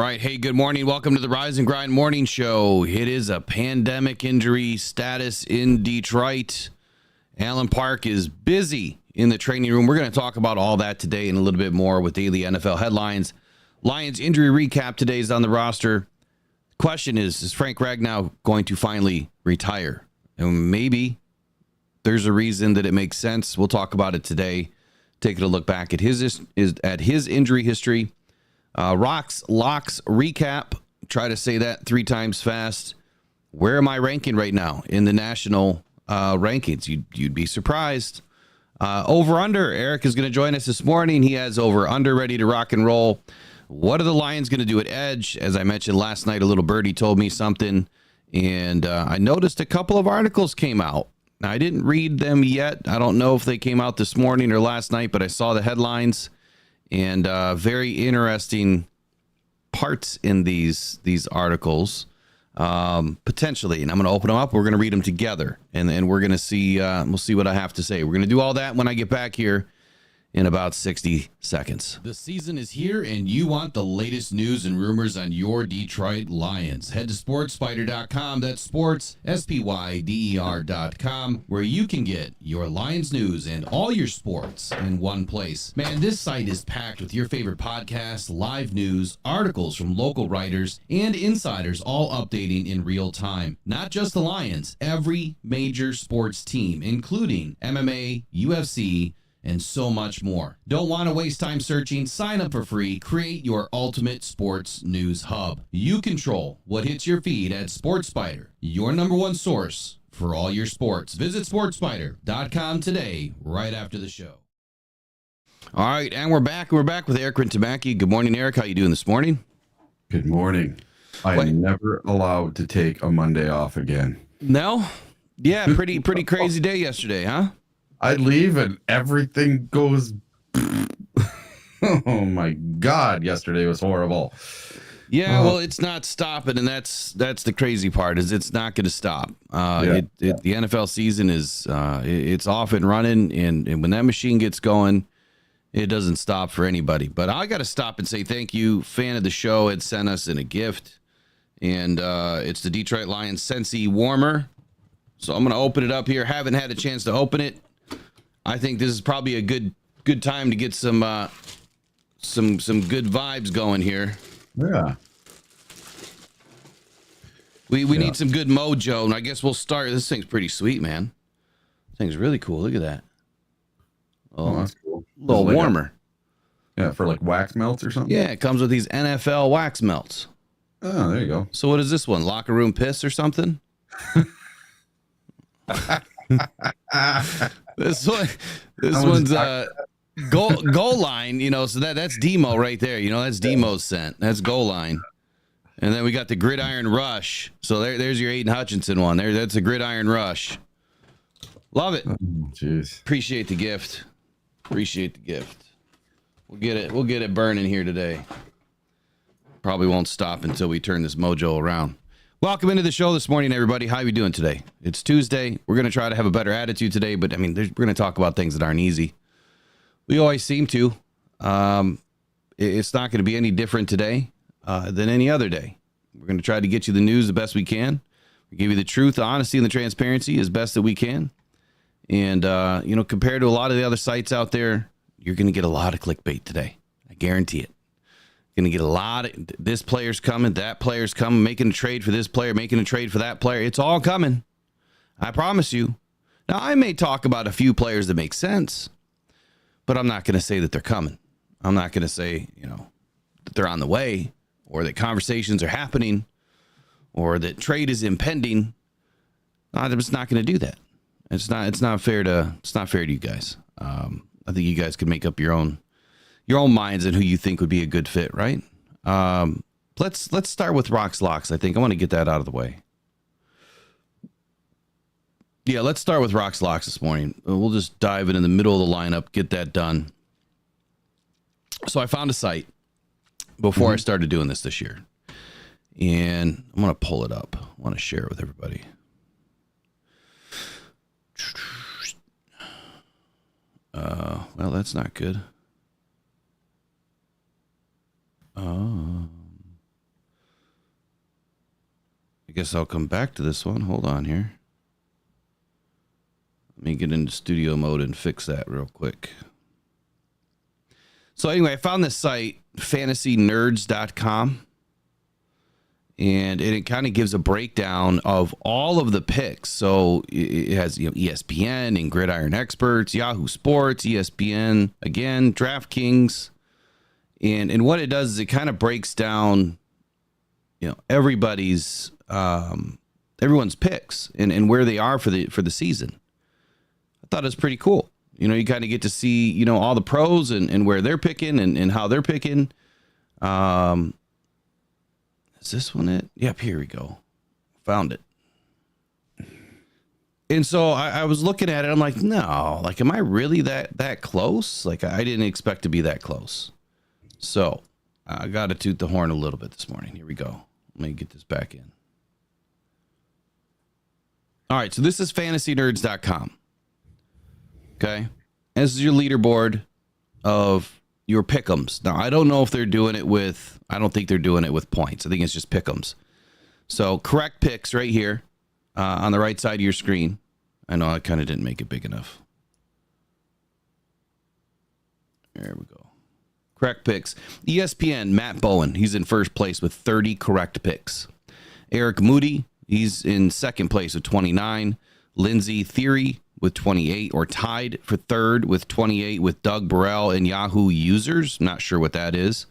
right. Hey, good morning. Welcome to the Rise and Grind Morning Show. It is a pandemic injury status in Detroit. Allen Park is busy in the training room. We're going to talk about all that today and a little bit more with daily NFL headlines. Lions injury recap today is on the roster. Question is Frank Ragnow going to finally retire? And maybe there's a reason that it makes sense. We'll talk about it today. Taking a look back at his injury history. Locks recap. Try to say that 3 times fast. Where am I ranking right now in the national rankings? You'd be surprised. Over under. Eric is going to join us this morning. He has over under ready to rock and roll. What are the Lions going to do at edge? As I mentioned last night, a little birdie told me something, and I noticed a couple of articles came out. Now, I didn't read them yet. I don't know if they came out this morning or last night, but I saw the headlines. And very interesting parts in these articles, potentially. And I'm going to open them up. We're going to read them together, and we're going to see. We'll see what I have to say. We're going to do all that when I get back here in about 60 seconds. The season is here, and you want the latest news and rumors on your Detroit Lions. Head to sportspider.com. That's sports, SPYDER.com, where you can get your Lions news and all your sports in one place. Man, this site is packed with your favorite podcasts, live news, articles from local writers, and insiders, all updating in real time. Not just the Lions, every major sports team, including MMA, UFC, and so much more. Don't want to waste time searching? Sign up for free. Create your ultimate sports news hub. You control what hits your feed at SportsSpider, your #1 source for all your sports. Visit sportspider.com today, right after the show. All right, and we're back. We're back with Eric Rintamaki. Good morning, Eric. How you doing this morning? Good morning. I'm never allowed to take a Monday off again. No? Yeah, pretty crazy day yesterday, huh? I leave and everything goes. Oh my God! Yesterday was horrible. Yeah, well, it's not stopping, and that's the crazy part. Is it's not going to stop. The NFL season is it's off and running, and when that machine gets going, it doesn't stop for anybody. But I got to stop and say thank you. Fan of the show had sent us in a gift, and it's the Detroit Lions Sensi warmer. So I'm going to open it up here. Haven't had a chance to open it. I think this is probably a good time to get some good vibes going here. Yeah. We need some good mojo, and I guess we'll start. This thing's pretty sweet, man. This thing's really cool. Look at that. Oh, that's cool. A little warmer. Yeah, for like wax melts or something? Yeah, it comes with these NFL wax melts. Oh, there you go. So what is this one? Locker room piss or something? This one's goal line, so that's Demo right there. That's Demo's scent. That's goal line. And then we got the Gridiron Rush. So there's your Aiden Hutchinson one. That's a Gridiron Rush. Love it. Jeez. Appreciate the gift. We'll get it burning here today. Probably won't stop until we turn this mojo around. Welcome into the show this morning, everybody. How are you doing today? It's Tuesday. We're going to try to have a better attitude today, but we're going to talk about things that aren't easy. We always seem to. It's not going to be any different today than any other day. We're going to try to get you the news the best we can. We give you the truth, the honesty, and the transparency as best that we can. And, compared to a lot of the other sites out there, you're going to get a lot of clickbait today. I guarantee it. Going to get a lot of this player's coming, that player's coming, making a trade for this player, making a trade for that player. It's all coming. I promise you. Now, I may talk about a few players that make sense, but I'm not going to say that they're coming. I'm not going to say, that they're on the way or that conversations are happening or that trade is impending. I'm just not going to do that. It's not fair to you guys. I think you guys can make up your own minds and who you think would be a good fit, right? Let's start with Rocks Locks. I think I want to get that out of the way. Yeah, let's start with Rocks Locks this morning. We'll just dive in the middle of the lineup, get that done. So I found a site before I started doing this year, and I'm going to pull it up. I want to share it with everybody. Well, that's not good. guess I'll come back to this one. Hold on here. Let me get into studio mode and fix that real quick. So anyway, I found this site, fantasynerds.com. And it kind of gives a breakdown of all of the picks. So it has ESPN and Gridiron Experts, Yahoo Sports, ESPN, again, DraftKings. And what it does is it kind of breaks down, everybody's everyone's picks and where they are for the season. I thought it was pretty cool. You kind of get to see, all the pros and where they're picking and how they're picking. Is this one it? Yep, here we go. Found it. And so I was looking at it. I'm like, no, am I really that close? I didn't expect to be that close. So I got to toot the horn a little bit this morning. Here we go. Let me get this back in. All right, so this is fantasynerds.com. Okay. This is your leaderboard of your pick'ems. Now, I don't know if they're doing it with, I don't think they're doing it with points. I think it's just pick'ems. So correct picks right here on the right side of your screen. I know I kind of didn't make it big enough. There we go. Correct picks. ESPN, Matt Bowen. He's in first place with 30 correct picks. Eric Moody, he's in second place with 29. Lindsay Theory with 28, or tied for third with 28 with Doug Burrell and Yahoo Users. Not sure what that is.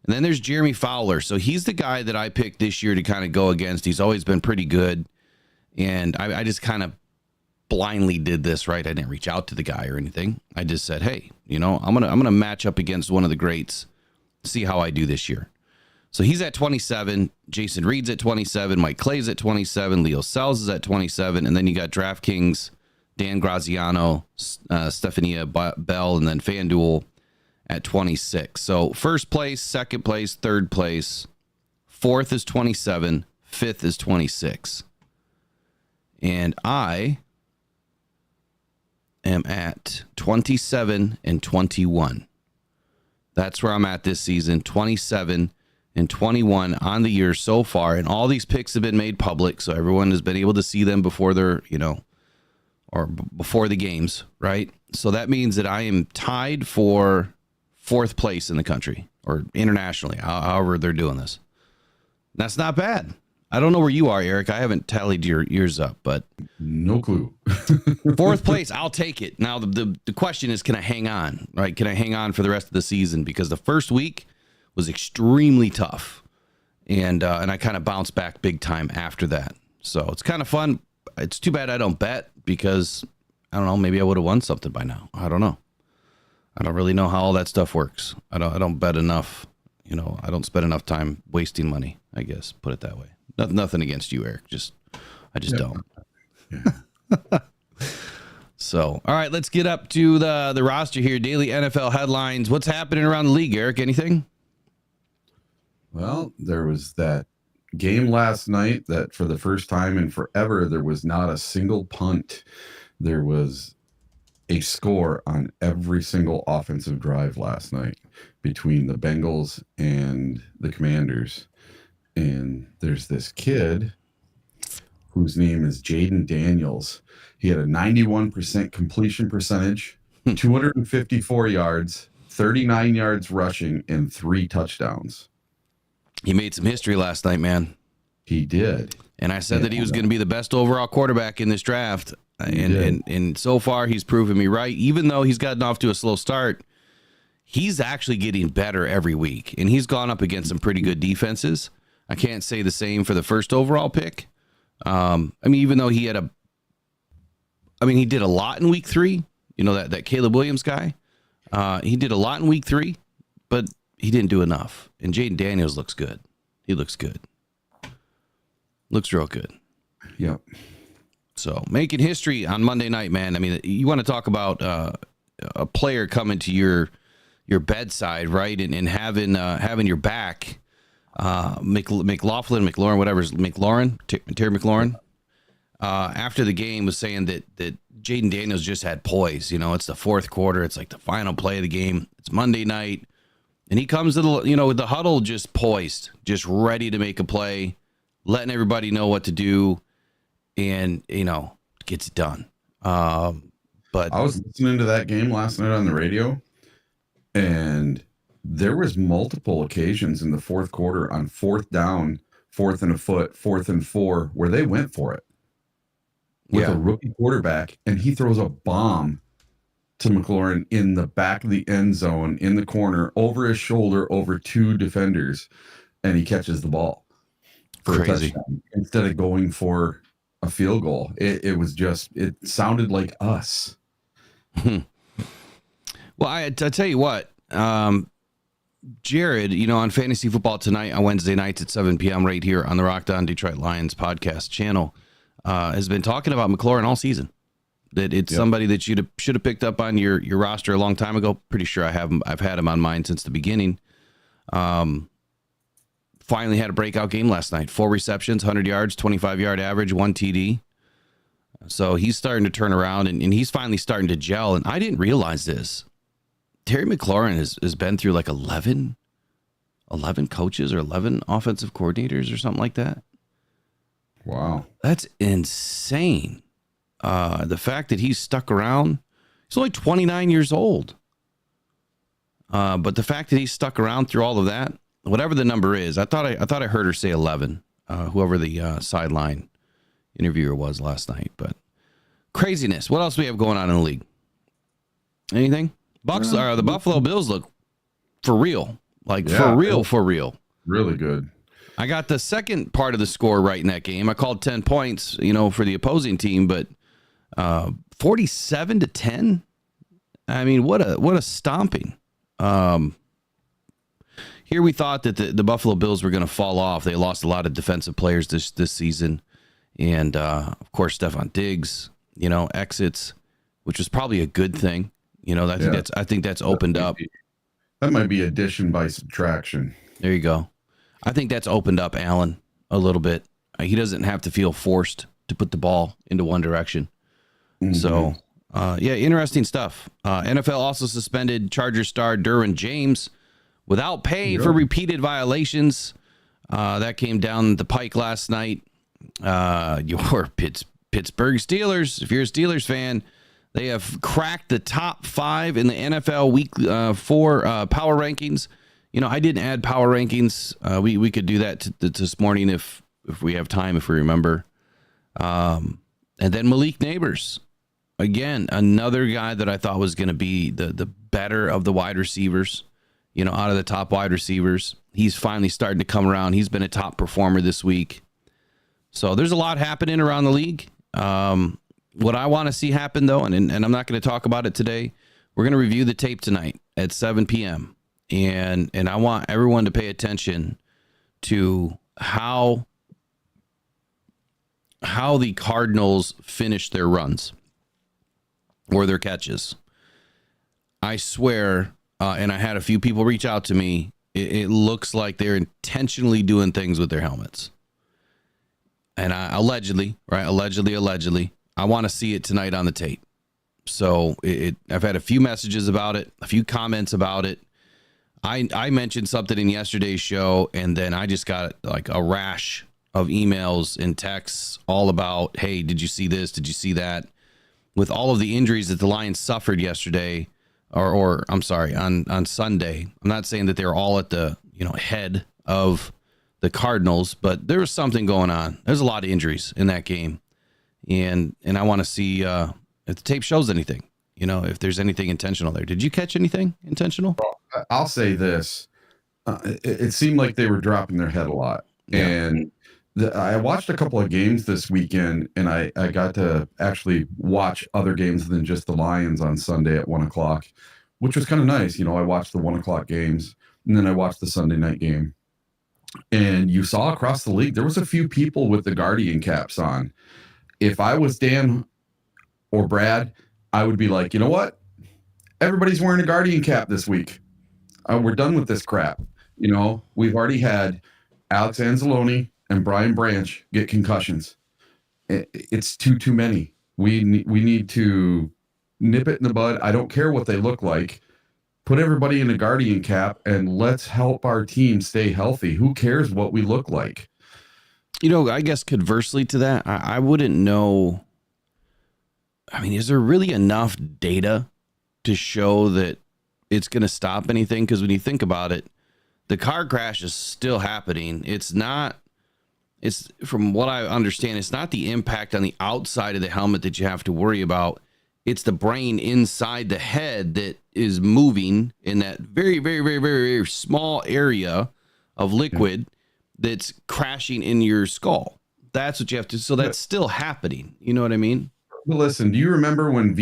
And then there's Jeremy Fowler. So he's the guy that I picked this year to kind of go against. He's always been pretty good. And I just kind of blindly did this, right? I didn't reach out to the guy or anything. I just said, hey, I'm gonna match up against one of the greats, see how I do this year. So he's at 27. Jason Reed's at 27. Mike Clay's at 27. Leo Sells is at 27. And then you got DraftKings, Dan Graziano, Stephania Bell, and then FanDuel at 26. So first place, second place, third place, fourth is 27, fifth is 26. And I am at 27 and 21. That's where I'm at this season, 27 and 21 on the year so far. And all these picks have been made public, so everyone has been able to see them before they're, or before the games, right? So that means that I am tied for fourth place in the country or internationally, however they're doing this. That's not bad. I don't know where you are, Eric. I haven't tallied your years up, but no clue. Fourth place, I'll take it. Now the question is, can I hang on? Right? Can I hang on for the rest of the season? Because the first week was extremely tough, and I kind of bounced back big time after that. So it's kind of fun. It's too bad I don't bet, because I don't know, maybe I would have won something by now. I don't know. I don't really know how all that stuff works. I don't bet enough. I don't spend enough time wasting money, I guess, put it that way. Nothing against you, Eric. I just don't. Yeah. So, all right, let's get up to the roster here. Daily NFL headlines. What's happening around the league, Eric? Anything? Well, there was that game last night that for the first time in forever, there was not a single punt. There was a score on every single offensive drive last night between the Bengals and the Commanders. And there's this kid whose name is Jaden Daniels. He had a 91% completion percentage, 254 yards, 39 yards rushing, and 3 touchdowns. He made some history last night, man. He did. And I said that he was going to be the best overall quarterback in this draft. And so far, he's proven me right. Even though he's gotten off to a slow start, he's actually getting better every week. And he's gone up against some pretty good defenses. I can't say the same for the first overall pick. Even though he had he did a lot in week 3. That Caleb Williams guy. He did a lot in week 3, but he didn't do enough. And Jaden Daniels looks good. He looks good. Looks real good. Yep. So making history on Monday night, man. You want to talk about a player coming to your bedside, right? And having your back. Terry McLaurin, after the game was saying that Jaden Daniels just had poise. It's the fourth quarter. It's like the final play of the game. It's Monday night. And he comes to with the huddle just poised, just ready to make a play. letting everybody know what to do, and gets it done. But I was listening to that game last night on the radio, and there was multiple occasions in the fourth quarter on fourth down, fourth and a foot, 4th and 4, where they went for it with a rookie quarterback, and he throws a bomb to McLaurin in the back of the end zone, in the corner, over his shoulder, over 2 defenders, and he catches the ball for a touchdown instead of going for a field goal. It sounded like us. Well, I tell you what, Jared, on Fantasy Football Tonight on Wednesday nights at 7 p.m. right here on the Rocked On Detroit Lions podcast channel, has been talking about McLaurin all season. That it's somebody that you should have picked up on your roster a long time ago. Pretty sure I've had him on mine since the beginning. Finally had a breakout game last night. 4 receptions, 100 yards, 25-yard average, 1 TD. So he's starting to turn around, and he's finally starting to gel. And I didn't realize this. Terry McLaurin has been through like 11 coaches or 11 offensive coordinators or something like that. Wow. That's insane. The fact that he's stuck around, he's only 29 years old. But the fact that he's stuck around through all of that, whatever the number is, I thought I heard her say 11, whoever the sideline interviewer was last night. But craziness. What else do we have going on in the league? Anything? The Buffalo Bills look for real. For real. Really good. I got the second part of the score right in that game. I called 10 points, for the opposing team, but 47-10. I mean, what a stomping. Here we thought that the Buffalo Bills were going to fall off. They lost a lot of defensive players this season, and of course Stephon Diggs, exits, which was probably a good thing. I think that's opened up. That might be addition by subtraction. There you go. I think that's opened up Allen a little bit. He doesn't have to feel forced to put the ball into one direction. Mm-hmm. So, interesting stuff. NFL also suspended Chargers star Derwin James without pay for repeated violations. That came down the pike last night. Your Pittsburgh Steelers, if you're a Steelers fan, they have cracked the top 5 in the NFL Week 4 power rankings. I didn't add power rankings. We could do that this morning if we have time, if we remember. And then Malik Neighbors, again, another guy that I thought was going to be the better of the wide receivers, out of the top wide receivers. He's finally starting to come around. He's been a top performer this week. So there's a lot happening around the league. What I want to see happen, though, and I'm not going to talk about it today, we're going to review the tape tonight at 7 p.m., And I want everyone to pay attention to how the Cardinals finish their runs or their catches. I swear, and I had a few people reach out to me, it looks like they're intentionally doing things with their helmets. And allegedly, I want to see it tonight on the tape. So I've had a few messages about it, a few comments about it. I mentioned something in yesterday's show, and then I just got like a rash of emails and texts all about, hey, did you see this? Did you see that? With all of the injuries that the Lions suffered yesterday, or I'm sorry, on Sunday. I'm not saying that they're all at the head of the Cardinals, but there was something going on. There's a lot of injuries in that game, and I want to see if the tape shows anything. If there's anything intentional there. Did you catch anything intentional? I'll say this. It seemed like they were dropping their head a lot. Yeah. And I watched a couple of games this weekend, and I got to actually watch other games than just the Lions on Sunday at 1:00, which was kind of nice. I watched the 1:00 games, and then I watched the Sunday night game. And you saw across the league, there was a few people with the Guardian caps on. If I was Dan or Brad, I would be like, you know what? Everybody's wearing a Guardian cap this week. We're done with this crap. We've already had Alex Anzalone and Brian Branch get concussions. It's too many. We need to nip it in the bud. I don't care what they look like. Put everybody in a Guardian cap and let's help our team stay healthy. Who cares what we look like? I guess conversely to that, I wouldn't know. I mean, is there really enough data to show that it's going to stop anything? Because when you think about it, the car crash is still happening. It's from what I understand, it's not the impact on the outside of the helmet that you have to worry about. It's the brain inside the head that is moving in that very, very, very, very, very small area of liquid that's crashing in your skull. That's what you have to. So that's still happening. You know what I mean? Well, listen, do you remember when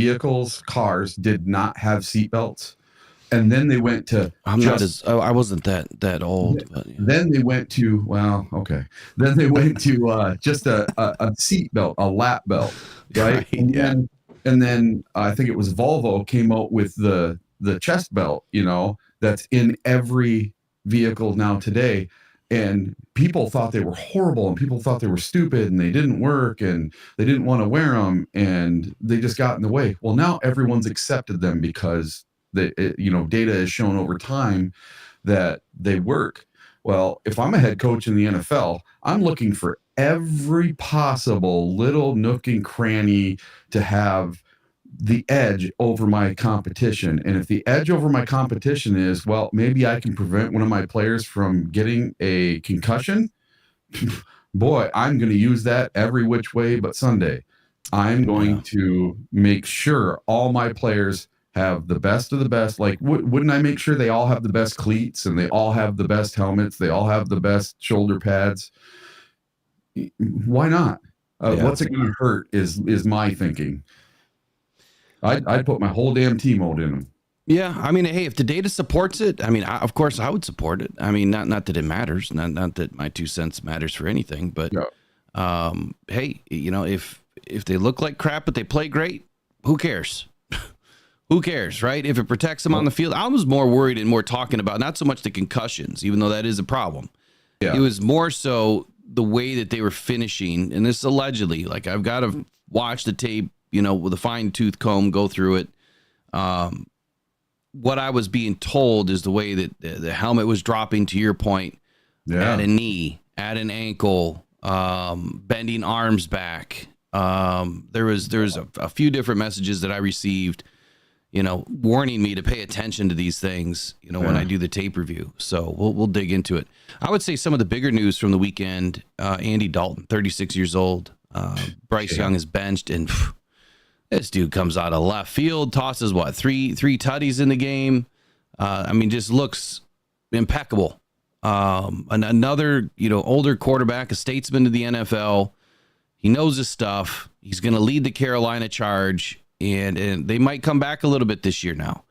cars did not have seatbelts? And then they went to I wasn't that old. But, Then they went to, well, okay. Then they went to just a seat belt, a lap belt, right? And then I think it was Volvo came out with the chest belt, that's in every vehicle now today. And people thought they were horrible, and people thought they were stupid, and they didn't work, and they didn't want to wear them, and they just got in the way. Well, now everyone's accepted them because data has shown over time that they work. Well, if I'm a head coach in the NFL, I'm looking for every possible little nook and cranny to have the edge over my competition. And if the edge over my competition is, well, maybe I can prevent one of my players from getting a concussion, boy, I'm going to use that every which way but Sunday. I'm going to make sure all my players have the best of the best. Like, wouldn't I make sure they all have the best cleats, and they all have the best helmets, they all have the best shoulder pads? Why not? What's it going to hurt is my thinking. I'd put my whole damn team out in them. Yeah, I mean, hey, if the data supports it, I mean, of course I would support it. I mean, not that it matters, not that my 2 cents matters for anything, but hey, if they look like crap but they play great, who cares? Who cares, right? If it protects them on the field. I was more worried and more talking about not so much the concussions, even though that is a problem. Yeah. It was more so the way that they were finishing, and this allegedly, like, I've got to watch the tape, with a fine-tooth comb, go through it. What I was being told is the way that the helmet was dropping, to your point, at a knee, at an ankle, bending arms back. There was a few different messages that I received, warning me to pay attention to these things, when I do the tape review. So we'll dig into it. I would say some of the bigger news from the weekend, Andy Dalton, 36 years old. Bryce Young is benched, and this dude comes out of left field, tosses three tutties in the game. I mean, just looks impeccable. Another, older quarterback, a statesman to the NFL. He knows his stuff. He's going to lead the Carolina Charge. And they might come back a little bit this year now.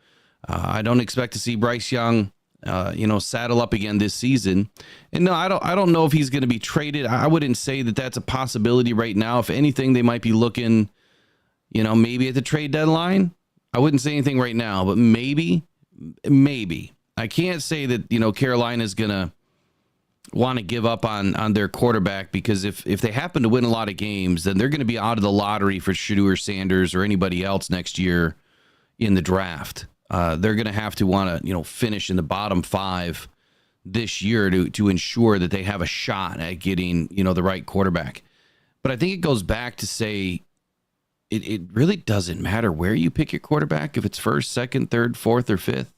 I don't expect to see Bryce Young, saddle up again this season. And no, I don't know if he's going to be traded. I wouldn't say that that's a possibility right now. If anything, they might be looking, maybe at the trade deadline. I wouldn't say anything right now, but maybe. I can't say that, Carolina's going to want to give up on their quarterback, because if they happen to win a lot of games, then they're going to be out of the lottery for Shedeur Sanders or anybody else next year in the draft. They're going to have to want to, finish in the bottom 5 this year to ensure that they have a shot at getting, the right quarterback. But I think it goes back to say it really doesn't matter where you pick your quarterback, if it's first, second, third, fourth, or fifth,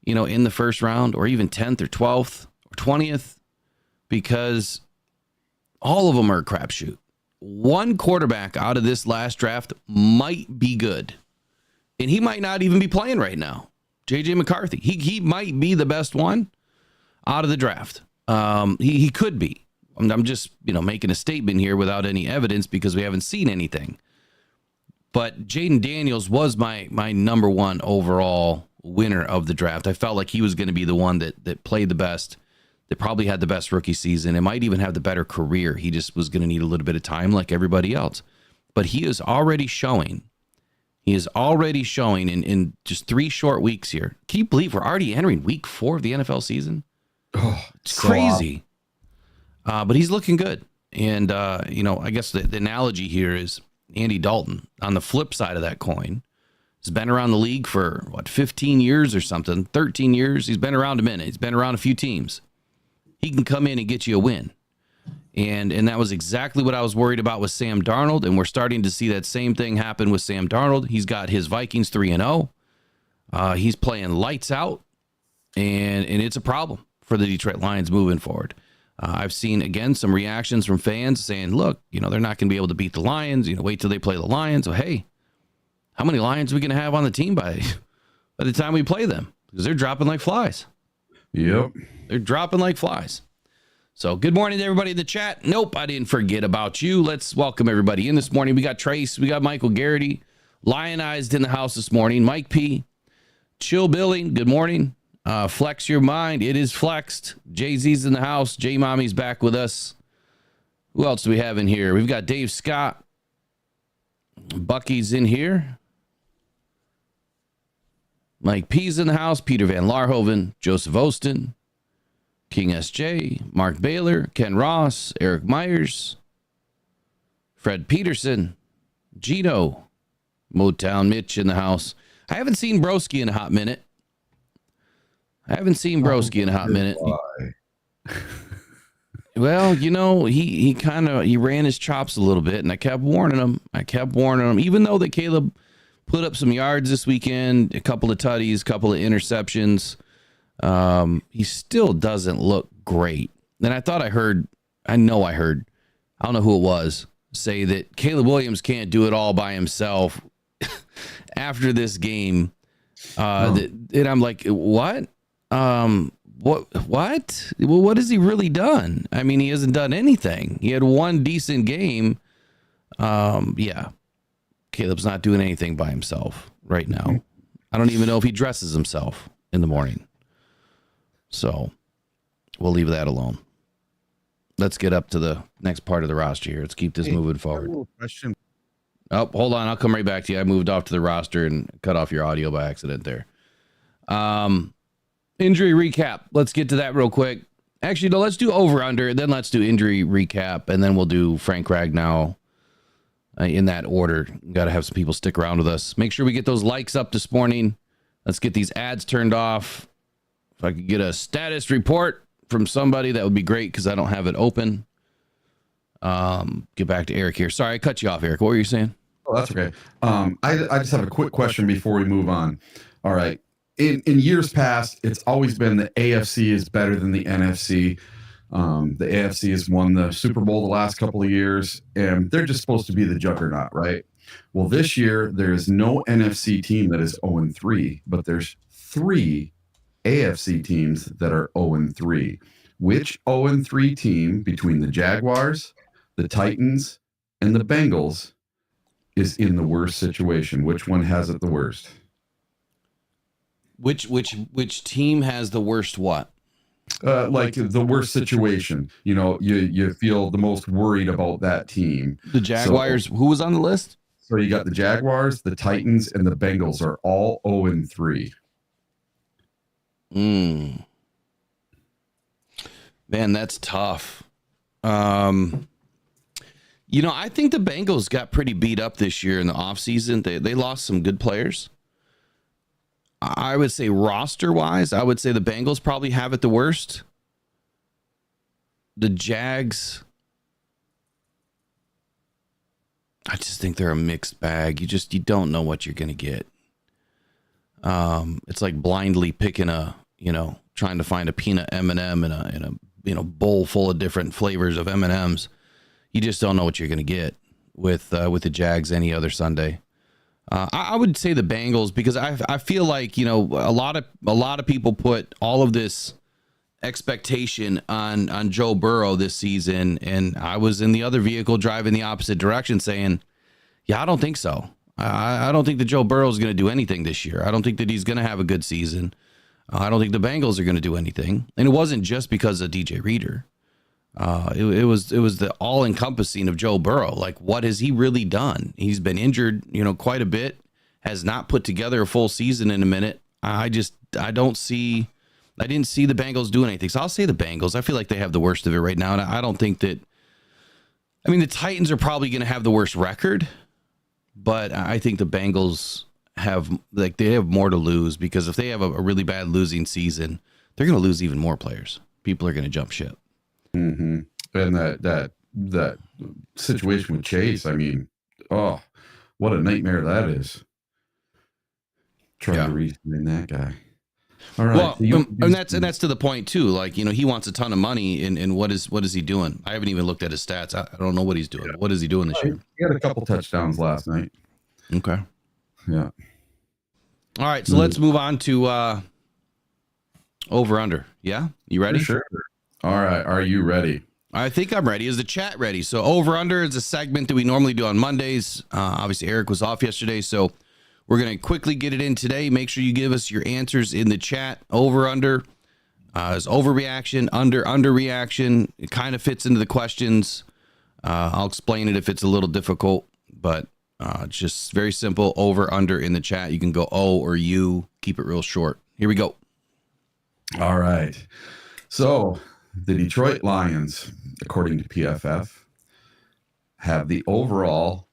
in the first round, or even 10th or 12th or 20th. Because all of them are a crapshoot. One quarterback out of this last draft might be good, and he might not even be playing right now. J.J. McCarthy. He might be the best one out of the draft. He could be. I'm just making a statement here without any evidence, because we haven't seen anything. But Jaden Daniels was my number 1 overall winner of the draft. I felt like he was going to be the one that played the best, that probably had the best rookie season, and might even have the better career. He just was going to need a little bit of time like everybody else. But he is already showing. He is already showing in just 3 short weeks here. Can you believe we're already entering week 4 of the NFL season? Oh, it's crazy. But he's looking good. And, I guess the analogy here is Andy Dalton. On the flip side of that coin, has been around the league for, 15 years or something, 13 years. He's been around a minute. He's been around a few teams. He can come in and get you a win. And that was exactly what I was worried about with Sam Darnold. And we're starting to see that same thing happen with Sam Darnold. He's got his Vikings 3-0. He's playing lights out, and it's a problem for the Detroit Lions moving forward. I've seen, again, some reactions from fans saying, look, they're not going to be able to beat the Lions. Wait till they play the Lions. Well, hey, how many Lions are we going to have on the team by the time we play them? Because they're dropping like flies. Yep. They're dropping like flies. So good morning to everybody in the chat. Nope, I didn't forget about you. Let's welcome everybody in this morning. We got Trace. We got Michael Garrity. Lionized in the house this morning. Mike P. Chill Billing. Good morning. Flex your mind. It is flexed. Jay-Z's in the house. J-Mommy's back with us. Who else do we have in here? We've got Dave Scott. Bucky's in here. Mike P's in the house. Peter Van Larhoven. Joseph Ostin. King S.J., Mark Baylor, Ken Ross, Eric Myers, Fred Peterson, Gino, Motown Mitch in the house. I haven't seen Broski in a hot minute. Well, he ran his chops a little bit, and I kept warning him. Even though that Caleb put up some yards this weekend, a couple of tutties, a couple of interceptions, he still doesn't look great. And I thought I heard, I don't know who it was, say that Caleb Williams can't do it all by himself after this game. And I'm like, what? What? Well, what has he really done? I mean, he hasn't done anything. He had one decent game. Yeah. Caleb's not doing anything by himself right now. I don't even know if he dresses himself in the morning. So we'll leave that alone. Let's get up to the next part of the roster here. Let's keep this moving forward. Question. Oh, hold on. I'll come right back to you. I moved off to the roster and cut off your audio by accident there. Injury recap. Let's get to that real quick. Actually, no, let's do over under, then let's do injury recap, and then we'll do Frank Ragnow in that order. Got to have some people stick around with us. Make sure we get those likes up this morning. Let's get these ads turned off. If I could get a status report from somebody, that would be great because I don't have it open. Get back to Eric here. Sorry, I cut you off, Eric. What were you saying? Oh, that's okay. I just have a quick question before we move on. All right. In years past, it's always been the AFC is better than the NFC. The AFC has won the Super Bowl the last couple of years, and they're just supposed to be the juggernaut, right? Well, this year, there is no NFC team that is 0-3, but there's 3 AFC teams that are 0-3. Which 0-3 team between the Jaguars, the Titans, and the Bengals is in the worst situation? Which one has it the worst? Which team has the worst what? Like the worst situation. You feel the most worried about that team. The Jaguars. Who was on the list? So you got the Jaguars, the Titans, and the Bengals are all 0-3. Man, that's tough. I think the Bengals got pretty beat up this year in the offseason. They lost some good players. I would say roster-wise, I would say the Bengals probably have it the worst. The Jags, I just think they're a mixed bag. You don't know what you're going to get. It's like blindly picking trying to find a peanut M&M in a bowl full of different flavors of M&Ms. You just don't know what you're going to get with the Jags any other Sunday. I would say the Bengals because I feel like a lot of people put all of this expectation on Joe Burrow this season, and I was in the other vehicle driving the opposite direction saying, yeah, I don't think so. I don't think that Joe Burrow is going to do anything this year. I don't think that he's going to have a good season. I don't think the Bengals are going to do anything, and it wasn't just because of DJ Reader. It was the all encompassing of Joe Burrow. Like, what has he really done? He's been injured, quite a bit, has not put together a full season in a minute. I didn't see the Bengals do anything. So I'll say the Bengals. I feel like they have the worst of it right now. And I don't think that, the Titans are probably going to have the worst record, but I think the Bengals have more to lose because if they have a really bad losing season, they're going to lose even more players. People are going to jump ship. Mm-hmm. and that situation with Chase. I mean, oh, what a nightmare that is. Trying to re-sign that guy. All right. Well, and that's to the point too. Like, he wants a ton of money, and what is he doing? I haven't even looked at his stats. I don't know what he's doing. Yeah. What is he doing this year? He had a couple touchdowns last night. Okay. Yeah. All right, so let's move on to over under. Yeah, you ready? Sure. All right, are you ready? I think I'm ready. Is the chat ready? So over under is a segment that we normally do on Mondays. Obviously, Eric was off yesterday, so we're going to quickly get it in today. Make sure you give us your answers in the chat. Over under is overreaction, underreaction. It kind of fits into the questions. I'll explain it if it's a little difficult, but it's just very simple. Over under in the chat. You can go O or U. Keep it real short. Here we go. All right. So the Detroit Lions, according to PFF, have the overall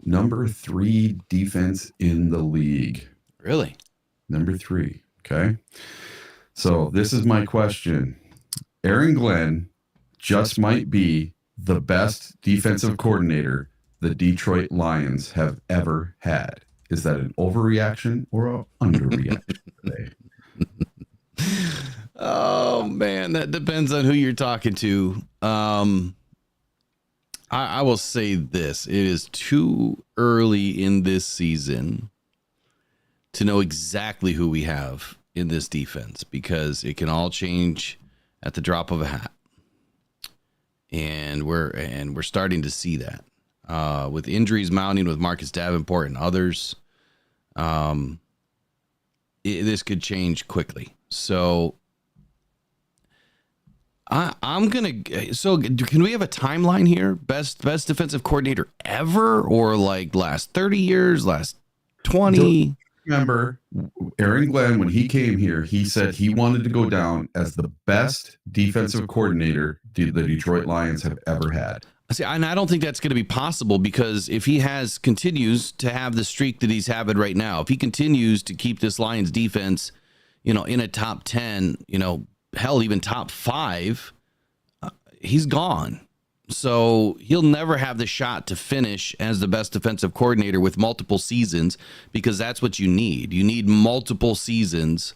number 3 defense in the league. Really? Number 3. Okay. So this is my question. Aaron Glenn just might be the best defensive coordinator the Detroit Lions have ever had. Is that an overreaction or an underreaction today? Oh man, that depends on who you're talking to. I will say this. It is too early in this season to know exactly who we have in this defense, because it can all change at the drop of a hat. And we're starting to see that. With injuries mounting with Marcus Davenport and others, this could change quickly. So I'm gonna. So can we have a timeline here? Best defensive coordinator ever, or like last 30 years, last 20? Remember, Aaron Glenn, when he came here, he said he wanted to go down as the best defensive coordinator the Detroit Lions have ever had. See, and I don't think that's going to be possible, because if he continues to have the streak that he's having right now, if he continues to keep this Lions defense, in a top 10, hell, even top 5, he's gone. So he'll never have the shot to finish as the best defensive coordinator with multiple seasons, because that's what you need. You need multiple seasons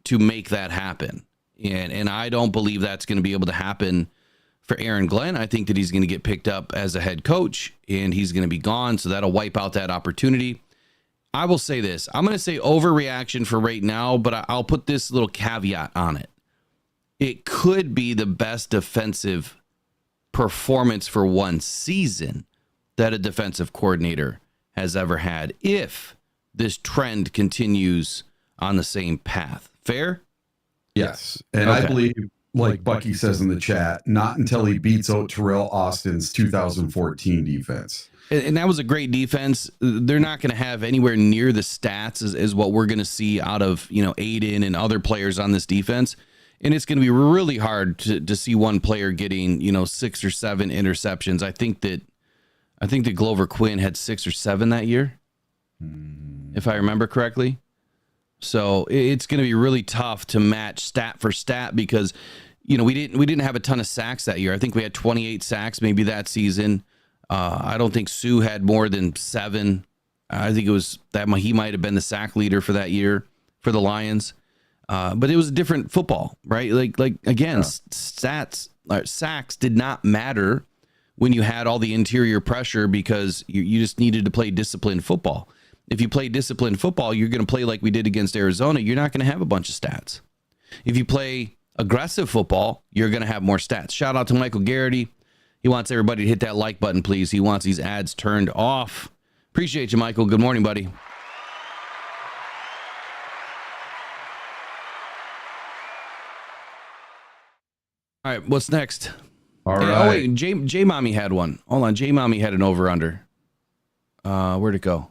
to make that happen. And I don't believe that's going to be able to happen for Aaron Glenn. I think that he's going to get picked up as a head coach and he's going to be gone. So that'll wipe out that opportunity. I will say this. I'm going to say overreaction for right now, but I'll put this little caveat on it. It could be the best defensive performance for one season that a defensive coordinator has ever had, if this trend continues on the same path. Fair? Yes. And okay. I believe, like Bucky says in the chat, not until he beats out Terrell Austin's 2014 defense. And that was a great defense. They're not going to have anywhere near the stats as what we're going to see out of, Aiden and other players on this defense. And it's going to be really hard to see one player getting, 6 or 7 interceptions. I think that Glover Quinn had 6 or 7 that year, if I remember correctly. So it's going to be really tough to match stat for stat, because, we didn't have a ton of sacks that year. I think we had 28 sacks maybe that season. I don't think Sue had more than 7. I think it was that he might have been the sack leader for that year for the Lions. But it was a different football, right? Like again, sacks did not matter when you had all the interior pressure, because you just needed to play disciplined football. If you play disciplined football, you're going to play like we did against Arizona. You're not going to have a bunch of stats. If you play aggressive football, you're going to have more stats. Shout out to Michael Garrity. He wants everybody to hit that like button, please. He wants these ads turned off. Appreciate you, Michael. Good morning, buddy. All right, what's next? All right. Oh, wait, J Mommy had one. Hold on, J Mommy had an over-under. Where'd it go?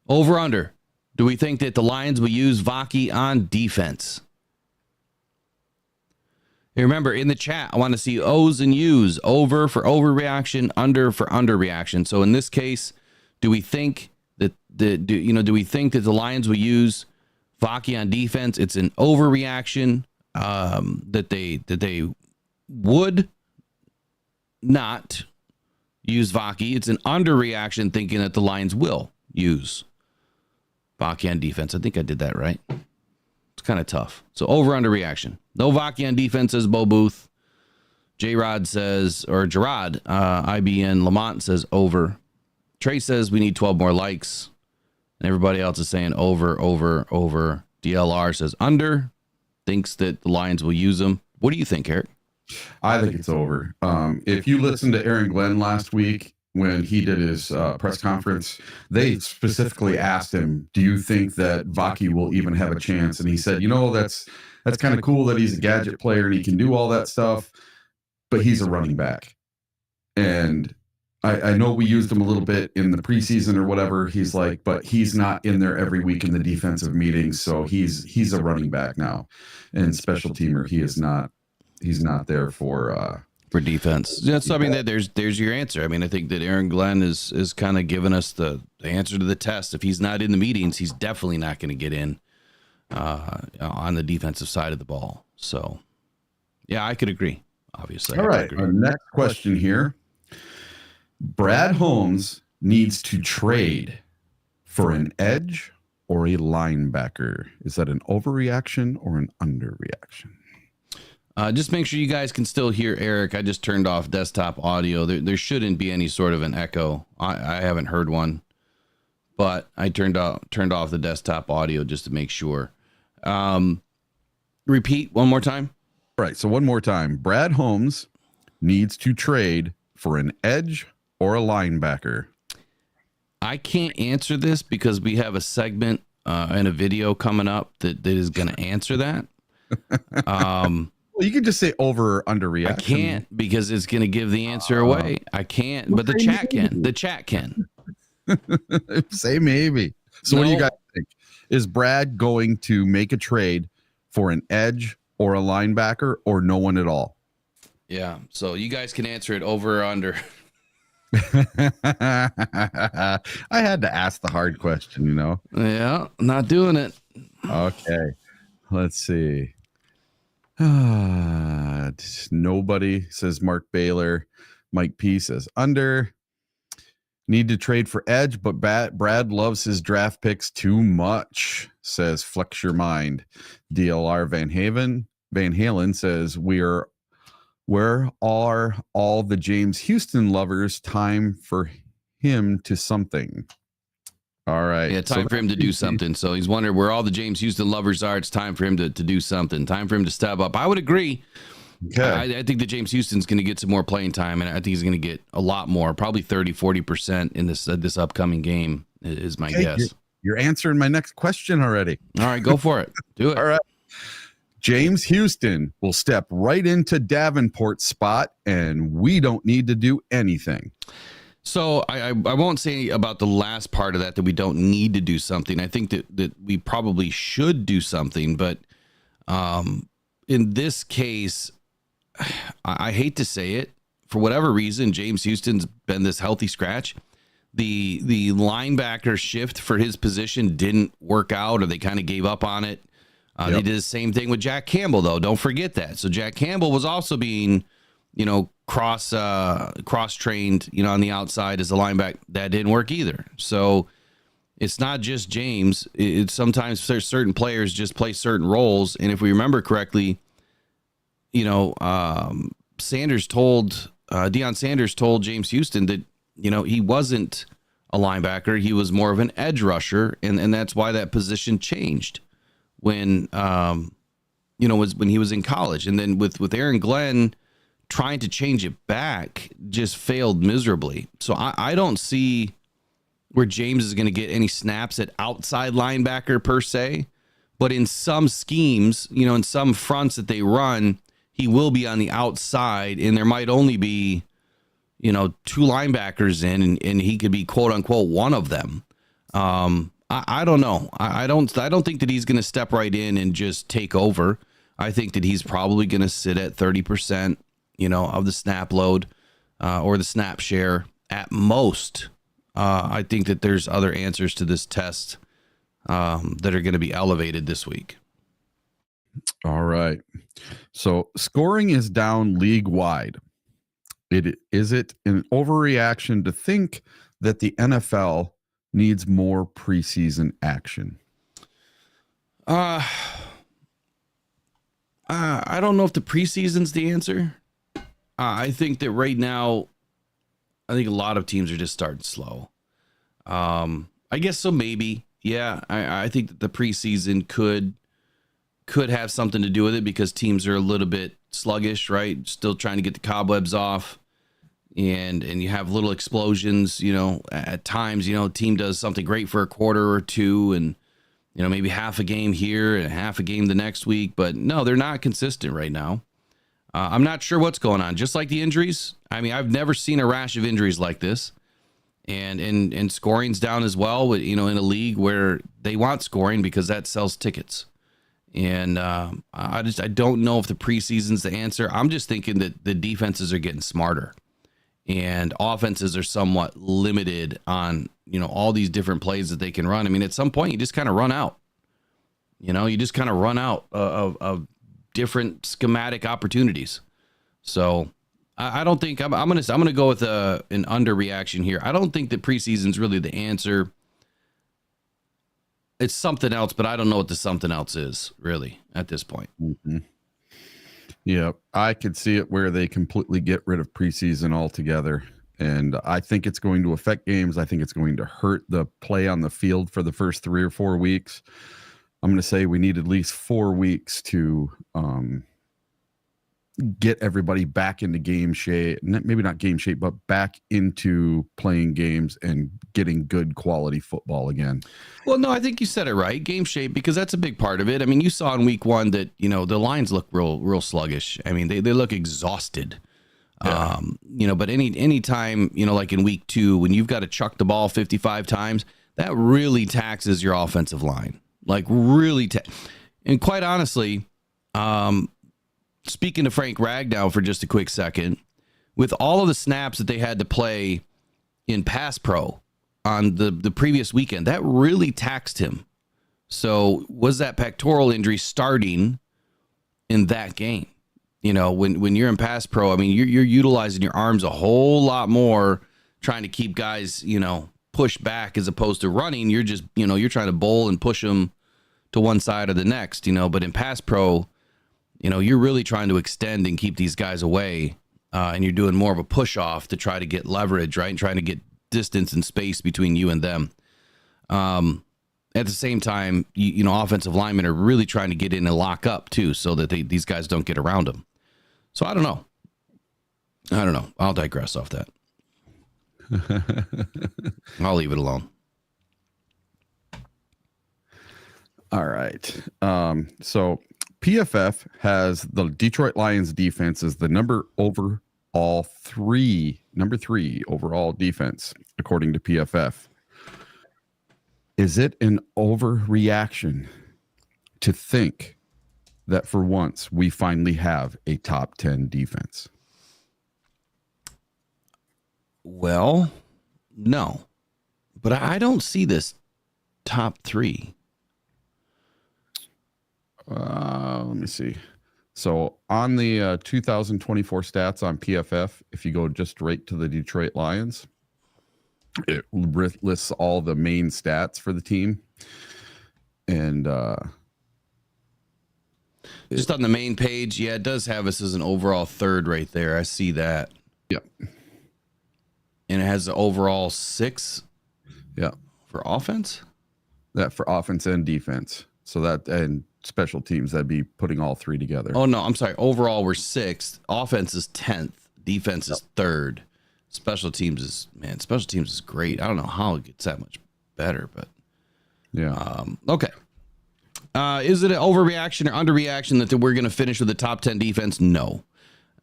Over-under. Do we think that the Lions will use Vaki on defense? Hey, remember, in the chat, I want to see O's and U's. Over for overreaction, under for underreaction. So in this case, do we think that do we think that the Lions will use Vaki on defense? It's an overreaction. That they would not use Vaki. It's an underreaction thinking that the Lions will use Vaki on defense. I think I did that right. It's kind of tough. So over underreaction. No Vaki on defense, says Bo Booth. J-Rod says, or Gerard, IBN Lamont says over. Trey says we need 12 more likes. And everybody else is saying over. DLR says under. Thinks that the Lions will use them. What do you think, Eric? I think it's over. If you listened to Aaron Glenn last week when he did his press conference, they specifically asked him, do you think that Vaki will even have a chance? And he said, that's kind of cool that he's a gadget player and he can do all that stuff, but he's a running back. And I know we used him a little bit in the preseason or whatever. He's like, but he's not in there every week in the defensive meetings. So he's a running back now. And special teamer, he's not there for defense. Yeah, so I mean, there's your answer. I mean, I think that Aaron Glenn is kind of giving us the answer to the test. If he's not in the meetings, he's definitely not going to get in on the defensive side of the ball. So, yeah, I could agree. Obviously. All right. Our next question here. Brad Holmes needs to trade for an edge or a linebacker. Is that an overreaction or an underreaction? Just make sure you guys can still hear Eric. I just turned off desktop audio. There shouldn't be any sort of an echo. I haven't heard one, but I turned off the desktop audio just to make sure. Repeat one more time. Right. So one more time. Brad Holmes needs to trade for an edge or a linebacker. I can't answer this because we have a segment and a video coming up that is going to answer that. Well, you can just say over or under reaction. I can't because it's going to give the answer away. I can't, but the chat can. The chat can. Say maybe. So what do you guys think? Is Brad going to make a trade for an edge or a linebacker or no one at all? Yeah. So you guys can answer it over or under. I had to ask the hard question, Yeah, not doing it. Okay. Let's see. Nobody says Mark Baylor. Mike P says under. Need to trade for edge, but Brad loves his draft picks too much, says Flex Your Mind. DLR Van Halen says where are all the James Houston lovers? Time for him to something. All right. Yeah, time for him to do something. So he's wondering where all the James Houston lovers are. It's time for him to do something. Time for him to step up. I would agree. Okay. I think that James Houston's going to get some more playing time, and I think he's going to get a lot more, probably 30-40% in this upcoming game is my guess. You're answering my next question already. All right, go for it. Do it. All right. James Houston will step right into Davenport's spot, and we don't need to do anything. So I won't say about the last part of that we don't need to do something. I think that we probably should do something, but in this case, I hate to say it, for whatever reason, James Houston's been this healthy scratch. The linebacker shift for his position didn't work out, or they kind of gave up on it. They did the same thing with Jack Campbell, though. Don't forget that. So Jack Campbell was also being, cross trained, on the outside as a linebacker. That didn't work either. So it's not just James. It's sometimes there's certain players just play certain roles. And if we remember correctly, Deion Sanders told James Houston that, he wasn't a linebacker. He was more of an edge rusher. And that's why that position changed when, when he was in college. And then with Aaron Glenn trying to change it back just failed miserably. So I don't see where James is going to get any snaps at outside linebacker per se, but in some schemes, in some fronts that they run, he will be on the outside, and there might only be, two linebackers in, and he could be quote unquote one of them. I don't know. I don't think that he's going to step right in and just take over. I think that he's probably going to sit at 30%, of the snap load or the snap share at most. I think that there's other answers to this test that are going to be elevated this week. All right. So scoring is down league wide. Is it an overreaction to think that the NFL needs more preseason action? I don't know if the preseason's the answer. I think that right now, I think a lot of teams are just starting slow. I guess so. Maybe, yeah. I think that the preseason could have something to do with it because teams are a little bit sluggish, right? Still trying to get the cobwebs off, and you have little explosions. At times, a team does something great for a quarter or two, and maybe half a game here and half a game the next week. But no, they're not consistent right now. I'm not sure what's going on. Just like the injuries, I mean, I've never seen a rash of injuries like this, and scoring's down as well. In a league where they want scoring because that sells tickets. And I don't know if the preseason's the answer. I'm just thinking that the defenses are getting smarter, and offenses are somewhat limited on all these different plays that they can run. I mean, at some point you just kind of run out. You just kind of run out of different schematic opportunities. So I don't think I'm gonna go with an underreaction here. I don't think that preseason's really the answer. It's something else, but I don't know what the something else is really at this point. Mm-hmm. Yeah, I could see it where they completely get rid of preseason altogether. And I think it's going to affect games. I think it's going to hurt the play on the field for the first 3 or 4 weeks. I'm going to say we need at least 4 weeks to get everybody back into game shape. Maybe not game shape, but back into playing games and getting good quality football again. Well, no, I think you said it right. Game shape, because that's a big part of it. I mean, you saw in week 1 that, the Lions look real sluggish. I mean, they look exhausted. Yeah. But any time, like in week 2, when you've got to chuck the ball 55 times, that really taxes your offensive line. Like really. And quite honestly, speaking to Frank Ragnow for just a quick second, with all of the snaps that they had to play in pass pro on the previous weekend, that really taxed him. So was that pectoral injury starting in that game? When you're in pass pro, I mean, you're utilizing your arms a whole lot more, trying to keep guys, pushed back as opposed to running. You're just, you're trying to bowl and push them to one side or the next, but in pass pro, you're really trying to extend and keep these guys away, and you're doing more of a push off to try to get leverage, right? And trying to get distance and space between you and them. At the same time, offensive linemen are really trying to get in and lock up too, so that these guys don't get around them. So I don't know. I'll digress off that. I'll leave it alone. All right. So PFF has the Detroit Lions defense as the number 3 overall defense, according to PFF. Is it an overreaction to think that for once we finally have a top 10 defense? Well, no, but I don't see this top 3. Let me see. So on the 2024 stats on PFF, if you go just right to the Detroit Lions, it lists all the main stats for the team. And just on the main page, yeah, it does have us as an overall 3rd right there. I see that. Yep. And it has the overall 6. Yeah. For offense? That for offense and defense. So that, and special teams, that'd be putting all 3 together. Oh, no, I'm sorry. Overall, we're 6th. Offense is 10th. Defense is 3rd. Special teams is great. I don't know how it gets that much better, but yeah. Okay. Is it an overreaction or underreaction that we're going to finish with the top 10 defense? No.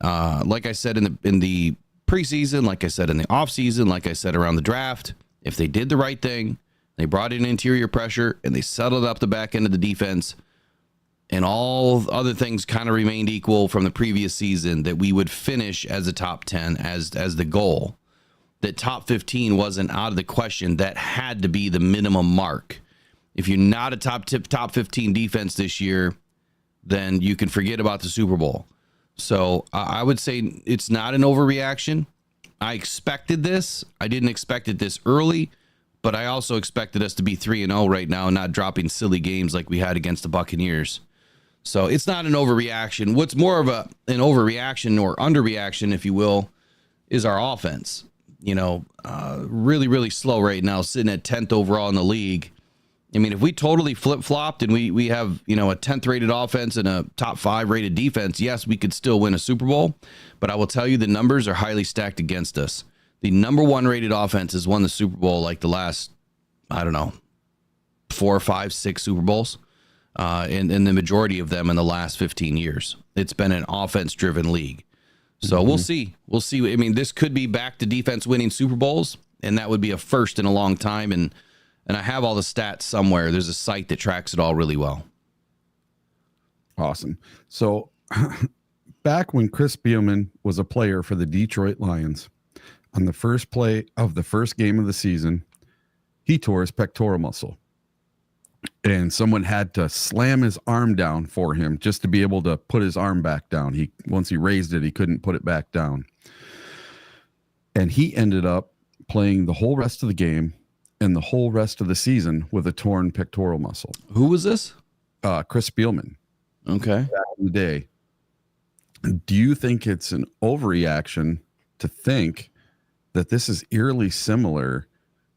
Like I said in the preseason, like I said in the offseason, like I said around the draft, if they did the right thing, they brought in interior pressure and they settled up the back end of the defense, and all other things kind of remained equal from the previous season, that we would finish as a top 10 as the goal. That top 15 wasn't out of the question. That had to be the minimum mark. If you're not a top 15 defense this year, then you can forget about the Super Bowl. So I would say it's not an overreaction. I expected this. I didn't expect it this early, but I also expected us to be 3-0 right now and not dropping silly games like we had against the Buccaneers. So it's not an overreaction. What's more of an overreaction or underreaction, if you will, is our offense. Really, really slow right now, sitting at 10th overall in the league. I mean, if we totally flip-flopped and we have, a 10th rated offense and a top 5 rated defense, yes, we could still win a Super Bowl. But I will tell you the numbers are highly stacked against us. The number 1 rated offense has won the Super Bowl like the last, 4, 5, 6 Super Bowls. And the majority of them in the last 15 years. It's been an offense-driven league. So we'll see. We'll see. I mean, this could be back to defense winning Super Bowls, and that would be a first in a long time. And I have all the stats somewhere. There's a site that tracks it all really well. Awesome. So back when Chris Spielman was a player for the Detroit Lions, on the first play of the first game of the season, he tore his pectoral muscle. And someone had to slam his arm down for him just to be able to put his arm back down. Once he raised it, he couldn't put it back down. And he ended up playing the whole rest of the game and the whole rest of the season with a torn pectoral muscle. Who was this? Chris Spielman. Okay. Back in the day. Do you think it's an overreaction to think that this is eerily similar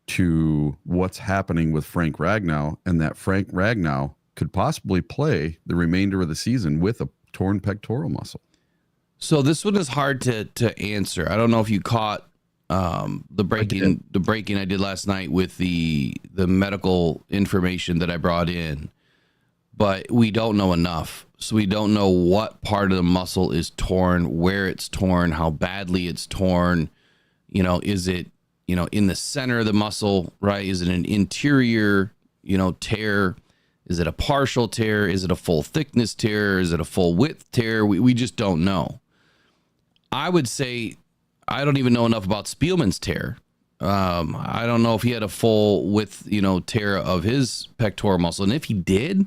to what's happening with Frank Ragnow, and that Frank Ragnow could possibly play the remainder of the season with a torn pectoral muscle? So this one is hard to answer. I don't know if you caught the breaking I did last night with the medical information that I brought in, but we don't know enough. So we don't know what part of the muscle is torn, where it's torn, how badly it's torn. Is it, in the center of the muscle, right? Is it an interior, tear? Is it a partial tear? Is it a full thickness tear? Is it a full width tear? We just don't know. I would say I don't even know enough about Spielman's tear. I don't know if he had a full width, tear of his pectoral muscle. And if he did,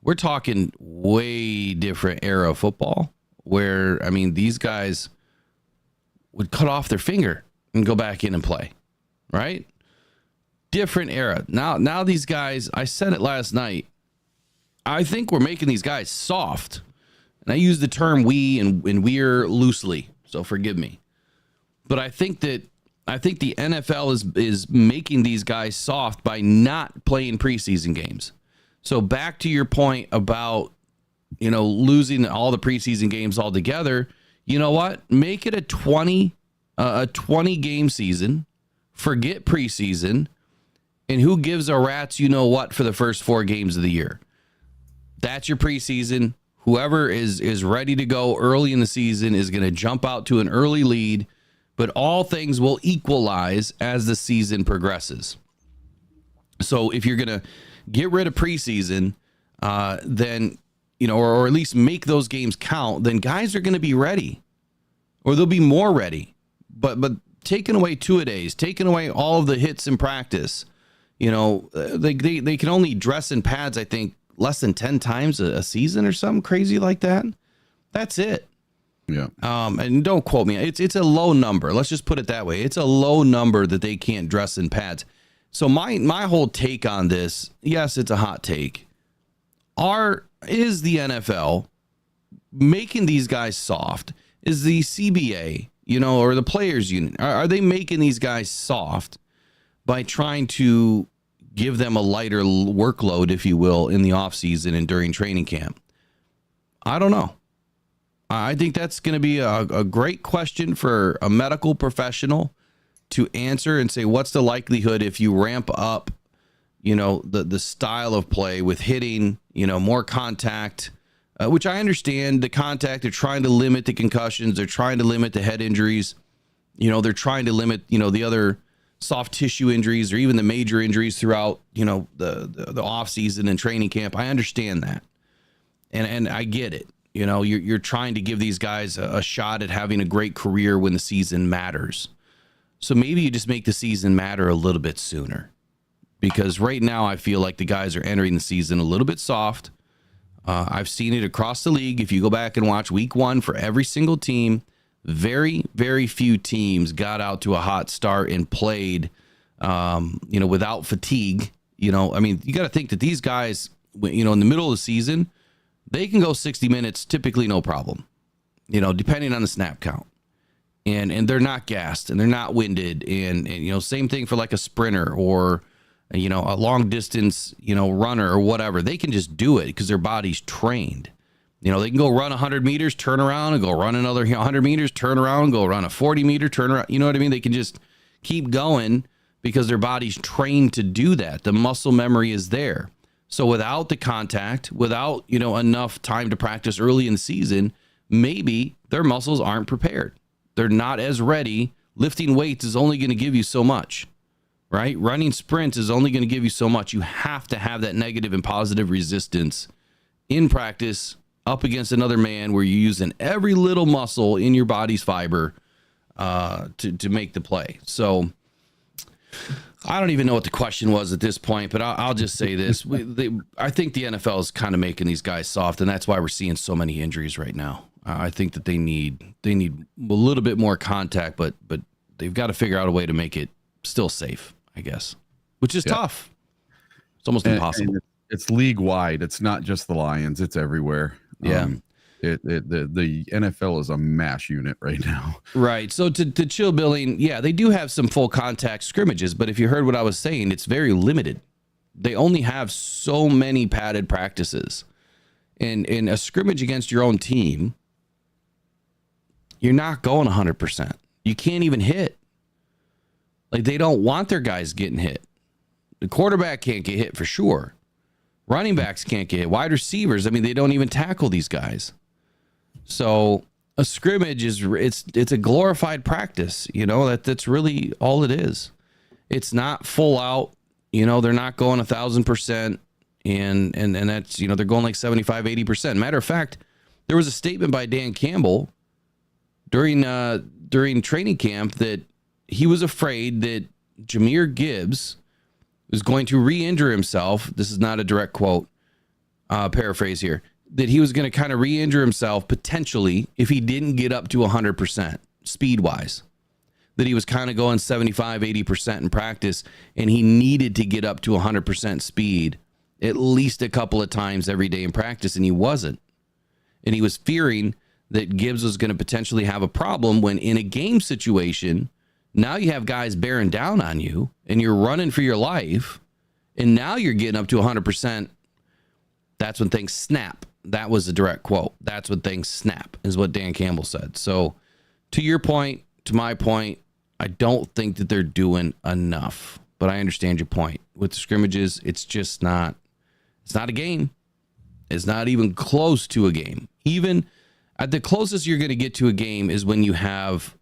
we're talking way different era of football where, these guys would cut off their finger and go back in and play, right? Different era. Now these guys, I said it last night, I think we're making these guys soft. And I use the term we and we're loosely, so forgive me. But I think the NFL is making these guys soft by not playing preseason games. So back to your point about, losing all the preseason games altogether, you know what? Make it a 20 game season, forget preseason, and who gives a rat's for the first 4 games of the year? That's your preseason. Whoever is ready to go early in the season is going to jump out to an early lead, but all things will equalize as the season progresses. So if you're going to get rid of preseason, then, or at least make those games count, then guys are going to be ready, or they'll be more ready. But taking away 2-a-days, taking away all of the hits in practice, they can only dress in pads, I think, less than 10 times a season or something crazy like that. That's it. Yeah. And don't quote me. It's a low number. Let's just put it that way. It's a low number that they can't dress in pads. So my whole take on this, yes, it's a hot take. Is the NFL making these guys soft? Is the CBA, or the players union, are they making these guys soft by trying to give them a lighter workload, if you will, in the offseason and during training camp? I don't know. I think that's going to be a great question for a medical professional to answer and say, what's the likelihood if you ramp up, the style of play with hitting, more contact, which I understand the contact. They're trying to limit the concussions. They're trying to limit the head injuries. They're trying to limit, the other soft tissue injuries or even the major injuries throughout, the off season and training camp. I understand that. And I get it. You're trying to give these guys a shot at having a great career when the season matters. So maybe you just make the season matter a little bit sooner, because right now I feel like the guys are entering the season a little bit soft. I've seen it across the league. If you go back and watch week 1 for every single team, very, very few teams got out to a hot start and played, without fatigue. You got to think that these guys, in the middle of the season, they can go 60 minutes, typically no problem, depending on the snap count. And they're not gassed and they're not winded. And same thing for like a sprinter or, a long distance, runner or whatever. They can just do it because their body's trained. They can go run 100 meters, turn around and go run another 100 meters, turn around, go run a 40 meter, turn around. You know what I mean? They can just keep going because their body's trained to do that. The muscle memory is there. So without the contact, without, enough time to practice early in the season, maybe their muscles aren't prepared. They're not as ready. Lifting weights is only going to give you so much, right? Running sprints is only going to give you so much. You have to have that negative and positive resistance in practice up against another man where you're using every little muscle in your body's fiber to make the play. So I don't even know what the question was at this point, but I'll just say this. I think the NFL is kind of making these guys soft, and that's why we're seeing so many injuries right now. I think that they need a little bit more contact, but they've got to figure out a way to make it still safe, I guess, which is tough. It's almost impossible. And it's league wide. It's not just the Lions. It's everywhere. Yeah. The NFL is a mash unit right now. Right. So to chill billing, they do have some full contact scrimmages, but if you heard what I was saying, it's very limited. They only have so many padded practices. And in a scrimmage against your own team, you're not going 100%. You can't even hit. Like, they don't want their guys getting hit. The quarterback can't get hit for sure. Running backs can't get hit. Wide receivers, they don't even tackle these guys. So a scrimmage it's a glorified practice. That's really all it is. It's not full out. They're not going 1,000%. And that's, they're going like 75, 80%. Matter of fact, there was a statement by Dan Campbell during training camp that he was afraid that Jahmyr Gibbs was going to re-injure himself. This is not a direct quote, paraphrase here, that he was going to kind of re-injure himself potentially if he didn't get up to 100% speed-wise. That he was kind of going 75, 80% in practice, and he needed to get up to 100% speed at least a couple of times every day in practice, and he wasn't. And he was fearing that Gibbs was going to potentially have a problem when in a game situation, now you have guys bearing down on you and you're running for your life, and now you're getting up to 100%. That's when things snap. That was a direct quote. That's when things snap, is what Dan Campbell said. So to your point, to my point, I don't think that they're doing enough, but I understand your point. With the scrimmages, it's just not, it's not a game. It's not even close to a game. Even at the closest you're going to get to a game is when you have,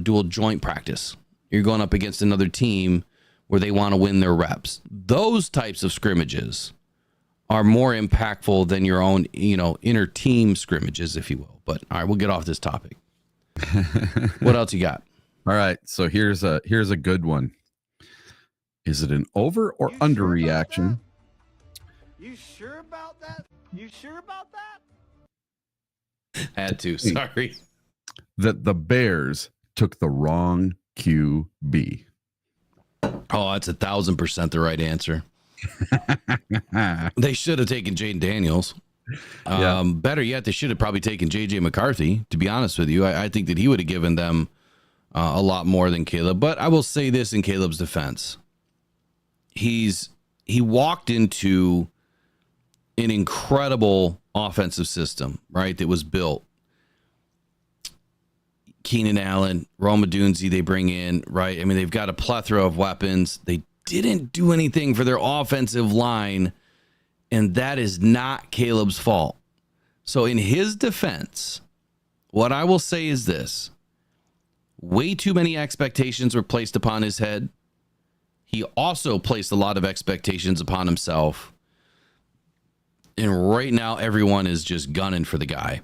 dual joint practice. You're going up against another team where they want to win their reps. Those types of scrimmages are more impactful than your own, inner team scrimmages, if you will. But all right, we'll get off this topic. What else you got? All right. So here's a good one. Is it an over or under reaction? You sure about that? You sure about that? Had to, sorry. That the Bears took the wrong QB. Oh, that's 1,000% the right answer. They should have taken Jaden Daniels. Better yet, they should have probably taken JJ McCarthy, to be honest with you. I think that he would have given them a lot more than Caleb. But I will say this in Caleb's defense. He walked into an incredible offensive system, right, that was built. Keenan Allen, Rome Odunze, they bring in, right? They've got a plethora of weapons. They didn't do anything for their offensive line, and that is not Caleb's fault. So in his defense, what I will say is this. Way too many expectations were placed upon his head. He also placed a lot of expectations upon himself. And right now, everyone is just gunning for the guy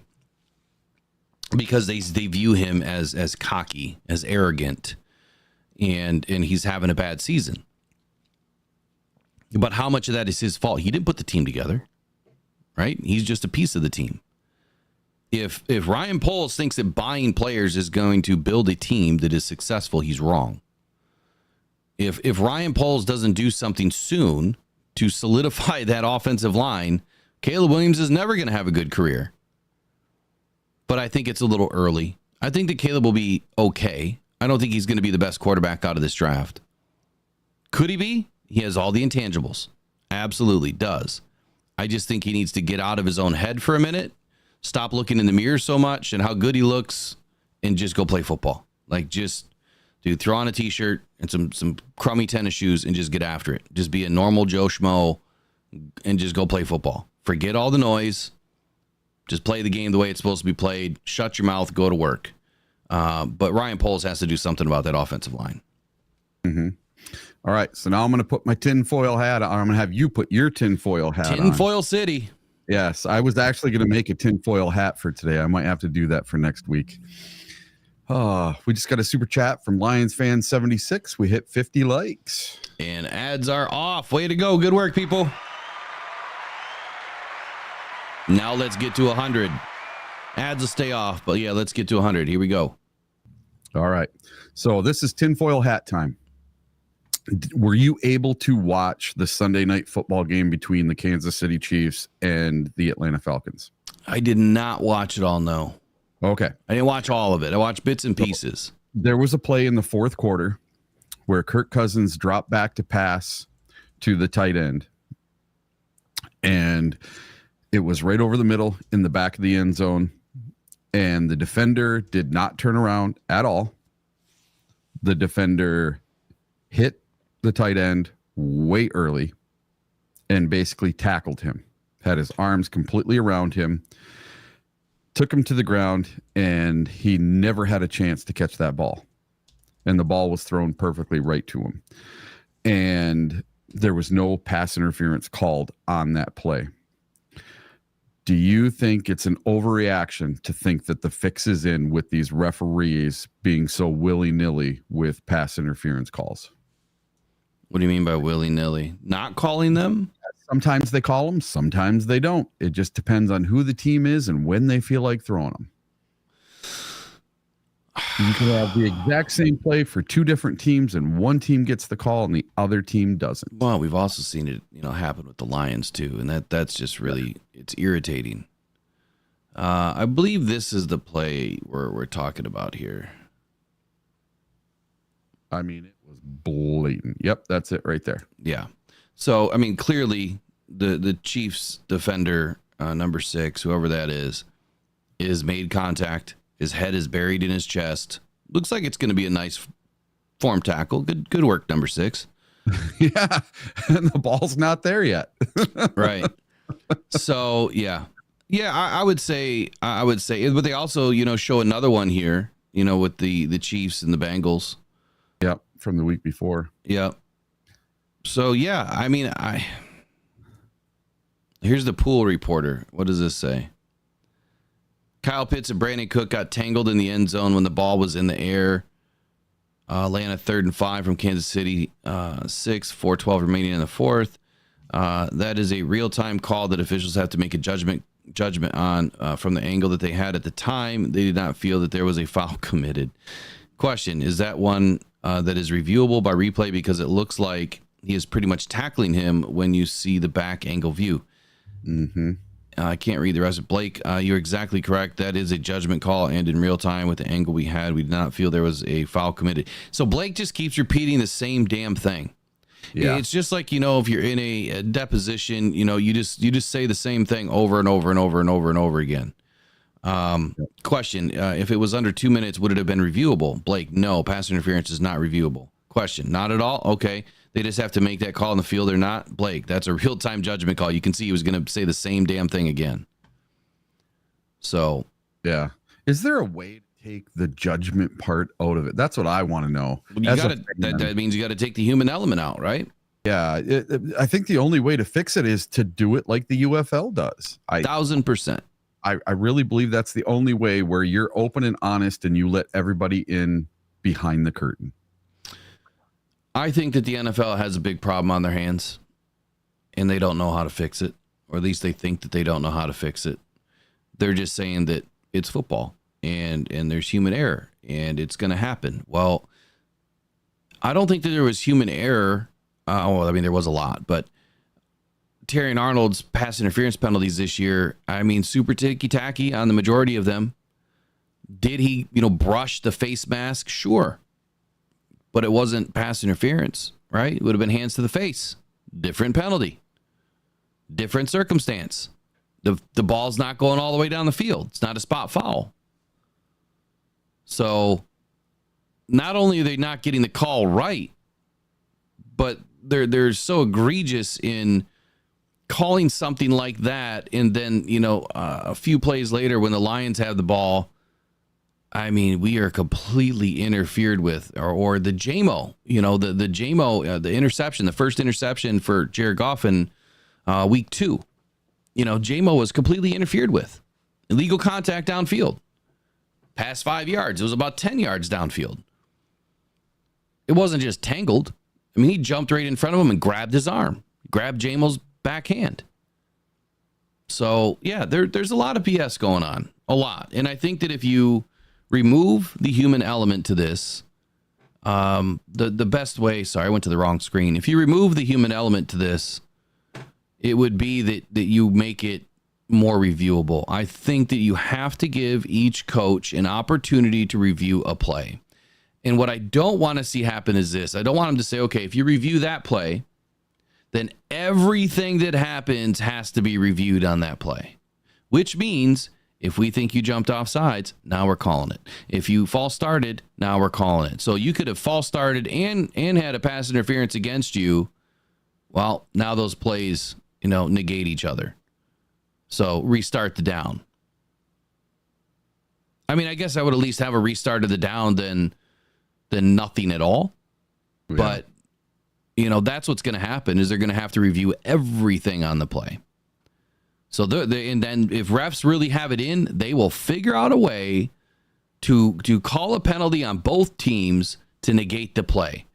because they view him as cocky, as arrogant, and he's having a bad season. But how much of that is his fault? He didn't put the team together, right? He's just a piece of the team. If Ryan Poles thinks that buying players is going to build a team that is successful, he's wrong. If Ryan Poles doesn't do something soon to solidify that offensive line, Caleb Williams is never going to have a good career. But I think it's a little early. I think that Caleb will be okay. I don't think he's going to be the best quarterback out of this draft. Could he be? He has all the intangibles. Absolutely does. I just think he needs to get out of his own head for a minute, stop looking in the mirror so much and how good he looks, and just go play football. Like, just, dude, throw on a t-shirt and some crummy tennis shoes and just get after it. Just be a normal Joe Schmo and just go play football. Forget all the noise. Just play the game the way it's supposed to be played. Shut your mouth, go to work. But Ryan Poles has to do something about that offensive line. Mm-hmm. All right, so now I'm going to put my tinfoil hat on. I'm going to have you put your tinfoil hat on. Tinfoil City. Yes, I was actually going to make a tinfoil hat for today. I might have to do that for next week. We just got a super chat from Lions fan 76. We hit 50 likes. And ads are off. Way to go. Good work, people. Now let's get to 100. Ads will stay off, but yeah, let's get to 100. Here we go. All right. So this is tinfoil hat time. Were you able to watch the Sunday night football game between the Kansas City Chiefs and the Atlanta Falcons? I did not watch it all, no. Okay. I didn't watch all of it. I watched bits and pieces. There was a play in the fourth quarter where Kirk Cousins dropped back to pass to the tight end. And it was right over the middle in the back of the end zone. And the defender did not turn around at all. The defender hit the tight end way early and basically tackled him, had his arms completely around him, took him to the ground, and he never had a chance to catch that ball. And the ball was thrown perfectly right to him. And there was no pass interference called on that play. Do you think it's an overreaction to think that the fix is in with these referees being so willy-nilly with pass interference calls? What do you mean by willy-nilly? Not calling them? Sometimes they call them, sometimes they don't. It just depends on who the team is and when they feel like throwing them. You can have the exact same play for two different teams, and one team gets the call and the other team doesn't. Well, we've also seen it, happen with the Lions too, and that's just really, it's irritating. I believe this is the play we're talking about here. I mean, it was blatant. Yep, that's it right there. Yeah. So, I mean, clearly the Chiefs defender, number 6, whoever that is made contact. His head is buried in his chest. Looks like it's going to be a nice form tackle. Good work, number 6. Yeah, and the ball's not there yet. Right. So, yeah. Yeah, I would say, but they also, show another one here, with the Chiefs and the Bengals. Yep, from the week before. Yep. So, yeah, I mean, here's the pool reporter. What does this say? Kyle Pitts and Brandon Cook got tangled in the end zone when the ball was in the air. Atlanta 3rd and 5 from Kansas City, 4:12 remaining in the fourth. That is a real-time call that officials have to make a judgment on from the angle that they had at the time. They did not feel that there was a foul committed. Question, is that one that is reviewable by replay because it looks like he is pretty much tackling him when you see the back angle view? Mm-hmm. I can't read the rest of Blake. You're exactly correct. That is a judgment call, and in real time with the angle we had, we did not feel there was a foul committed. So Blake just keeps repeating the same damn thing. Yeah. It's just like, if you're in a deposition, you just say the same thing over and over and over and over and over again. Question, if it was under 2 minutes, would it have been reviewable? Blake, no, pass interference is not reviewable. Question, not at all? Okay. They just have to make that call in the field or not? Blake, that's a real-time judgment call. You can see he was going to say the same damn thing again. So. Yeah. Is there a way to take the judgment part out of it? That's what I want to know. Well, that means you got to take the human element out, right? Yeah. I think the only way to fix it is to do it like the UFL does. 1,000%. I really believe that's the only way, where you're open and honest and you let everybody in behind the curtain. I think that the NFL has a big problem on their hands, and they don't know how to fix it. or at least they think that they don't know how to fix it. They're just saying that it's football and there's human error and it's going to happen. Well, I don't think that there was human error. Well, I mean, there was a lot, but Terry and Arnold's pass interference penalties this year, I mean, super ticky-tacky on the majority of them. Did he, brush the face mask? Sure. But it wasn't pass interference, right? It would have been hands to the face. Different penalty. Different circumstance. The ball's not going all the way down the field. It's not a spot foul. So not only are they not getting the call right, but they're so egregious in calling something like that, and then a few plays later when the Lions have the ball, I mean, we are completely interfered with, or the JMO, the JMO, the interception, the first interception for Jared Goff in week 2, JMO was completely interfered with, illegal contact downfield, past 5 yards. It was about 10 yards downfield. It wasn't just tangled. I mean, he jumped right in front of him and grabbed his arm, grabbed JMO's backhand. So yeah, there's a lot of BS going on, a lot. And I think that if you remove the human element to this, the best way, sorry, I went to the wrong screen. If you remove the human element to this, it would be that you make it more reviewable. I think that you have to give each coach an opportunity to review a play. And what I don't want to see happen is this. I don't want them to say, okay, if you review that play, then everything that happens has to be reviewed on that play, which means if we think you jumped off sides, now we're calling it. If you false started, now we're calling it. So you could have false started and had a pass interference against you. Well, now those plays, negate each other. So restart the down. I mean, I guess I would at least have a restart of the down than nothing at all. Yeah. But that's what's going to happen is they're going to have to review everything on the play. So and then if refs really have it in, they will figure out a way to call a penalty on both teams to negate the play.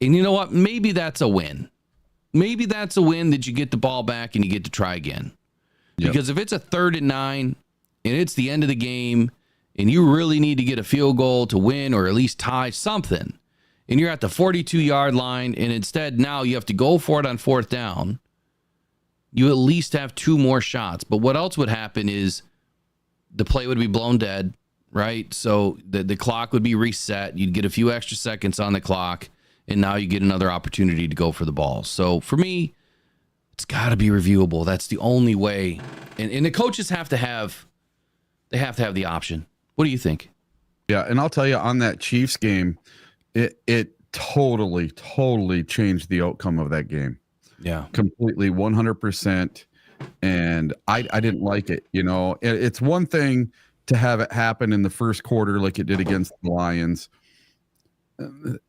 And you know what? Maybe that's a win. Maybe that's a win that you get the ball back and you get to try again. Yep. Because if it's a 3rd and 9 and it's the end of the game and you really need to get a field goal to win or at least tie something, and you're at the 42-yard line, and instead now you have to go for it on 4th down, you at least have 2 more shots. But what else would happen is the play would be blown dead, right? So the clock would be reset. You'd get a few extra seconds on the clock, and now you get another opportunity to go for the ball. So for me, it's got to be reviewable. That's the only way. And the coaches have to have the option. What do you think? Yeah, and I'll tell you, on that Chiefs game, it totally changed the outcome of that game. Yeah, completely, 100%. And I didn't like it. It's one thing to have it happen in the first quarter like it did against the Lions.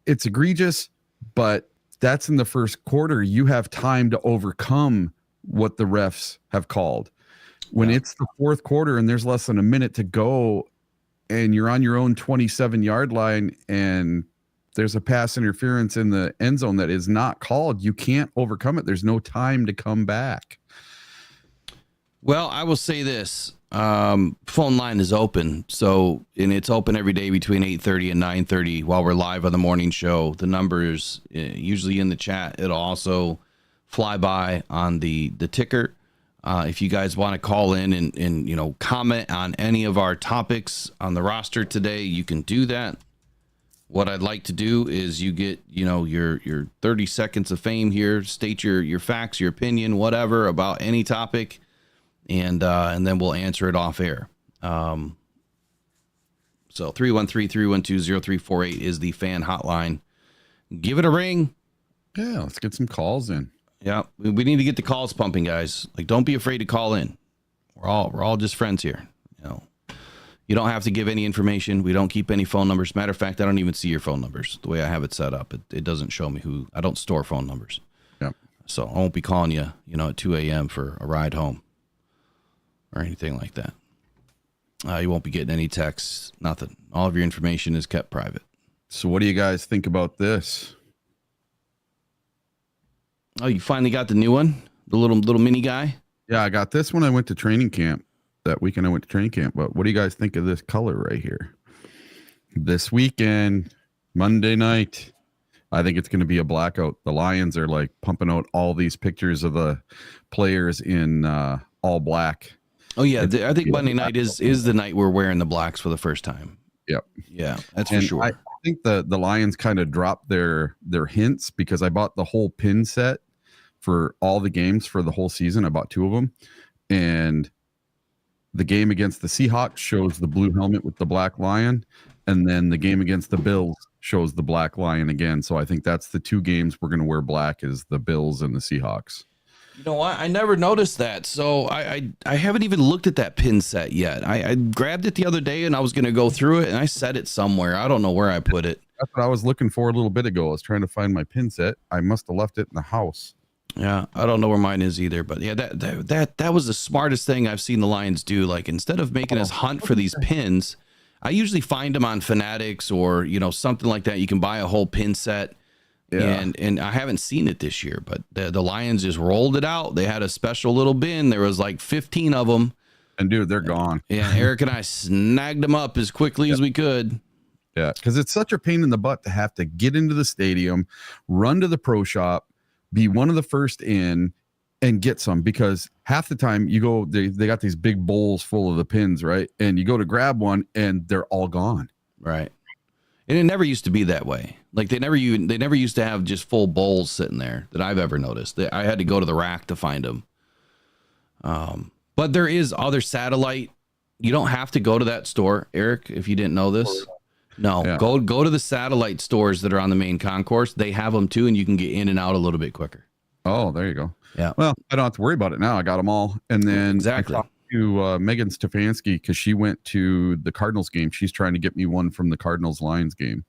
It's egregious, but that's in the first quarter. You have time to overcome what the refs have called. When it's the 4th quarter and there's less than a minute to go and you're on your own 27-yard line and there's a pass interference in the end zone that is not called, you can't overcome it. There's no time to come back. Well, I will say this. Phone line is open. And it's open every day between 8:30 and 9:30 while we're live on the morning show. The number's usually in the chat. It'll also fly by on the ticker. If you guys want to call in and comment on any of our topics on the roster today, you can do that. What I'd like to do is you get, your 30 seconds of fame here, state your facts, your opinion, whatever about any topic, and then we'll answer it off air. So 313-312-0348 is the fan hotline. Give it a ring. Yeah, let's get some calls in. Yeah, we need to get the calls pumping, guys. Like, don't be afraid to call in. We're all just friends here. You don't have to give any information. We don't keep any phone numbers. Matter of fact, I don't even see your phone numbers. The way I have it set up, it doesn't show me who. I don't store phone numbers. Yeah. So I won't be calling you, at 2 a.m. for a ride home or anything like that. You won't be getting any texts, nothing. All of your information is kept private. So what do you guys think about this? Oh, you finally got the new one? The little mini guy? Yeah, I got this when I went to training camp. That weekend I went to training camp. But what do you guys think of this color right here? This weekend, Monday night, I think it's going to be a blackout. The Lions are like pumping out all these pictures of the players in all black. Oh yeah, I think Monday night is the night we're wearing the blacks for the first time. Yep. Yeah, that's for sure. I think the Lions kind of dropped their hints because I bought the whole pin set for all the games for the whole season. I bought 2 of them, and the game against the Seahawks shows the blue helmet with the black lion, and then the game against the Bills shows the black lion again. So I think that's the 2 games we're going to wear black, is the Bills and the Seahawks. You know what? I never noticed that. So I haven't even looked at that pin set yet. I grabbed it the other day and I was going to go through it and I set it somewhere. I don't know where I put it. That's what I was looking for a little bit ago. I was trying to find my pin set. I must have left it in the house. Yeah, I don't know where mine is either. But yeah, that was the smartest thing I've seen the Lions do. Like, instead of making us hunt for these pins, I usually find them on Fanatics or, you know, something like that. You can buy a whole pin set. Yeah. And I haven't seen it this year, but the Lions just rolled it out. They had a special little bin. There was like 15 of them. And dude, they're gone. Yeah, Eric and I snagged them up as quickly as we could. Yeah, because it's such a pain in the butt to have to get into the stadium, run to the pro shop, be one of the first in, and get some. Because half the time you go, they got these big bowls full of the pins, right? And you go to grab one and they're all gone. Right. And it never used to be that way. Like, they never used to have just full bowls sitting there that I've ever noticed. I had to go to the rack to find them. But there is other satellite. You don't have to go to that store, Eric, if you didn't know this. No, yeah. Go to the satellite stores that are on the main concourse. They have them too, and you can get in and out a little bit quicker. Oh, there you go. Yeah. Well, I don't have to worry about it now. I got them all. And then exactly. I talked to Megan Stefanski because she went to the Cardinals game. She's trying to get me one from the Cardinals Lions game.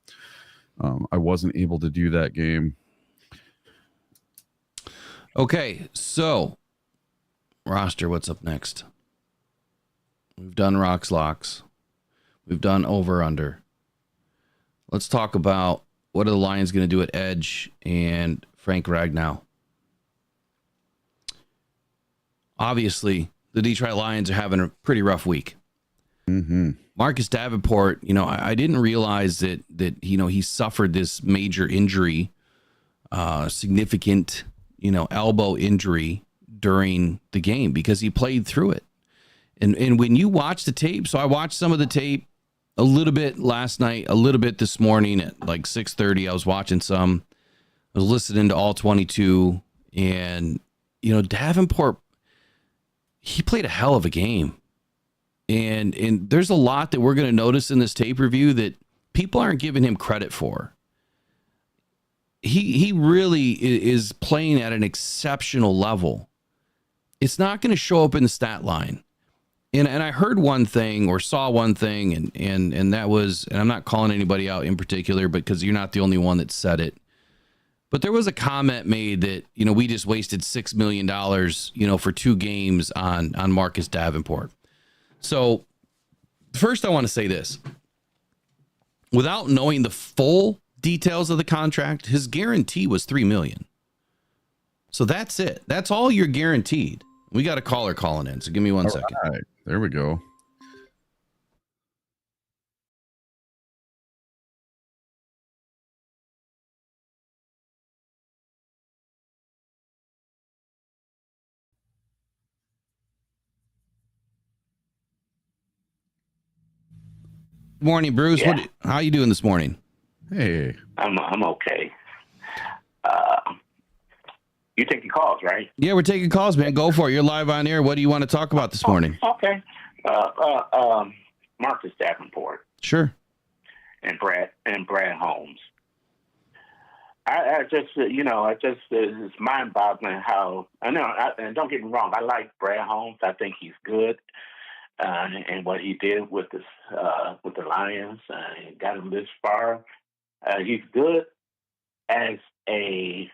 I wasn't able to do that game. Okay, so roster, what's up next? We've done Rocks Locks. We've done Over Under. Let's talk about what are the Lions going to do at Edge and Frank Ragnow. Obviously, the Detroit Lions are having a pretty rough week. Mm-hmm. Marcus Davenport, you know, I didn't realize that you know, he suffered this major injury, significant, you know, elbow injury during the game because he played through it. And when you watch the tape, so I watched some of the tape a little bit last night, a little bit this morning at like 6:30. I was watching some. I was listening to all 22, and you know, Davenport, he played a hell of a game. And there's a lot that we're going to notice in this tape review that people aren't giving him credit for. He really is playing at an exceptional level. It's not going to show up in the stat line. And I heard one thing or saw one thing, and that was, and I'm not calling anybody out in particular, because you're not the only one that said it. But there was a comment made that, you know, we just wasted $6 million, you know, for 2 games on Marcus Davenport. So first I want to say this. Without knowing the full details of the contract, his guarantee was $3 million. So that's it. That's all you're guaranteed. We got a caller calling in, so give me one second. All right. There we go. Morning, Bruce. Yeah. How you doing this morning? Hey. I'm okay. You taking calls, right? Yeah, we're taking calls, man. Go for it. You're live on air. What do you want to talk about this morning? Okay. Marcus Davenport Sure. and Brad Holmes. I just it's mind-boggling how and don't get me wrong, I like Brad Holmes. I think he's good, and what he did with the Lions got him this far. He's good as a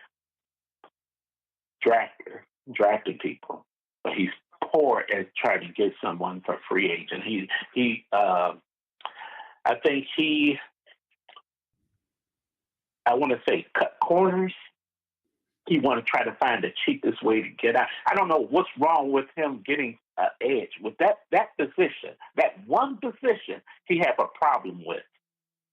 drafting people, but he's poor at trying to get someone for free agent. I think I want to say cut corners he want to try to find the cheapest way to get out. I don't know what's wrong with him getting an edge. With that position, that one position, he have a problem with.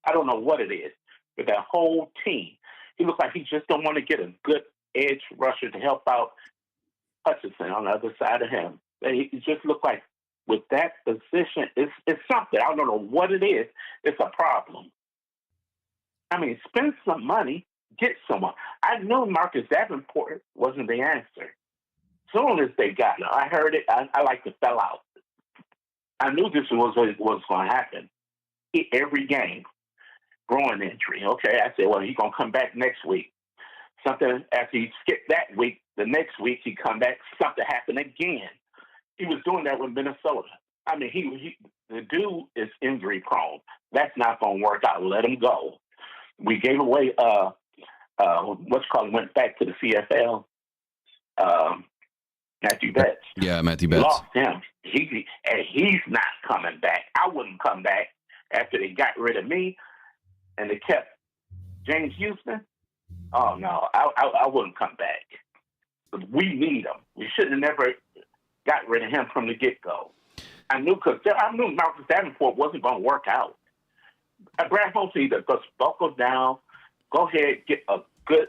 I don't know what it is. With that whole team, he looks like he just don't want to get a good edge rusher to help out Hutchinson on the other side of him. He just looked like with that position, it's something. I don't know what it is. It's a problem. I mean, spend some money, get someone. I knew Marcus Davenport wasn't the answer. Soon as they got him, I heard it. I like to fell out. I knew this was going to happen. Every game, groin injury. Okay, I said, well, he's going to come back next week. Something after he skipped that week, the next week he come back. Something happened again. He was doing that with Minnesota. I mean, the dude is injury prone. That's not going to work out. Let him go. We gave away went back to the CFL. Matthew Betts. Yeah, Matthew Betts. Lost him. He's not coming back. I wouldn't come back after they got rid of me and they kept James Houston. Oh no, I wouldn't come back. We need him. We should have never got rid of him from the get-go. I knew Marcus Davenport wasn't going to work out. Brad Holmes either just buckle down, go ahead, get a good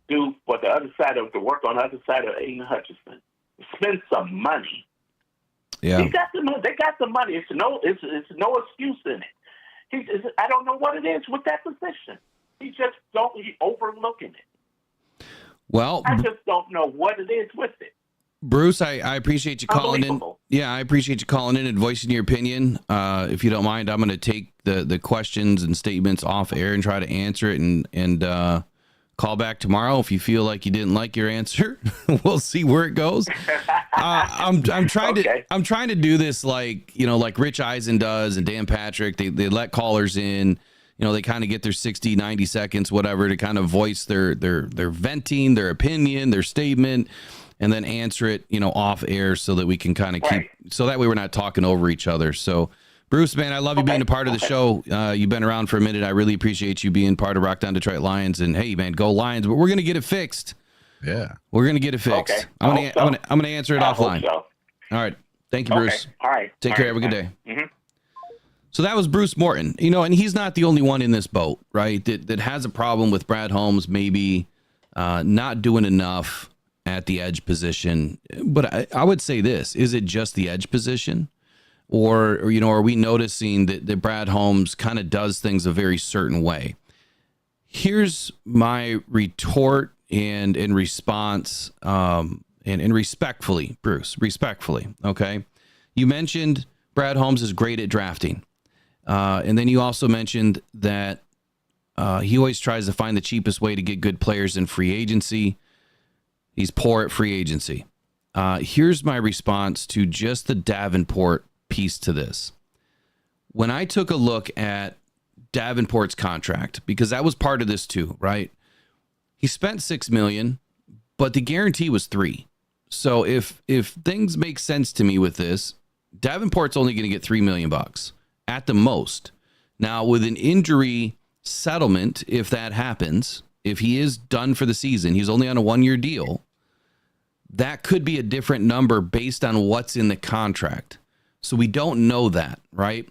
dude for the other side of the work on the other side of Aiden Hutchinson. Spend some money. Yeah, they got the money. It's no excuse in it. I don't know what it is with that position. He's overlooking it. Well, I just don't know what it is with it. Bruce, I appreciate you calling in. Yeah, I appreciate you calling in and voicing your opinion. If you don't mind, I'm going to take the questions and statements off air and try to answer it and call back tomorrow. If you feel like you didn't like your answer, we'll see where it goes. I'm trying to do this like Rich Eisen does and Dan Patrick. They let callers in. They kind of get their 60, 90 seconds, whatever, to kind of voice their venting, their opinion, their statement, and then answer it, off air so that we can kind of so that way we're not talking over each other. So, Bruce, man, I love you being a part of the show. You've been around for a minute. I really appreciate you being part of Rock Down Detroit Lions. And hey, man, go Lions! But we're gonna get it fixed. Yeah, we're gonna get it fixed. Okay. I'm gonna answer it offline. So. All right, thank you, Bruce. All right, take care. Have a good day. Mm-hmm. So that was Bruce Morton, and he's not the only one in this boat, right? That has a problem with Brad Holmes maybe not doing enough at the edge position. But I would say this: is it just the edge position, or are we noticing that Brad Holmes kind of does things a very certain way? Here's my retort and in response, and respectfully, Bruce, okay? You mentioned Brad Holmes is great at drafting. And then you also mentioned that he always tries to find the cheapest way to get good players in free agency. He's poor at free agency. Here's my response to just the Davenport piece to this. When I took a look at Davenport's contract, because that was part of this too, right? He spent $6 million, but the guarantee was $3 million. So if things make sense to me with this, Davenport's only going to get $3 million at the most. Now, with an injury settlement, if that happens, if he is done for the season, he's only on a 1-year deal, that could be a different number based on what's in the contract. So we don't know that, right?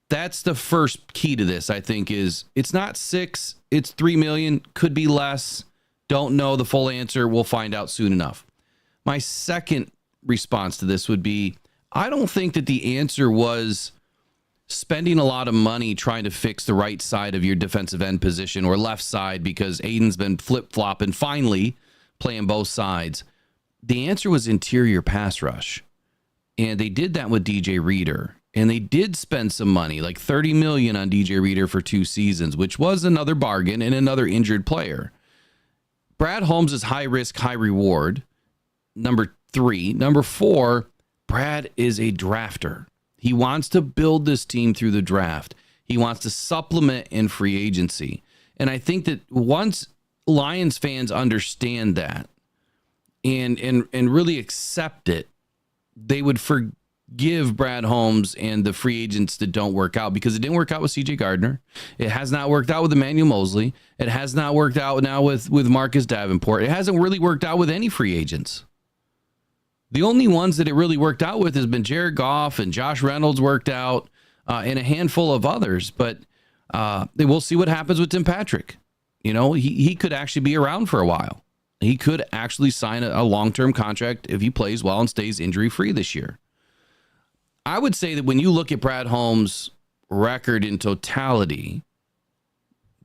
That's the first key to this, I think, is it's not 6, it's 3 million, could be less. Don't know the full answer. We'll find out soon enough. My second response to this would be, I don't think that the answer was spending a lot of money trying to fix the right side of your defensive end position or left side because Aiden's been flip-flopping, finally playing both sides. The answer was interior pass rush. And they did that with DJ Reader. And they did spend some money, like $30 million on DJ Reader for 2 seasons, which was another bargain and another injured player. Brad Holmes is high risk, high reward. Number 3. Number 4, Brad is a drafter. He wants to build this team through the draft. He wants to supplement in free agency. And I think that once Lions fans understand that and really accept it, they would give Brad Holmes and the free agents that don't work out, because it didn't work out with CJ Gardner. It has not worked out with Emmanuel Mosley. It has not worked out now with Marcus Davenport. It hasn't really worked out with any free agents. The only ones that it really worked out with has been Jared Goff and Josh Reynolds worked out, and a handful of others. But we'll see what happens with Tim Patrick. You know, he could actually be around for a while. He could actually sign a long-term contract if he plays well and stays injury-free this year. I would say that when you look at Brad Holmes' record in totality,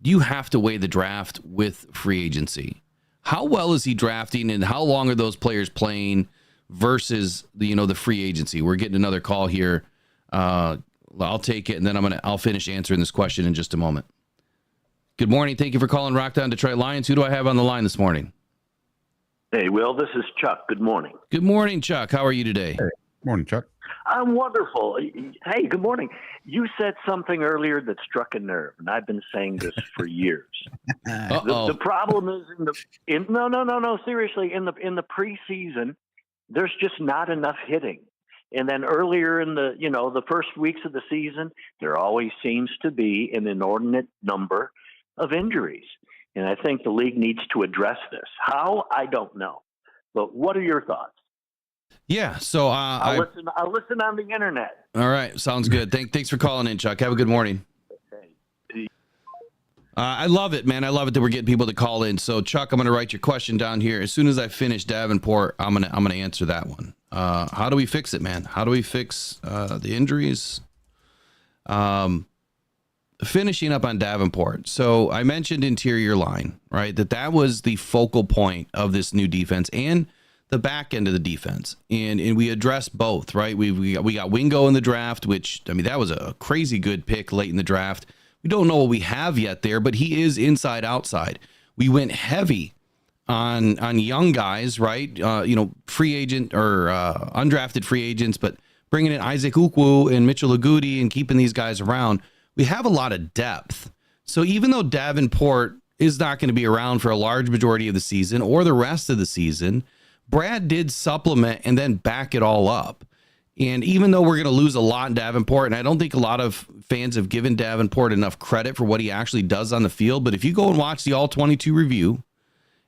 you have to weigh the draft with free agency. How well is he drafting, and how long are those players playing versus the free agency? We're getting another call here. I'll take it, and then I'll finish answering this question in just a moment. Good morning. Thank you for calling Rockdown Detroit Lions. Who do I have on the line this morning? Hey, Will, this is Chuck. Good morning. Good morning, Chuck. How are you today? Hey, morning, Chuck. I'm wonderful. Hey, good morning. You said something earlier that struck a nerve, and I've been saying this for years. The problem is seriously, in the preseason, there's just not enough hitting. And then earlier in the first weeks of the season, there always seems to be an inordinate number of injuries. And I think the league needs to address this. How? I don't know. But what are your thoughts? Yeah, so I'll listen on the internet. All right, sounds good. Thanks for calling in, Chuck. Have a good morning. I love it, man. I love it that we're getting people to call in. So, Chuck, I'm going to write your question down here. As soon as I finish Davenport, I'm gonna answer that one. How do we fix it, man? How do we fix the injuries? Finishing up on Davenport. So I mentioned interior line, right? That was the focal point of this new defense and the back end of the defense. And we addressed both, right? We got Wingo in the draft, which, I mean, that was a crazy good pick late in the draft. We don't know what we have yet there, but he is inside outside. We went heavy on young guys, right? Free agent or undrafted free agents, but bringing in Isaac Ukwu and Mitchell Agudi and keeping these guys around. We have a lot of depth. So even though Davenport is not going to be around for a large majority of the season or the rest of the season, Brad did supplement and then back it all up. And even though we're going to lose a lot in Davenport, and I don't think a lot of fans have given Davenport enough credit for what he actually does on the field, but if you go and watch the All-22 review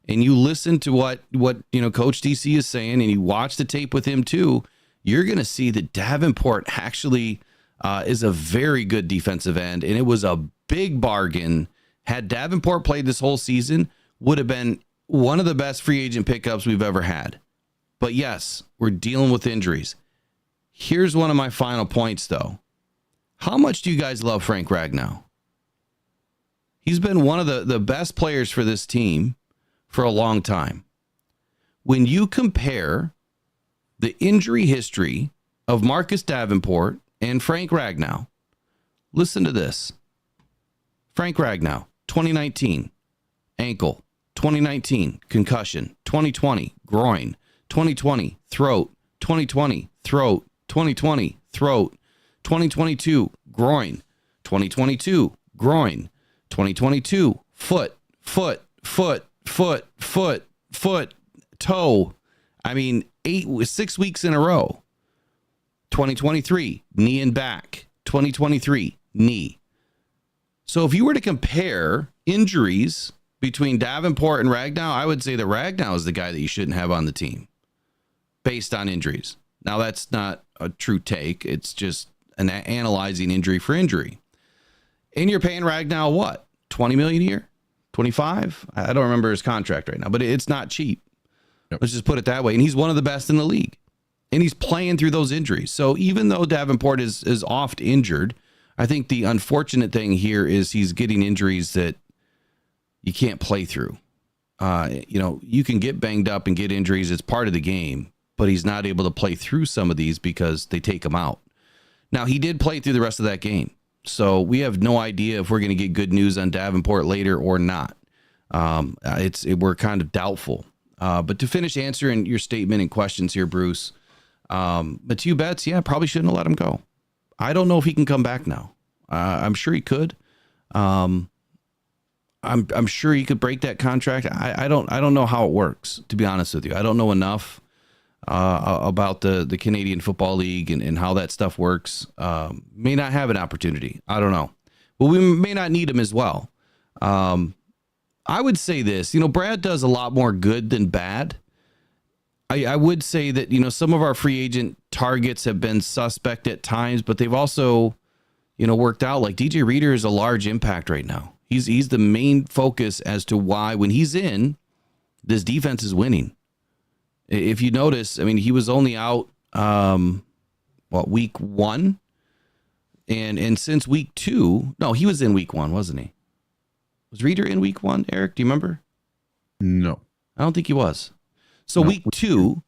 and you listen to what Coach DC is saying, and you watch the tape with him too, you're going to see that Davenport actually is a very good defensive end, and it was a big bargain. Had Davenport played this whole season, would have been one of the best free agent pickups we've ever had. But yes, we're dealing with injuries. Here's one of my final points, though. How much do you guys love Frank Ragnow? He's been one of the best players for this team for a long time. When you compare the injury history of Marcus Davenport and Frank Ragnow, listen to this. Frank Ragnow, 2019, ankle. 2019, concussion. 2020, groin. 2020, throat. 2020, throat. 2020, throat. 2022, groin. 2022, groin. 2022, foot, toe. I mean, 6 weeks in a row. 2023, knee and back. 2023, knee. So if you were to compare injuries between Davenport and Ragnow, I would say that Ragnow is the guy that you shouldn't have on the team based on injuries. Now, that's not a true take. It's just analyzing injury for injury. And you're paying Ragnow what? $20 million a year? 25? I don't remember his contract right now, but it's not cheap. Yep. Let's just put it that way. And he's one of the best in the league. And he's playing through those injuries. So even though Davenport is oft injured, I think the unfortunate thing here is he's getting injuries that you can't play through. You can get banged up and get injuries. It's part of the game, but he's not able to play through some of these because they take him out. Now, he did play through the rest of that game. So we have no idea if we're going to get good news on Davenport later or not. We're kind of doubtful. But to finish answering your statement and questions here, Bruce, but two bets, probably shouldn't have let him go. I don't know if he can come back now. I'm sure he could. I'm sure he could break that contract. I don't know how it works, to be honest with you. I don't know enough. about the Canadian Football League and how that stuff works, may not have an opportunity. I don't know. But we may not need him as well. I would say this, Brad does a lot more good than bad. I would say that, some of our free agent targets have been suspect at times, but they've also, worked out. Like DJ Reader is a large impact right now. He's the main focus as to why when he's in, this defense is winning. If you notice, he was only out, week 1? And since week 2, no, he was in week 1, wasn't he? Was Reader in week 1, Eric? Do you remember? No. I don't think he was. So no. Week 2,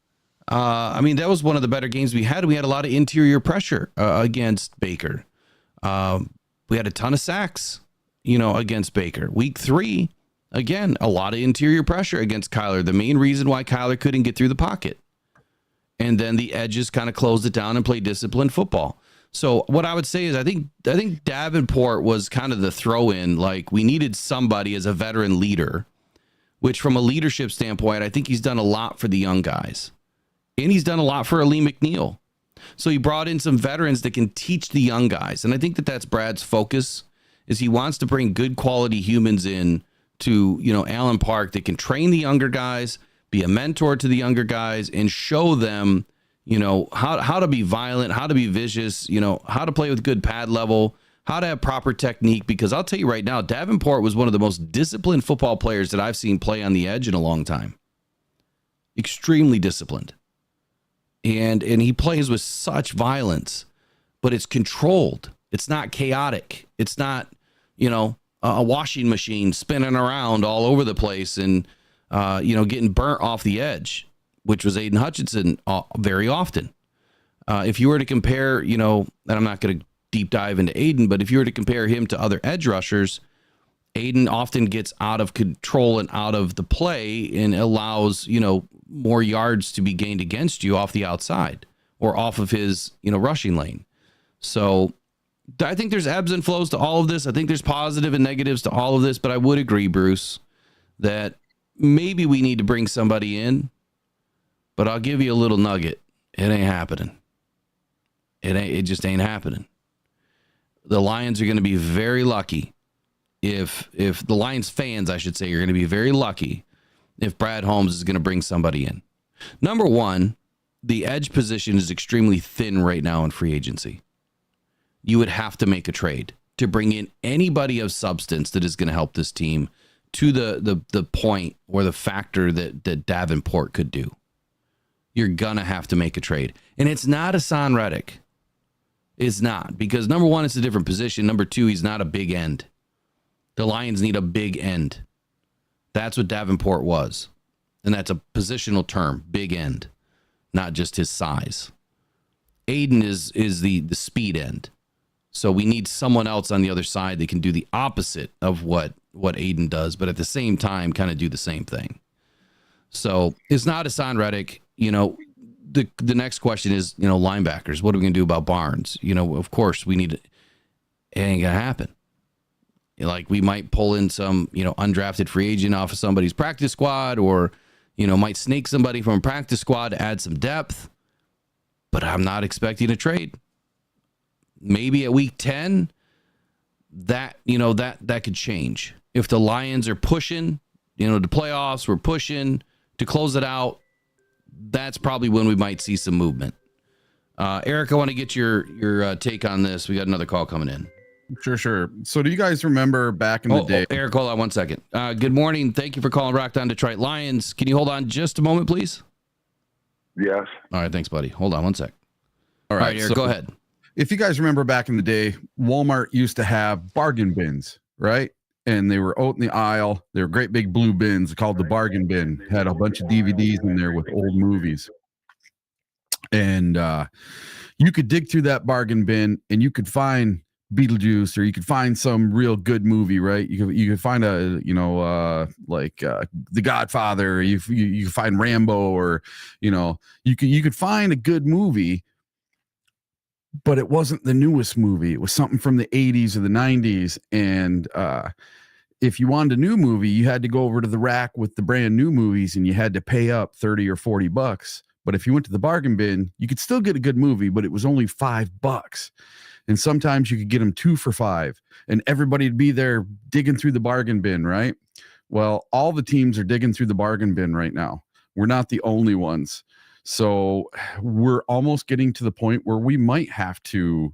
that was one of the better games we had. We had a lot of interior pressure against Baker. We had a ton of sacks, against Baker. Week 3, again, a lot of interior pressure against Kyler. The main reason why Kyler couldn't get through the pocket. And then the edges kind of closed it down and played disciplined football. So what I would say is I think Davenport was kind of the throw-in. Like, we needed somebody as a veteran leader, which from a leadership standpoint, I think he's done a lot for the young guys. And he's done a lot for Ali McNeil. So he brought in some veterans that can teach the young guys. And I think that's Brad's focus, is he wants to bring good quality humans in to, Allen Park that can train the younger guys, be a mentor to the younger guys, and show them, how to be violent, how to be vicious, how to play with good pad level, how to have proper technique. Because I'll tell you right now, Davenport was one of the most disciplined football players that I've seen play on the edge in a long time. Extremely disciplined. And he plays with such violence, but it's controlled. It's not chaotic. It's not, a washing machine spinning around all over the place and, getting burnt off the edge, which was Aiden Hutchinson very often. If you were to compare, and I'm not going to deep dive into Aiden, but if you were to compare him to other edge rushers, Aiden often gets out of control and out of the play and allows, more yards to be gained against you off the outside or off of his, rushing lane. So I think there's ebbs and flows to all of this. I think there's positive and negatives to all of this, but I would agree, Bruce, that maybe we need to bring somebody in, but I'll give you a little nugget. It ain't happening. It just ain't happening. The Lions are going to be very lucky if the Lions fans, I should say, are going to be very lucky if Brad Holmes is going to bring somebody in. Number one, the edge position is extremely thin right now in free agency. You would have to make a trade to bring in anybody of substance that is going to help this team to the point or the factor that Davenport could do. You're going to have to make a trade. And it's not Hassan Reddick. It's not. Because number one, it's a different position. Number two, he's not a big end. The Lions need a big end. That's what Davenport was. And that's a positional term, big end, not just his size. Aiden is the speed end. So we need someone else on the other side that can do the opposite of what Aiden does, but at the same time kind of do the same thing. So it's not Hassan Reddick. The next question is, linebackers. What are we going to do about Barnes? Of course we need it. It ain't going to happen. Like, we might pull in some, undrafted free agent off of somebody's practice squad, or, might snake somebody from a practice squad to add some depth. But I'm not expecting a trade. Maybe at week 10, that could change. If the Lions are pushing, the playoffs, we're pushing to close it out, that's probably when we might see some movement. Eric, I want to get your take on this. We got another call coming in. Sure. So do you guys remember back in the day? Eric, hold on 1 second. Good morning. Thank you for calling Rock Down Detroit Lions. Can you hold on just a moment, please? Yes. All right. Thanks, buddy. Hold on 1 sec. All right, Eric, go ahead. If you guys remember back in the day, Walmart used to have bargain bins, right? And they were out in the aisle. They were great big blue bins called the bargain bin. Had a bunch of DVDs in there with old movies. And you could dig through that bargain bin and you could find Beetlejuice, or you could find some real good movie, right? You could find The Godfather. You could find Rambo, or you could find a good movie, but it wasn't the newest movie. It was something from the 80s or the 90s, and if you wanted a new movie, you had to go over to the rack with the brand new movies, and you had to pay up $30 or $40. But if you went to the bargain bin, you could still get a good movie, but it was only $5. And sometimes you could get them 2 for $5, and everybody'd be there digging through the bargain bin, right? Well, all the teams are digging through the bargain bin right now. We're not the only ones. So we're almost getting to the point where we might have to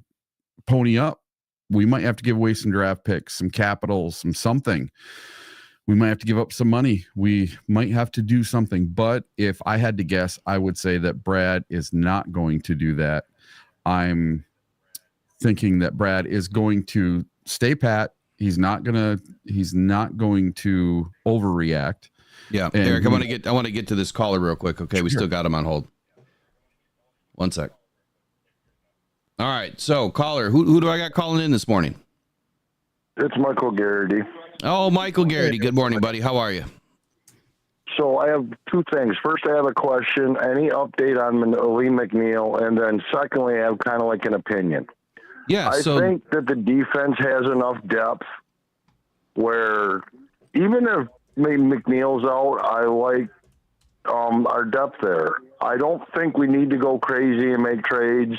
pony up. We might have to give away some draft picks, some capital, something. We might have to give up some money. We might have to do something. But if I had to guess, I would say that Brad is not going to do that. I'm thinking that Brad is going to stay pat. He's not going to overreact. Yeah. Eric, I want to get to this caller real quick. Okay. We still got him on hold. One sec. All right. So caller, who do I got calling in this morning? It's Michael Garrity. Oh, Michael Garrity. Good morning, buddy. How are you? So I have 2 things. First, I have a question. Any update on Lee McNeil? And then secondly, I have kind of like an opinion. Yeah. I think that the defense has enough depth where even if McNeil's out, I like our depth there. I don't think we need to go crazy and make trades.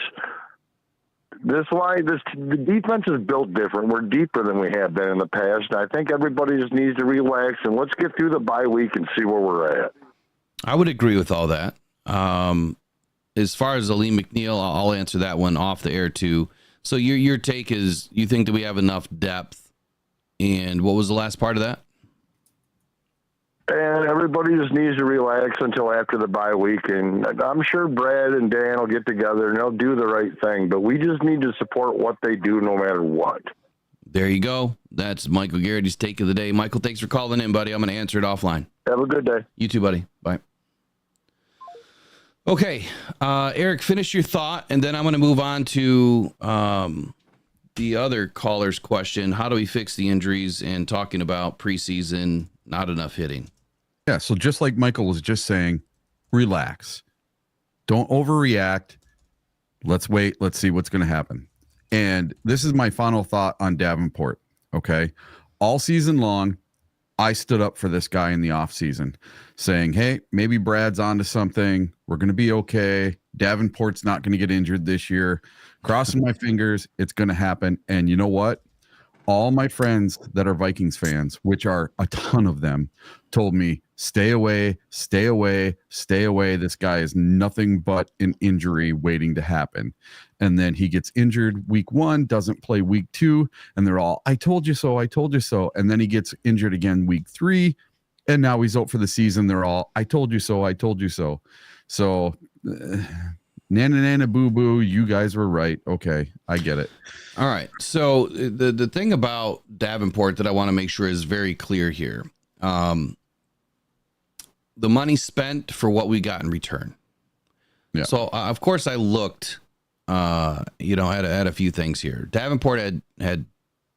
The defense is built different. We're deeper than we have been in the past. And I think everybody just needs to relax and let's get through the bye week and see where we're at. I would agree with all that. As far as Lee McNeil, I'll answer that one off the air too. So your take is you think that we have enough depth, and what was the last part of that? And everybody just needs to relax until after the bye week. And I'm sure Brad and Dan will get together and they'll do the right thing. But we just need to support what they do no matter what. There you go. That's Michael Garrity's take of the day. Michael, thanks for calling in, buddy. I'm going to answer it offline. Have a good day. You too, buddy. Bye. Okay. Eric, finish your thought, and then I'm going to move on to the other caller's question. How do we fix the injuries, and talking about preseason, not enough hitting? Yeah, so just like Michael was just saying, relax. Don't overreact. Let's wait. Let's see what's going to happen. And this is my final thought on Davenport, okay? All season long, I stood up for this guy in the offseason, saying, hey, maybe Brad's onto something. We're going to be okay. Davenport's not going to get injured this year. Crossing my fingers, it's going to happen. And you know what? All my friends that are Vikings fans, which are a ton of them, told me, stay away, stay away, stay away. This guy is nothing but an injury waiting to happen. And then he gets injured week 1, doesn't play week 2, and they're all, I told you so, I told you so. And then he gets injured again week 3, and now he's out for the season. They're all, I told you so, I told you so. So, nana boo boo, you guys were right. Okay, I get it. All right. So the thing about Davenport that I want to make sure is very clear here. The money spent for what we got in return. Yeah. So of course I looked, at a few things here. Davenport had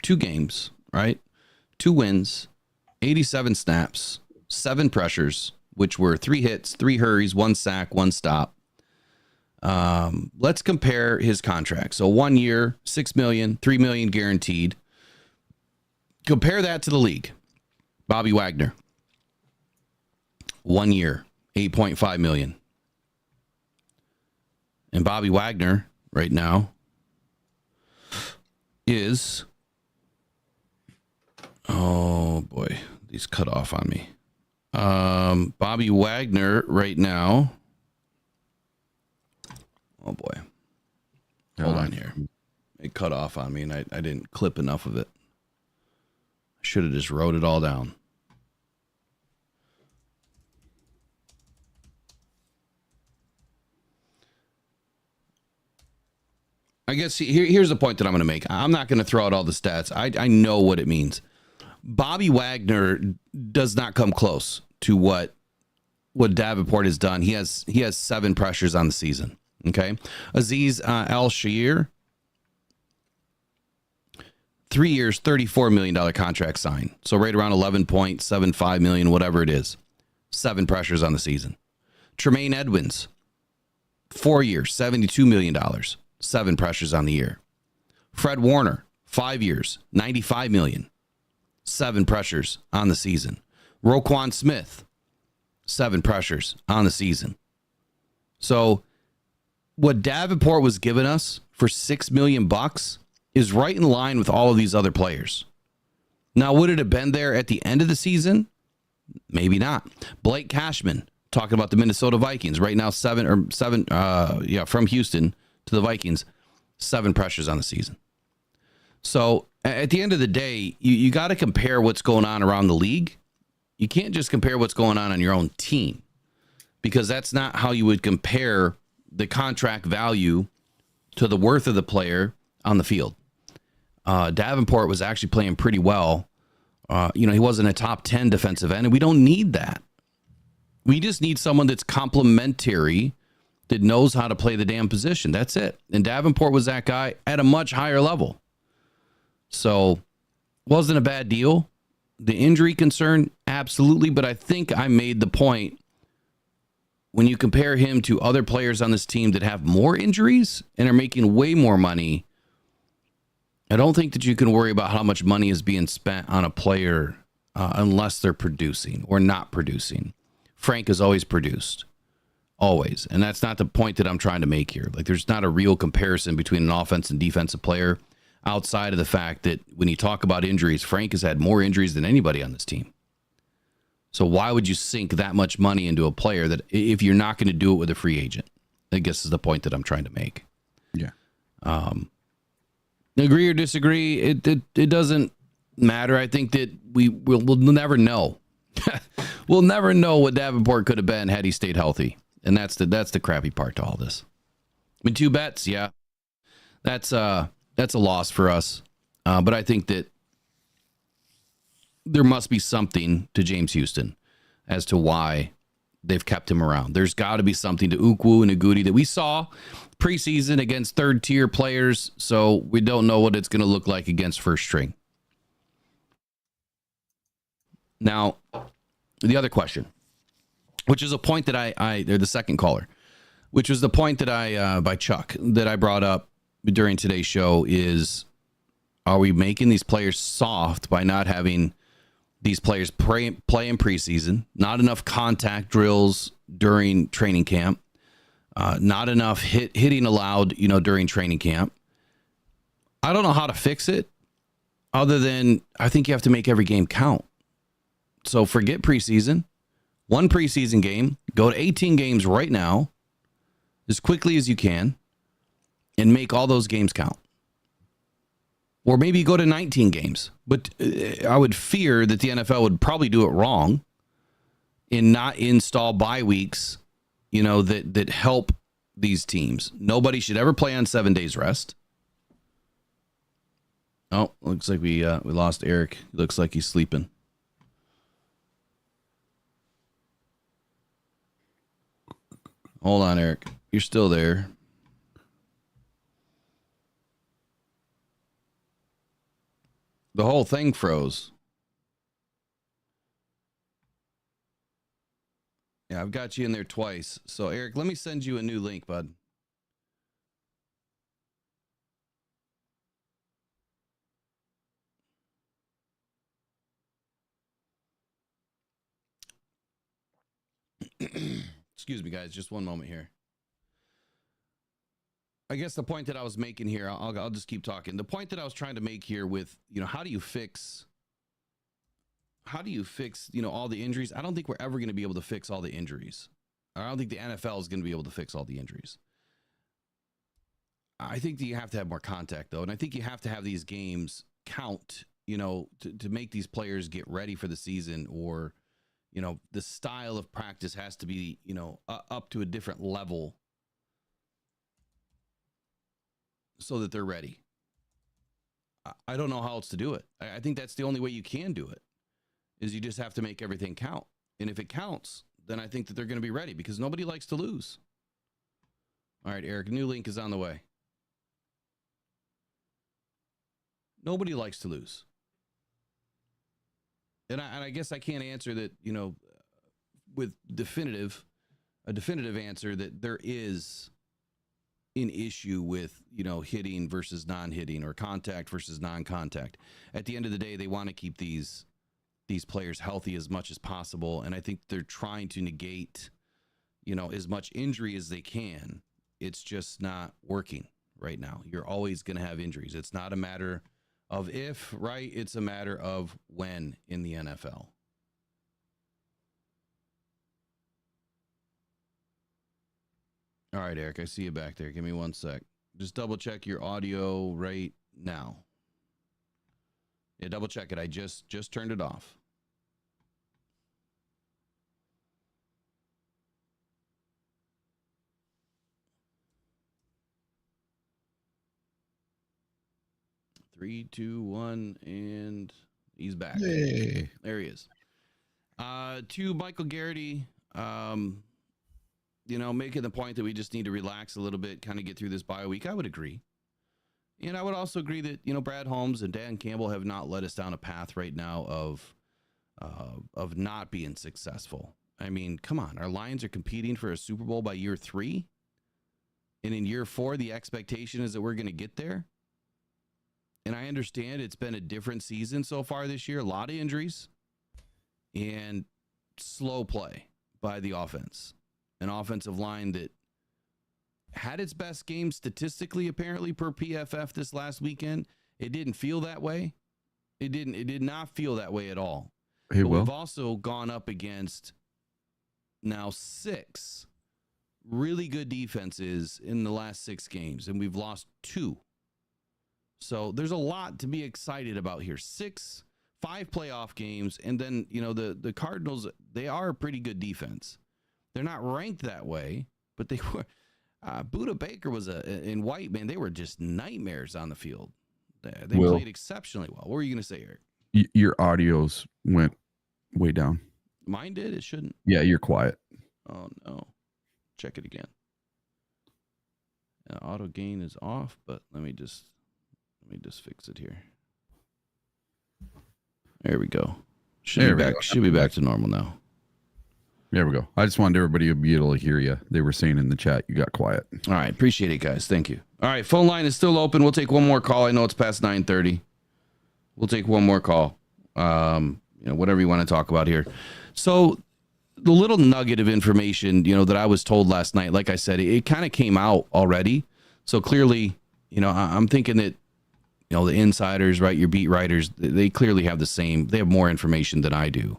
2 games, right? 2 wins, 87 snaps, 7 pressures, which were 3 hits, 3 hurries, 1 sack, 1 stop. Let's compare his contract. So 1 year, $6 million, $3 million guaranteed. Compare that to the league. Bobby Wagner, 1 year, $8.5 million. And Bobby Wagner right now is, oh boy, these cut off on me. Bobby Wagner right now. Oh boy. Hold on here. It cut off on me and I didn't clip enough of it. I should have just wrote it all down. I guess here's the point that I'm going to make. I'm not going to throw out all the stats. I know what it means. Bobby Wagner does not come close to what Davenport has done. He has 7 pressures on the season. Okay. Aziz Al-Shaair, 3 years, $34 million contract signed. So right around 11.75 million, whatever it is. 7 pressures on the season. Tremaine Edmonds, 4 years, $72 million. 7 pressures on the year. Fred Warner, 5 years, $95 million. 7 pressures on the season. Roquan Smith, 7 pressures on the season. So what Davenport was giving us for $6 million is right in line with all of these other players. Now, would it have been there at the end of the season? Maybe not. Blake Cashman, talking about the Minnesota Vikings right now, from Houston to the Vikings, 7 pressures on the season. So at the end of the day, you got to compare what's going on around the league. You can't just compare what's going on your own team, because that's not how you would compare the contract value to the worth of the player on the field. Davenport was actually playing pretty well. He wasn't a top 10 defensive end, and we don't need that. We just need someone that's complementary, that knows how to play the damn position. That's it. And Davenport was that guy at a much higher level. So, wasn't a bad deal. The injury concern, absolutely. But I think I made the point, when you compare him to other players on this team that have more injuries and are making way more money, I don't think that you can worry about how much money is being spent on a player unless they're producing or not producing. Frank has always produced. Always. And that's not the point that I'm trying to make here. Like, there's not a real comparison between an offense and defensive player outside of the fact that when you talk about injuries, Frank has had more injuries than anybody on this team. So why would you sink that much money into a player that, if you're not going to do it with a free agent? I guess is the point that I'm trying to make. Yeah. Agree or disagree, it doesn't matter. I think that we'll never know. We'll never know what Davenport could have been had he stayed healthy. And that's the crappy part to all this. I mean, 2 bets, yeah. That's a loss for us. But I think that there must be something to James Houston as to why they've kept him around. There's got to be something to Ukwu and Agudi that we saw preseason against third-tier players, so we don't know what it's going to look like against first string. Now, the other question, which is a point that or the second caller, which was the point that by Chuck, that I brought up during today's show, is, are we making these players soft by not having these players play in preseason, not enough contact drills during training camp, not enough hitting allowed, during training camp? I don't know how to fix it, other than I think you have to make every game count. So forget preseason. 1 preseason game, go to 18 games right now, as quickly as you can, and make all those games count. Or maybe go to 19 games. But I would fear that the NFL would probably do it wrong and not install bye weeks, that help these teams. Nobody should ever play on 7 days rest. Oh, looks like we lost Eric. Looks like he's sleeping. Hold on, Eric. You're still there. The whole thing froze. Yeah, I've got you in there twice. So, Eric, let me send you a new link, bud. Excuse me, guys. Just one moment here. I guess the point that I was making here, I'll just keep talking. The point that I was trying to make here with, how do you fix, all the injuries? I don't think we're ever going to be able to fix all the injuries. I don't think the NFL is going to be able to fix all the injuries. I think that you have to have more contact, though. And I think you have to have these games count, to make these players get ready for the season, or, the style of practice has to be, up to a different level so that they're ready. I don't know how else to do it. I think that's the only way you can do it, is you just have to make everything count. And if it counts, then I think that they're going to be ready, because nobody likes to lose. All right, Eric, new link is on the way. Nobody likes to lose. And I guess I can't answer that, with a definitive answer that there is an issue with, hitting versus non-hitting, or contact versus non-contact. At the end of the day, they want to keep these players healthy as much as possible. And I think they're trying to negate as much injury as they can. It's just not working right now. You're always going to have injuries. It's not a matter of if, right? It's a matter of when in the NFL. All right, Eric, I see you back there. Give me 1 sec. Just double check your audio right now. Yeah, double check it. I just turned it off. Three, two, one, and he's back. Yay. There he is. To Michael Garrity, making the point that we just need to relax a little bit, kind of get through this bye week. I would agree. And I would also agree that, Brad Holmes and Dan Campbell have not led us down a path right now of not being successful. I mean, come on. Our Lions are competing for a Super Bowl by year 3. And in year 4, the expectation is that we're going to get there. And I understand it's been a different season so far this year. A lot of injuries and slow play by the offense. An offensive line that had its best game statistically, apparently, per PFF this last weekend. It didn't feel that way. It did not feel that way at all. Hey, but Will. we've also gone up against now 6 really good defenses in the last 6 games, and we've lost 2. So there's a lot to be excited about here. 5 playoff games, and then, the Cardinals, they are a pretty good defense. They're not ranked that way, but they were. Buda Baker was in White, man. They were just nightmares on the field. They played exceptionally well. What were you going to say, Eric? Your audios went way down. Mine did. It shouldn't. Yeah, you're quiet. Oh no. Check it again. Auto gain is off, but let me just fix it here. There we go. Should be back to normal now. There we go. I just wanted everybody to be able to hear you. They were saying in the chat you got quiet. All right. Appreciate it, guys. Thank you. All right. Phone line is still open. We'll take one more call. I know it's past 9:30. We'll take one more call. Whatever you want to talk about here. So the little nugget of information, that I was told last night, like I said, it kind of came out already. So clearly, I'm thinking that, the insiders, right, your beat writers, they clearly have they have more information than I do.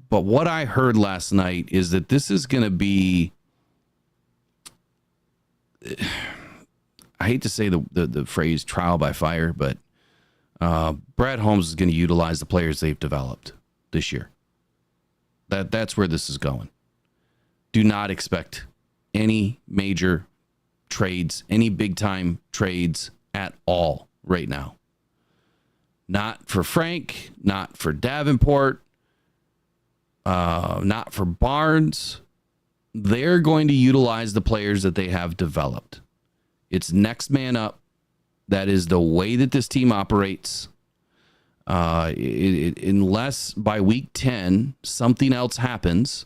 But what I heard last night is that this is going to be, I hate to say the phrase trial by fire, but Brad Holmes is going to utilize the players they've developed this year. That's where this is going. Do not expect any major trades, any big time trades at all right now. Not for Frank, not for Davenport, not for Barnes. They're going to utilize the players that they have developed. It's next man up. That is the way that this team operates. Unless by week 10 something else happens,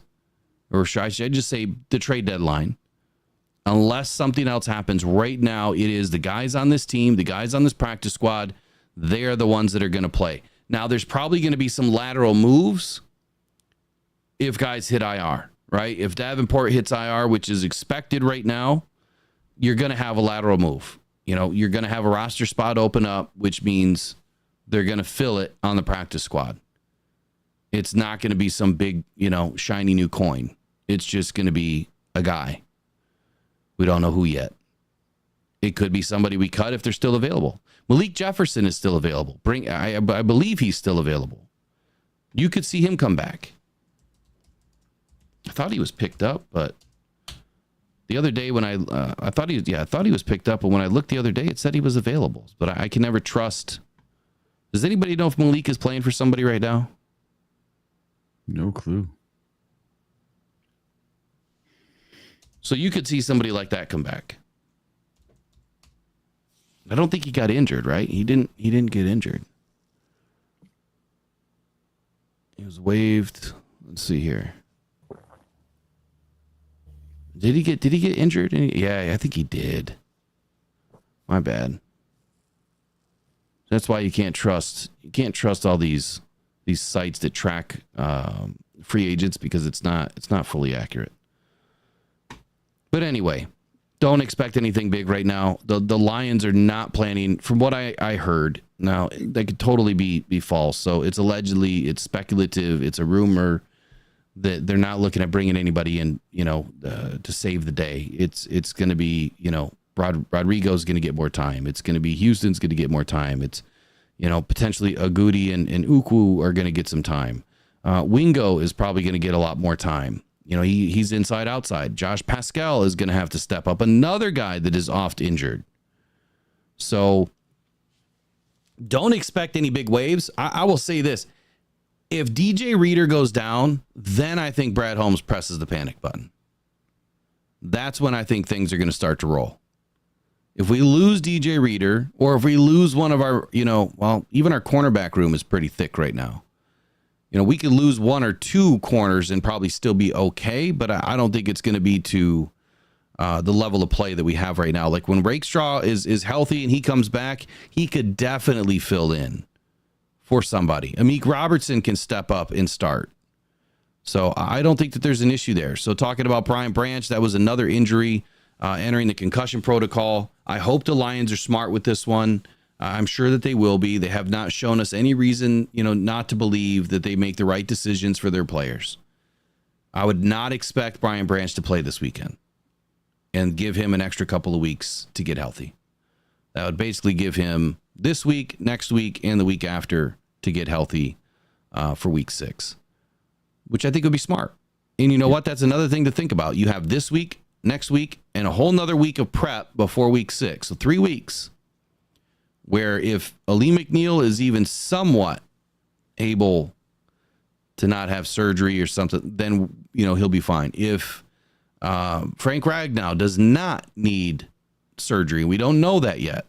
or should I just say the trade deadline, unless something else happens right now, it is the guys on this team, the guys on this practice squad, they are the ones that are going to play. Now, there's probably going to be some lateral moves if guys hit IR, right? If Davenport hits IR, which is expected right now, you're going to have a lateral move. You're going to have a roster spot open up, which means they're going to fill it on the practice squad. It's not going to be some big, shiny new coin. It's just going to be a guy. We don't know who yet. It could be somebody we cut if they're still available. Malik Jefferson is still available. I believe he's still available. You could see him come back. I thought he was picked up, but the other day when I thought he was picked up, but when I looked the other day, it said he was available. But I can never trust. Does anybody know if Malik is playing for somebody right now? No clue. So you could see somebody like that come back. I don't think he got injured, right? He didn't get injured. He was waived. Let's see here. Did he get injured? Yeah, I think he did. My bad. That's why you can't trust all these sites that track free agents because it's not fully accurate. But anyway, don't expect anything big right now. The Lions are not planning, from what I heard. Now, that could totally be false. So it's allegedly, it's speculative, it's a rumor that they're not looking at bringing anybody in, to save the day. It's going to be, Rodrigo's going to get more time. It's going to be Houston's going to get more time. It's, potentially Agudi and Uku are going to get some time. Wingo is probably going to get a lot more time. He's inside outside. Josh Pascal is going to have to step up. Another guy that is oft injured. So don't expect any big waves. I will say this. If DJ Reader goes down, then I think Brad Holmes presses the panic button. That's when I think things are going to start to roll. If we lose DJ Reader, or if we lose one of our, even our cornerback room is pretty thick right now. We could lose one or two corners and probably still be okay, but I don't think it's going to be to the level of play that we have right now. Like when Rakestraw is healthy and he comes back, he could definitely fill in for somebody. Amik Robertson can step up and start. So I don't think that there's an issue there. So talking about Brian Branch, that was another injury entering the concussion protocol. I hope the Lions are smart with this one. I'm sure that they will be. They have not shown us any reason, not to believe that they make the right decisions for their players. I would not expect Brian Branch to play this weekend and give him an extra couple of weeks to get healthy. That would basically give him this week, next week, and the week after to get healthy for week 6, which I think would be smart. And you know what? That's another thing to think about. You have this week, next week, and a whole nother week of prep before week 6. So 3 weeks. Where if Ali McNeil is even somewhat able to not have surgery or something, then, he'll be fine. If Frank Ragnow does not need surgery, we don't know that yet,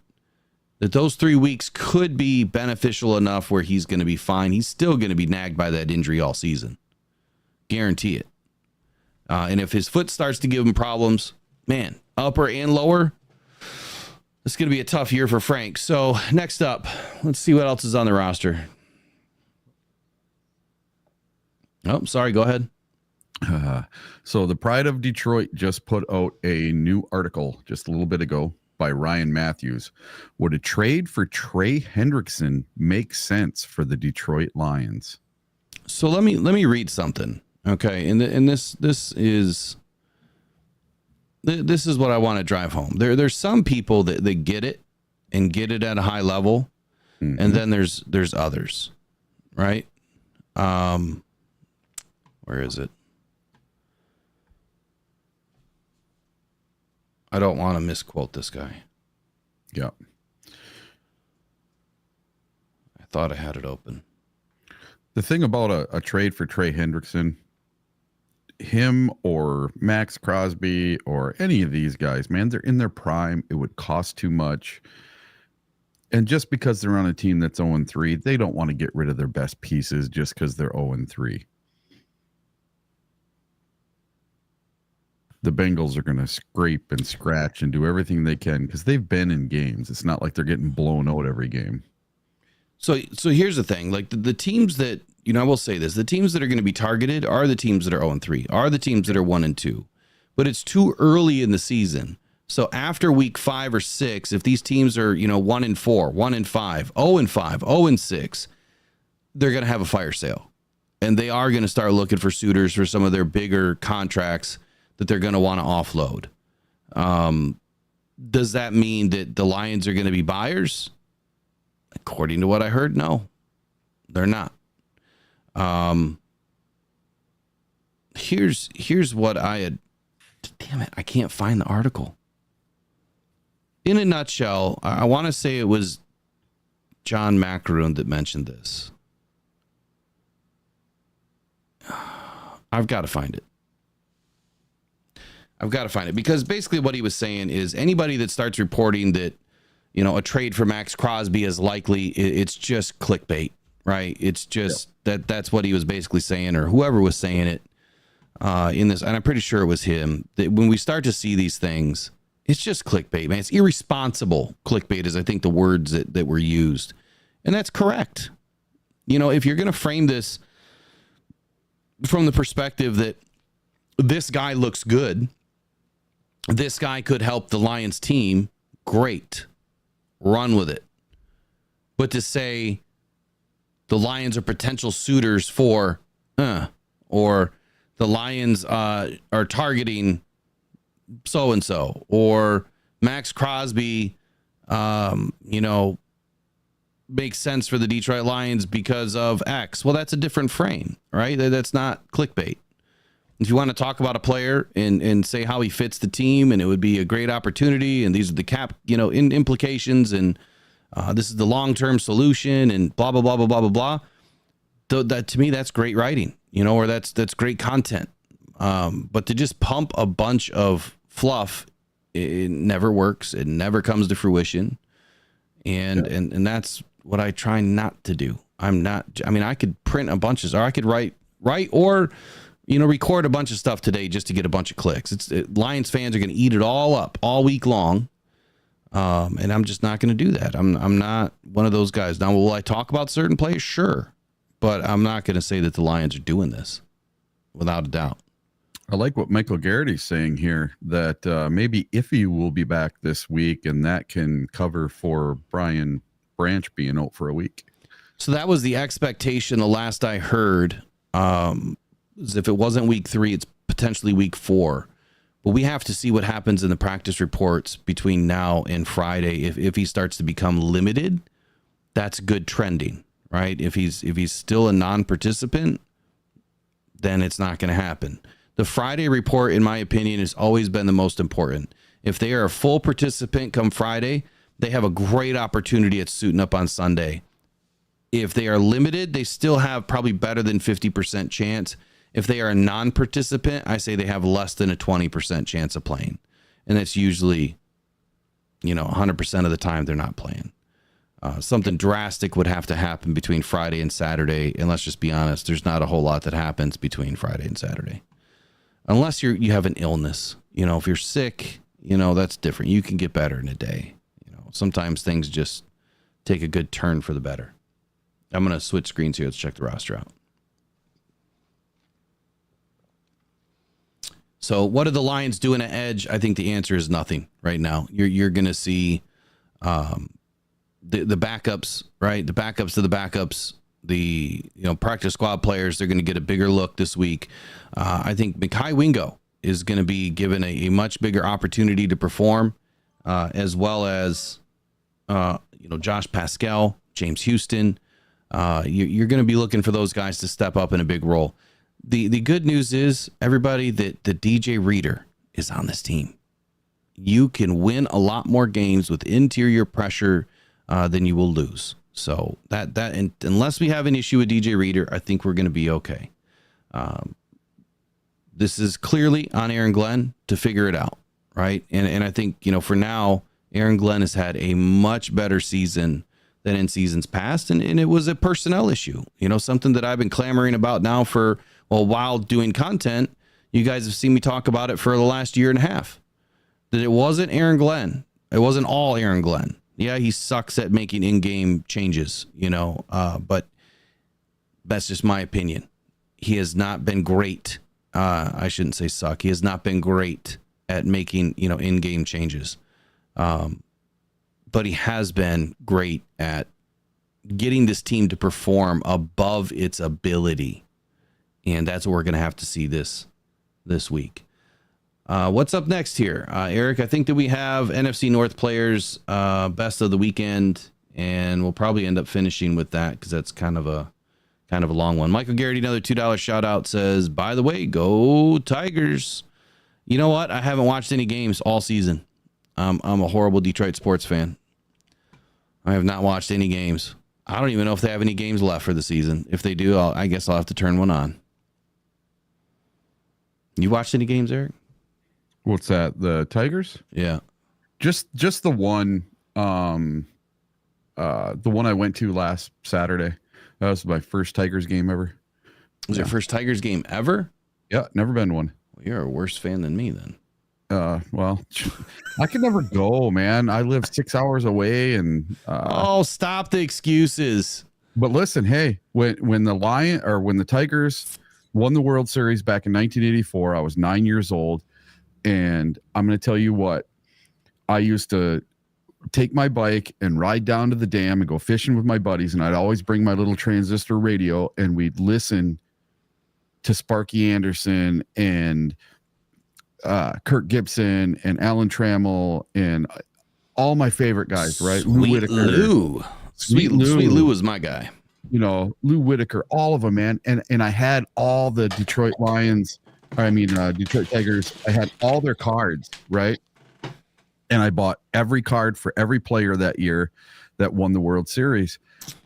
that those 3 weeks could be beneficial enough where he's going to be fine. He's still going to be nagged by that injury all season. Guarantee it. And if his foot starts to give him problems, man, upper and lower, it's going to be a tough year for Frank. So next up, let's see what else is on the roster. Oh, sorry. Go ahead. So the Pride of Detroit just put out a new article just a little bit ago by Ryan Matthews. Would a trade for Trey Hendrickson make sense for the Detroit Lions? So let me read something. Okay. And this is what I want to drive home. There's some people that get it and get it at a high level. Mm-hmm. And then there's others, right? Where is it? I don't want to misquote this guy. Yeah. I thought I had it open. The thing about a trade for Trey Hendrickson, him or Max Crosby or any of these guys, man, they're in their prime. It would cost too much. And just because they're on a team that's 0-3, they don't want to get rid of their best pieces just because they're 0-3. The Bengals are going to scrape and scratch and do everything they can because they've been in games. It's not like they're getting blown out every game. So here's the thing. Like the teams that, I will say this, the teams that are going to be targeted are the teams that are 0-3, are the teams that are 1-2. But it's too early in the season. So after week 5 or 6, if these teams are, 1-4, 1-5, 0-5, 0-6, they're going to have a fire sale. And they are going to start looking for suitors for some of their bigger contracts that they're going to want to offload. Does that mean that the Lions are going to be buyers? According to what I heard, no, they're not. Here's what I had. Damn it, I can't find the article. In a nutshell, I want to say it was John Macaroon that mentioned this. I've got to find it. Because basically what he was saying is anybody that starts reporting that, a trade for Max Crosby is likely, it's just clickbait, right? It's just that's what he was basically saying, or whoever was saying it in this. And I'm pretty sure it was him, that when we start to see these things, it's just clickbait, man. It's irresponsible clickbait is, I think, the words that were used. And that's correct. If you're going to frame this from the perspective that this guy looks good. This guy could help the Lions team. Great. Run with it. But to say the Lions are potential suitors for, or the Lions are targeting so-and-so, or Max Crosby, makes sense for the Detroit Lions because of X. Well, that's a different frame, right? That's not clickbait. If you want to talk about a player and say how he fits the team, and it would be a great opportunity, and these are the cap, implications, and this is the long-term solution, and blah, blah, blah, blah, blah, blah, blah. That, to me, that's great writing, or that's great content. But to just pump a bunch of fluff, it never works. It never comes to fruition. And that's what I try not to do. I could print a bunch of, or I could write or, record a bunch of stuff today just to get a bunch of clicks. Lions fans are going to eat it all up all week long. And I'm just not going to do that. I'm not one of those guys. Now, will I talk about certain players? Sure. But I'm not going to say that the Lions are doing this without a doubt. I like what Michael Garrity's saying here, that maybe Iffy will be back this week, and that can cover for Brian Branch being out for a week. So that was the expectation. The last I heard, is if it wasn't week 3, it's potentially week 4. But we have to see what happens in the practice reports between now and Friday. If he starts to become limited, that's good trending, right? If he's still a non-participant, then it's not going to happen. The Friday report, in my opinion, has always been the most important. If they are a full participant come Friday, they have a great opportunity at suiting up on Sunday. If they are limited, they still have probably better than 50% chance. If they are a non-participant, I say they have less than a 20% chance of playing. And that's usually, 100% of the time they're not playing. Something drastic would have to happen between Friday and Saturday. And let's just be honest, there's not a whole lot that happens between Friday and Saturday. Unless you have an illness, if you're sick, that's different. You can get better in a day. Sometimes things just take a good turn for the better. I'm going to switch screens here. Let's check the roster out. So what are the Lions doing at edge? I think the answer is nothing right now. You're going to see the backups, right? The backups to the backups. The practice squad players, they're going to get a bigger look this week. I think Mekhi Wingo is going to be given a much bigger opportunity to perform, as well as Josh Pascal, James Houston. You're going to be looking for those guys to step up in a big role. The good news is, everybody, that the DJ Reader is on this team. You can win a lot more games with interior pressure than you will lose. So and unless we have an issue with DJ Reader, I think we're going to be okay. This is clearly on Aaron Glenn to figure it out, right? And I think, for now, Aaron Glenn has had a much better season than in seasons past, and it was a personnel issue. Something that I've been clamoring about now for a while doing content. You guys have seen me talk about it for the last year and a half. That it wasn't Aaron Glenn. It wasn't all Aaron Glenn. Yeah, he sucks at making in-game changes, but that's just my opinion. He has not been great. I shouldn't say suck. He has not been great at making, in-game changes. But he has been great at getting this team to perform above its ability. And that's what we're going to have to see this week. What's up next here? Eric, I think that we have NFC North players, best of the weekend, and we'll probably end up finishing with that because that's kind of a long one. Michael Garrity, another $2 shout out, says, by the way, go Tigers. You know what? I haven't watched any games all season. I'm a horrible Detroit sports fan. I have not watched any games. I don't even know if they have any games left for the season. If they do, I guess I'll have to turn one on. You watched any games, Eric? What's that? The Tigers? Yeah. Just the one, the one I went to last Saturday. That was my first Tigers game ever. Was your first Tigers game ever? Yeah, never been one. Well, you're a worse fan than me then. Well, I could never go, man. I live 6 hours away, and stop the excuses. But listen, hey, when the Tigers won the World Series back in 1984. I was 9 years old. And I'm going to tell you what, I used to take my bike and ride down to the dam and go fishing with my buddies. And I'd always bring my little transistor radio and we'd listen to Sparky Anderson and Kirk Gibson and Alan Trammell and all my favorite guys, right? Sweet Lou. Sweet Lou was my guy. You know, Lou Whitaker, all of them, man. And I had all the Detroit Tigers. I had all their cards, right? And I bought every card for every player that year that won the World Series.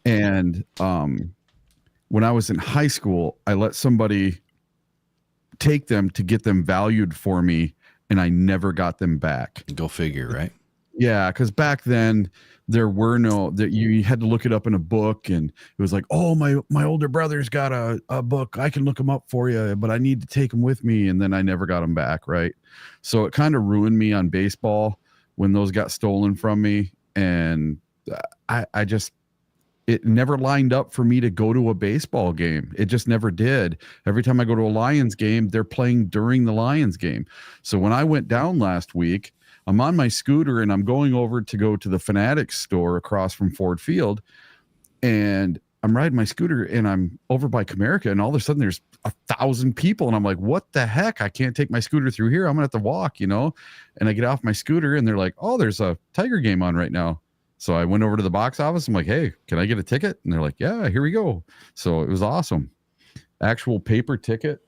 And when I was in high school, I let somebody take them to get them valued for me, and I never got them back. Go figure, right? Yeah, because back then there were no that you had to look it up in a book, and it was like, oh, my older brother's got a book, I can look them up for you, but I need to take them with me, and then I never got them back, right? So it kind of ruined me on baseball when those got stolen from me, and I just it never lined up for me to go to a baseball game. It just never did. Every time I go to a Lions game, they're playing during the Lions game. So when I went down last week, I'm on my scooter and I'm going over to go to the Fanatics store across from Ford Field. And I'm riding my scooter and I'm over by Comerica, and all of a sudden there's 1,000 people. And I'm like, what the heck? I can't take my scooter through here. I'm gonna have to walk, you know? And I get off my scooter and they're like, oh, there's a Tiger game on right now. So I went over to the box office. I'm like, hey, can I get a ticket? And they're like, yeah, here we go. So it was awesome. Actual paper ticket.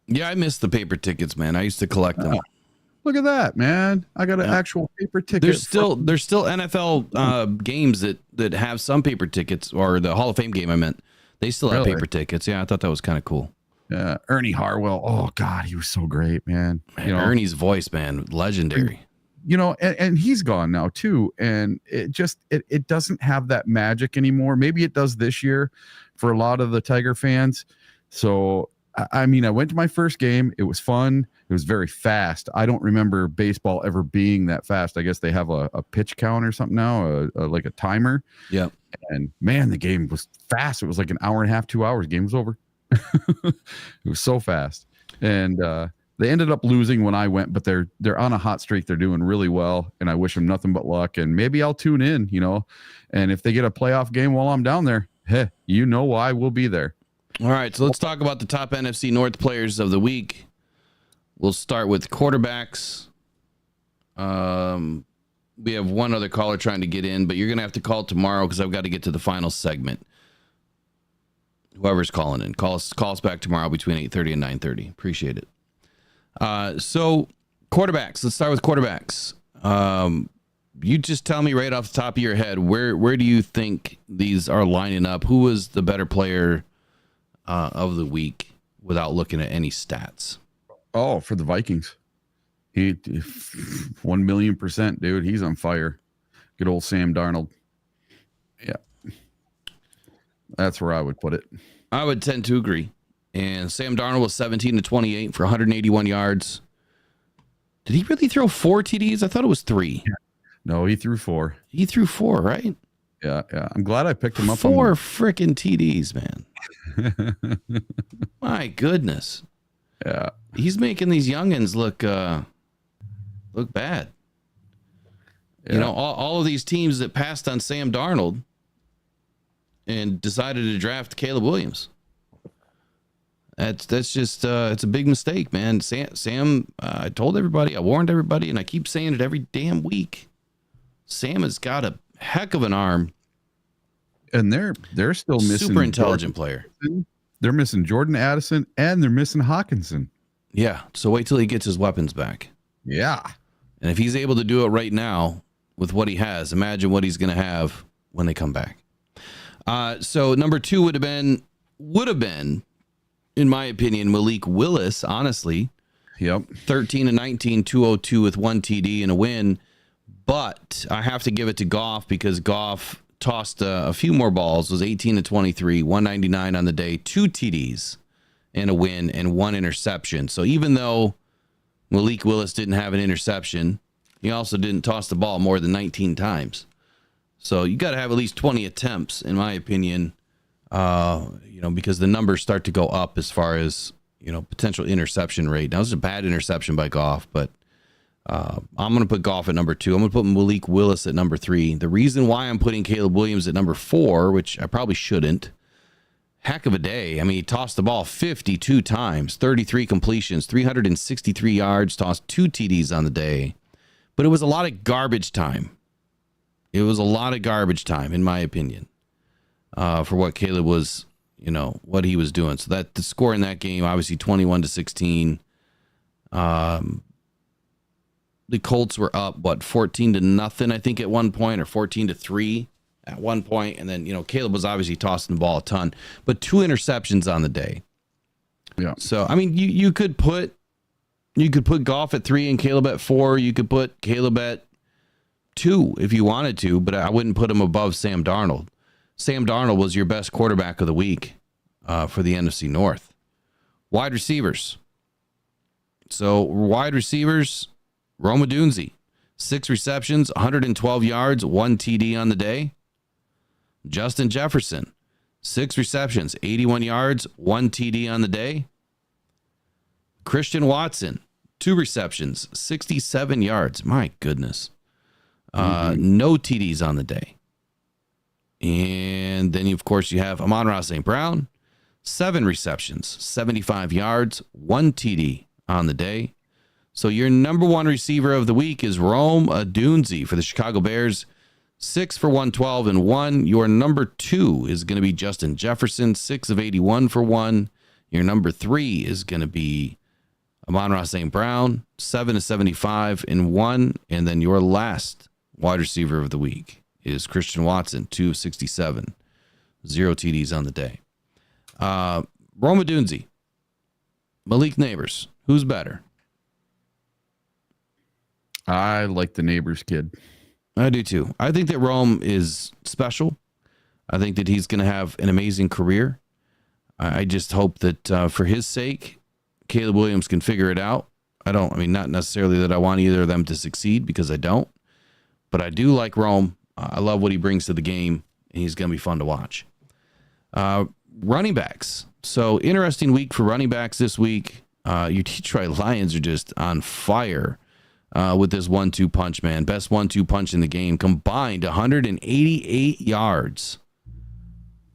Yeah, I miss the paper tickets, man. I used to collect them. Look at that, man. I got an actual paper ticket. There's still NFL games that have some paper tickets, or the Hall of Fame game I meant. They still have paper tickets. Yeah, I thought that was kind of cool. Yeah, Ernie Harwell. Oh, God, he was so great, man. You know, Ernie's voice, man, legendary. You know, and he's gone now too, and it doesn't have that magic anymore. Maybe it does this year for a lot of the Tiger fans. So I mean, I went to my first game. It was fun. It was very fast. I don't remember baseball ever being that fast. I guess they have a pitch count or something now, like a timer. Yeah. And man, the game was fast. It was like an hour and a half, 2 hours. Game was over. It was so fast. And they ended up losing when I went, but they're on a hot streak. They're doing really well, and I wish them nothing but luck. And maybe I'll tune in, you know. And if they get a playoff game while I'm down there, hey, you know I will be there. All right, so let's talk about the top NFC North players of the week. We'll start with quarterbacks. We have one other caller trying to get in, but you're going to have to call tomorrow because I've got to get to the final segment. Whoever's calling in, call us back tomorrow between 8:30 and 9:30. Appreciate it. So quarterbacks, let's start with quarterbacks. You just tell me right off the top of your head, where do you think these are lining up? Who was the better player of the week without looking at any stats? Oh, for the Vikings. He 1,000,000%, dude. He's on fire. Good old Sam Darnold. Yeah. That's where I would put it. I would tend to agree. And Sam Darnold was 17-28 for 181 yards. Did he really throw 4 TDs? I thought it was 3. No, he threw 4. He threw 4, right? Yeah. I'm glad I picked him up. 4 freaking TDs, man. My goodness. Yeah. He's making these youngins look bad. Yeah. You know, all of these teams that passed on Sam Darnold and decided to draft Caleb Williams. That's just it's a big mistake, man. Sam, I told everybody, I warned everybody, and I keep saying it every damn week. Sam has got a heck of an arm, and they're still missing super intelligent player. They're missing Jordan Addison, and they're missing Hawkinson. Yeah, so wait till he gets his weapons back. Yeah, and if he's able to do it right now with what he has, imagine what he's going to have when they come back. So number 2 would have been, in my opinion, Malik Willis, honestly. Yep. 13-19, 202 with 1 TD and a win. But I have to give it to Goff because Goff tossed a few more balls, was 18-23, 199 on the day, 2 TDs and a win and 1 interception. So even though Malik Willis didn't have an interception, he also didn't toss the ball more than 19 times. So you got to have at least 20 attempts, in my opinion, Because the numbers start to go up as far as, potential interception rate. Now, this is a bad interception by Goff, but I'm going to put Goff at number 2. I'm going to put Malik Willis at number 3. The reason why I'm putting Caleb Williams at number 4, which I probably shouldn't, heck of a day. I mean, he tossed the ball 52 times, 33 completions, 363 yards, tossed 2 TDs on the day. But it was a lot of garbage time. It was a lot of garbage time, in my opinion, for what Caleb was, what he was doing. So that the score in that game, obviously 21-16. The Colts were up, 14-0, I think, at one point, or 14-3 at one point. And then, Caleb was obviously tossing the ball a ton, but 2 interceptions on the day. Yeah. So, I mean, you could put Goff at 3 and Caleb at 4. You could put Caleb at 2 if you wanted to, but I wouldn't put him above Sam Darnold. Sam Darnold was your best quarterback of the week for the NFC North. Wide receivers. So, wide receivers, Rome Odunze, 6 receptions, 112 yards, 1 TD on the day. Justin Jefferson, 6 receptions, 81 yards, 1 TD on the day. Christian Watson, 2 receptions, 67 yards. My goodness. No TDs on the day. And then, of course, you have Amon-Ra St. Brown, 7 receptions, 75 yards, 1 TD on the day. So your number 1 receiver of the week is Rome Odunze for the Chicago Bears, 6 for 112 and 1. Your number 2 is going to be Justin Jefferson, 6 of 81 for 1. Your number 3 is going to be Amon-Ra St. Brown, 7 of 75 and 1. And then your last wide receiver of the week is Christian Watson, 2 of 67, 0 TDs on the day. Rome Odunze, Malik Neighbors, who's better? I like the Neighbors kid. I do too. I think that Rome is special. I think that he's going to have an amazing career. I just hope that for his sake, Caleb Williams can figure it out. Not necessarily that I want either of them to succeed, because I don't, but I do like Rome. I love what he brings to the game, and he's going to be fun to watch. Running backs. So interesting week for running backs this week. Your Detroit Lions are just on fire. With this 1-2 punch, man. Best 1-2 punch in the game. Combined 188 yards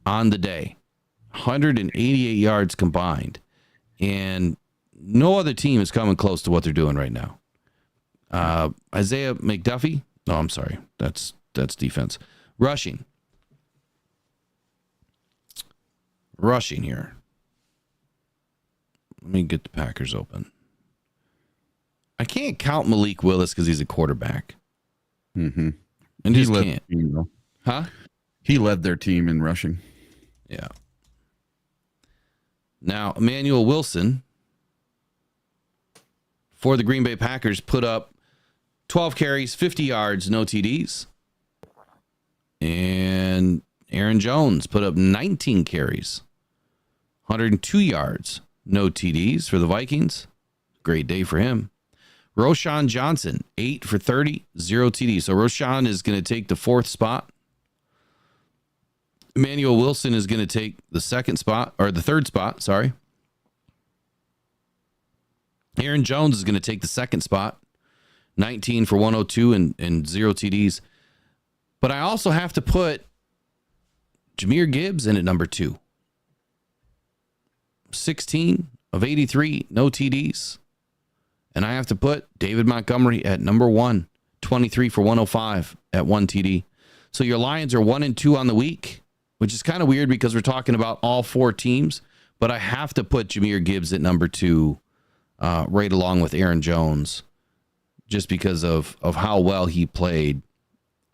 on the day. 188 yards combined. And no other team is coming close to what they're doing right now. Isaiah McDuffie. No, I'm sorry. That's defense. Rushing here. Let me get the Packers open. I can't count Malik Willis because he's a quarterback. Mm-hmm. And just can't. Huh? He led their team in rushing. Yeah. Now, Emmanuel Wilson for the Green Bay Packers put up 12 carries, 50 yards, no TDs. And Aaron Jones put up 19 carries, 102 yards, no TDs for the Vikings. Great day for him. Roshan Johnson, 8 for 30, 0 TD. So Roshan is going to take the 4th spot. Emmanuel Wilson is going to take the 2nd spot, or the 3rd spot, sorry. Aaron Jones is going to take the 2nd spot, 19 for 102 and 0 TDs. But I also have to put Jahmyr Gibbs in at number 2. 16 of 83, no TDs. And I have to put David Montgomery at number 1, 23 for 105 at 1 TD. So your Lions are 1-2 on the week, which is kind of weird because we're talking about all 4 teams. But I have to put Jahmyr Gibbs at number 2, right along with Aaron Jones, just because of how well he played.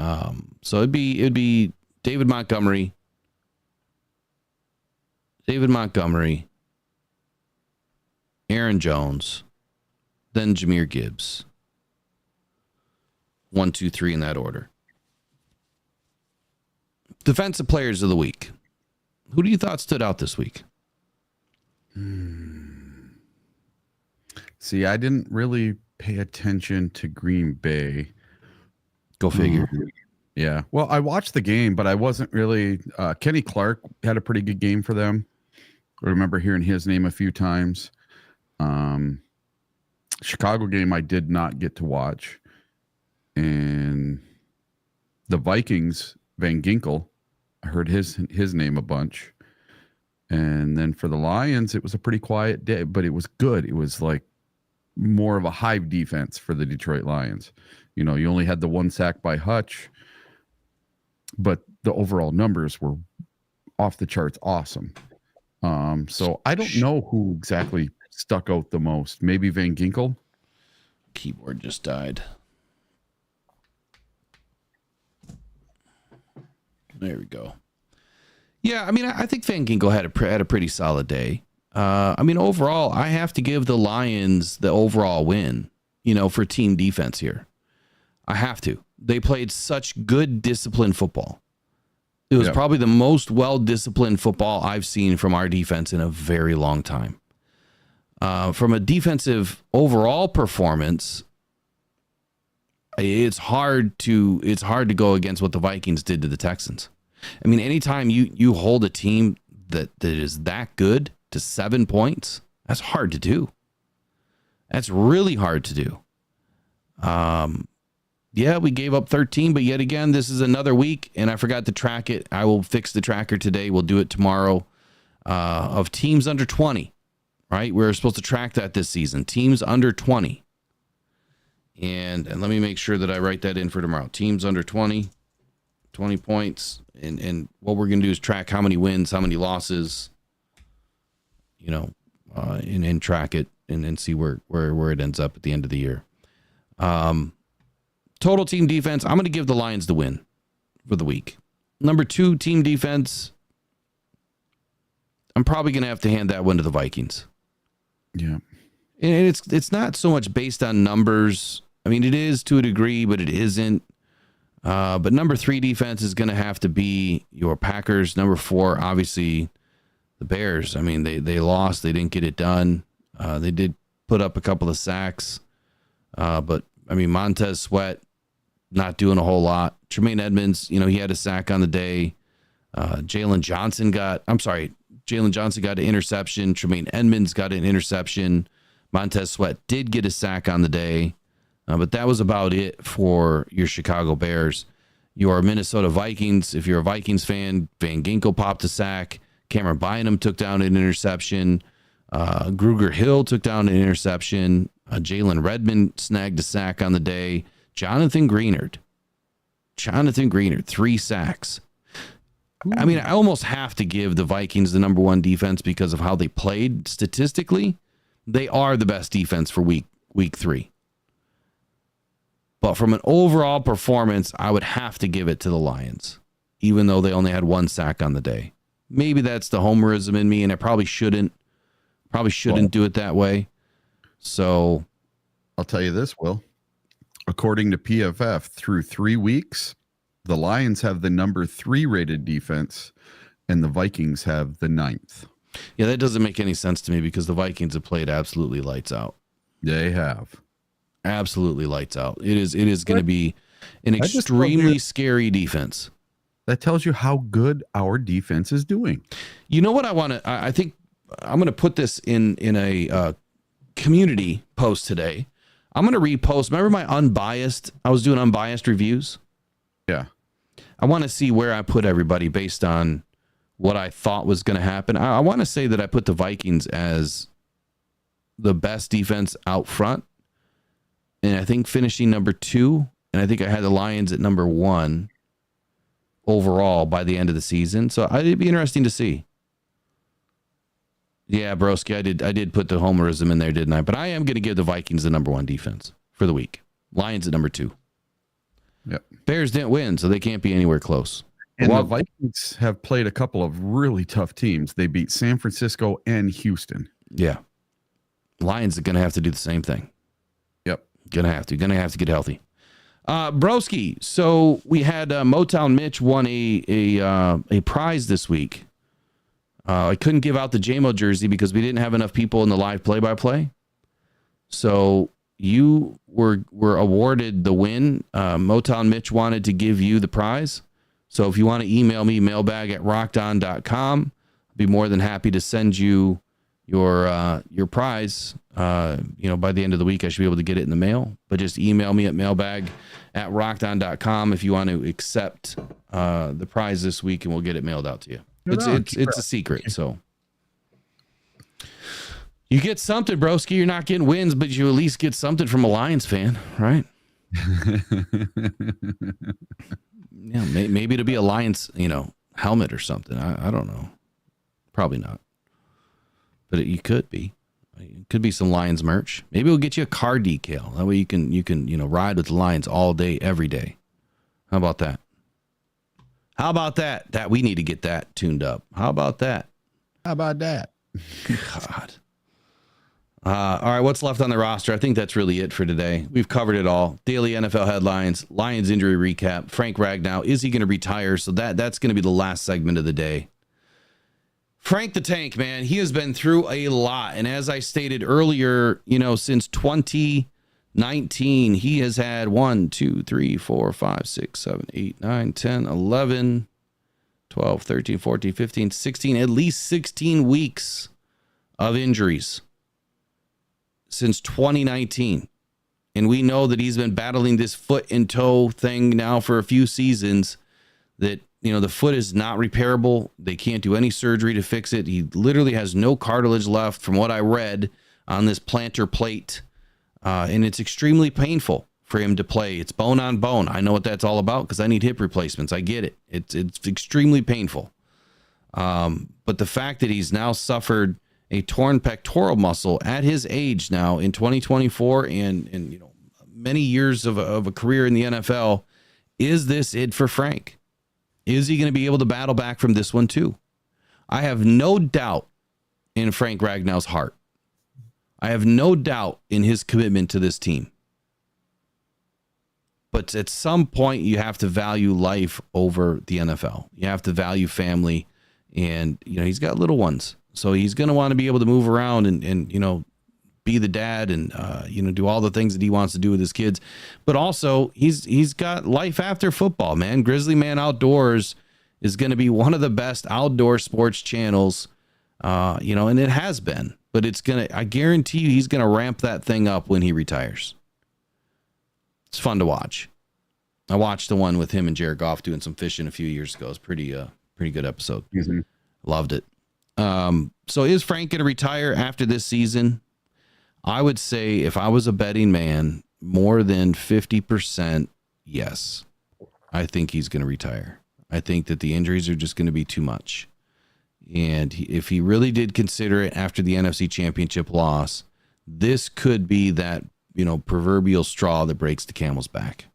So it'd be David Montgomery, Aaron Jones, then Jahmyr Gibbs. 1, 2, 3 in that order. Defensive players of the week. Who do you thought stood out this week? See, I didn't really pay attention to Green Bay. Go figure. Yeah. Well, I watched the game, but I wasn't really. Kenny Clark had a pretty good game for them. I remember hearing his name a few times. Chicago game I did not get to watch. And the Vikings, Van Ginkel, I heard his name a bunch. And then for the Lions, it was a pretty quiet day, but it was good. It was like more of a hive defense for the Detroit Lions. You know, you only had the one sack by Hutch, but the overall numbers were off the charts awesome. So I don't know who exactly stuck out the most. Maybe Van Ginkel. Keyboard just died. There we go. Yeah, I mean, I think Van Ginkel had a pretty solid day. I mean, overall, I have to give the Lions the overall win, you know, for team defense here. I have to. They played such good disciplined football. It was probably the most well-disciplined football I've seen from our defense in a very long time. From a defensive overall performance, it's hard to go against what the Vikings did to the Texans. I mean, anytime you hold a team that is that good to 7 points, that's hard to do. That's really hard to do. Yeah, we gave up 13, but yet again, this is another week, and I forgot to track it. I will fix the tracker today. We'll do it tomorrow. Of teams under 20, right? We're supposed to track that this season. Teams under 20. And let me make sure that I write that in for tomorrow. Teams under 20 points. And what we're going to do is track how many wins, how many losses, you know, and track it and see where it ends up at the end of the year. Total team defense, I'm going to give the Lions the win for the week. Number 2, team defense, I'm probably going to have to hand that one to the Vikings. Yeah. And it's not so much based on numbers. I mean, it is to a degree, but it isn't. But number 3 defense is going to have to be your Packers. Number 4, obviously, the Bears. I mean, they lost. They didn't get it done. They did put up a couple of sacks. But, I mean, Montez Sweat, not doing a whole lot. Tremaine Edmonds, you know, he had a sack on the day. Jalen Johnson got an interception. Tremaine Edmonds got an interception. Montez Sweat did get a sack on the day. But that was about it for your Chicago Bears. Your Minnesota Vikings, if you're a Vikings fan, Van Ginkel popped a sack. Cameron Bynum took down an interception. Gruger Hill took down an interception. Jalen Redmond snagged a sack on the day. Jonathan Greenard, 3 sacks. Ooh. I mean, I almost have to give the Vikings the number 1 defense because of how they played statistically. They are the best defense for week 3. But from an overall performance, I would have to give it to the Lions, even though they only had 1 sack on the day. Maybe that's the homerism in me, and I probably shouldn't do it that way. So I'll tell you this, Will. According to PFF, through 3 weeks, the Lions have the number 3 rated defense, and the Vikings have the 9th. Yeah, that doesn't make any sense to me because the Vikings have played absolutely lights out. They have. Absolutely lights out. It is going to be an extremely scary defense. That tells you how good our defense is doing. You know what I think I'm going to put this in a community post today. I'm going to repost. Remember my I was doing unbiased reviews. Yeah. I want to see where I put everybody based on what I thought was going to happen. I want to say that I put the Vikings as the best defense out front. And I think finishing number 2. And I think I had the Lions at number 1 overall by the end of the season. So it'd be interesting to see. Yeah, broski, I did put the homerism in there, didn't I? But I am going to give the Vikings the number 1 defense for the week. Lions at number 2. Yep. Bears didn't win, so they can't be anywhere close. And the Vikings have played a couple of really tough teams. They beat San Francisco and Houston. Yeah. Lions are going to have to do the same thing. Yep. Going to have to get healthy. Broski, so we had Motown Mitch won a prize this week. I couldn't give out the JMO jersey because we didn't have enough people in the live play-by-play. So you were awarded the win. Motown Mitch wanted to give you the prize. So if you want to email me, mailbag@rockdon.com, I'll be more than happy to send you your prize. By the end of the week, I should be able to get it in the mail. But just email me at mailbag@rockdon.com if you want to accept the prize this week, and we'll get it mailed out to you. It's a secret, so you get something, broski. You're not getting wins, but you at least get something from a Lions fan, right? Yeah, maybe it'll be a Lions, helmet or something. I don't know. Probably not. But you could be. It could be some Lions merch. Maybe we'll get you a car decal. That way you can ride with the Lions all day, every day. How about that? How about that? That we need to get that tuned up. How about that? How about that? God. All right, what's left on the roster? I think that's really it for today. We've covered it all. Daily NFL headlines, Lions injury recap, Frank Ragnow. Is he going to retire? So that's going to be the last segment of the day. Frank the Tank, man, he has been through a lot. And as I stated earlier, since 2019, he has had 1, 2, 3, 4, 5, 6, 7, 8, 9, 10, 11, 12, 13, 14, 15, 16, at least 16 weeks of injuries since 2019. And we know that he's been battling this foot and toe thing now for a few seasons, that the foot is not repairable. They can't do any surgery to fix it. He literally has no cartilage left from what I read on this plantar plate. And it's extremely painful for him to play. It's bone on bone. I know what that's all about because I need hip replacements. I get it. It's extremely painful. But the fact that he's now suffered a torn pectoral muscle at his age now in 2024 and many years of a career in the NFL, is this it for Frank? Is he going to be able to battle back from this one too? I have no doubt in Frank Ragnow's heart. I have no doubt in his commitment to this team. But at some point, you have to value life over the NFL. You have to value family. And, he's got little ones. So he's going to want to be able to move around and be the dad and, do all the things that he wants to do with his kids. But also, he's got life after football, man. Grizzly Man Outdoors is going to be one of the best outdoor sports channels, and it has been. But I guarantee you he's going to ramp that thing up when he retires. It's fun to watch. I watched the one with him and Jared Goff doing some fishing a few years ago. It's pretty good episode. Mm-hmm. Loved it. So is Frank going to retire after this season? I would say if I was a betting man, more than 50%, yes. I think he's going to retire. I think that the injuries are just going to be too much. And if he really did consider it after the NFC Championship loss, this could be that, proverbial straw that breaks the camel's back.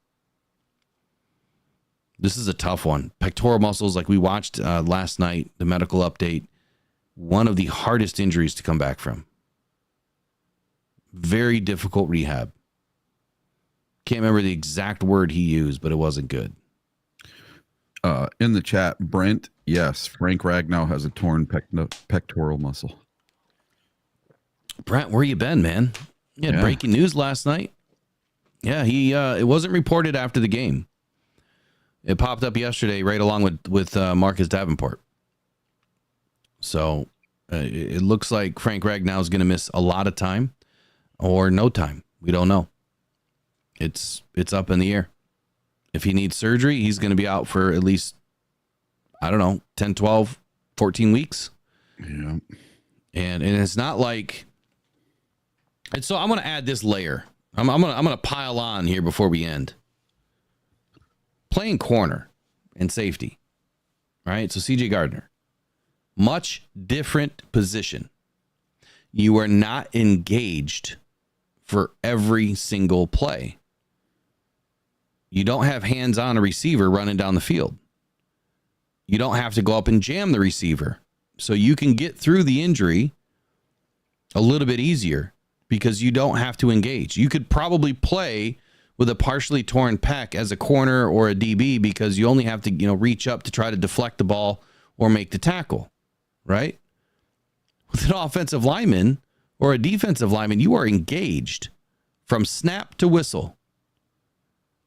This is a tough one. Pectoral muscles, like we watched last night, the medical update, one of the hardest injuries to come back from. Very difficult rehab. Can't remember the exact word he used, but it wasn't good. In the chat, Brent, yes, Frank Ragnow has a torn pectoral muscle. Brent, where you been, man? You had breaking news last night. Yeah, it wasn't reported after the game. It popped up yesterday right along with Marcus Davenport. So it looks like Frank Ragnow is going to miss a lot of time or no time. We don't know. It's up in the air. If he needs surgery, he's going to be out for at least, 10, 12, 14 weeks. Yeah. And it's not like, and so I'm going to add this layer. I'm going to pile on here before we end. Playing corner and safety, right? So CJ Gardner, much different position. You are not engaged for every single play. You don't have hands on a receiver running down the field. You don't have to go up and jam the receiver. So you can get through the injury a little bit easier because you don't have to engage. You could probably play with a partially torn pec as a corner or a DB because you only have to, reach up to try to deflect the ball or make the tackle, right? With an offensive lineman or a defensive lineman, you are engaged from snap to whistle.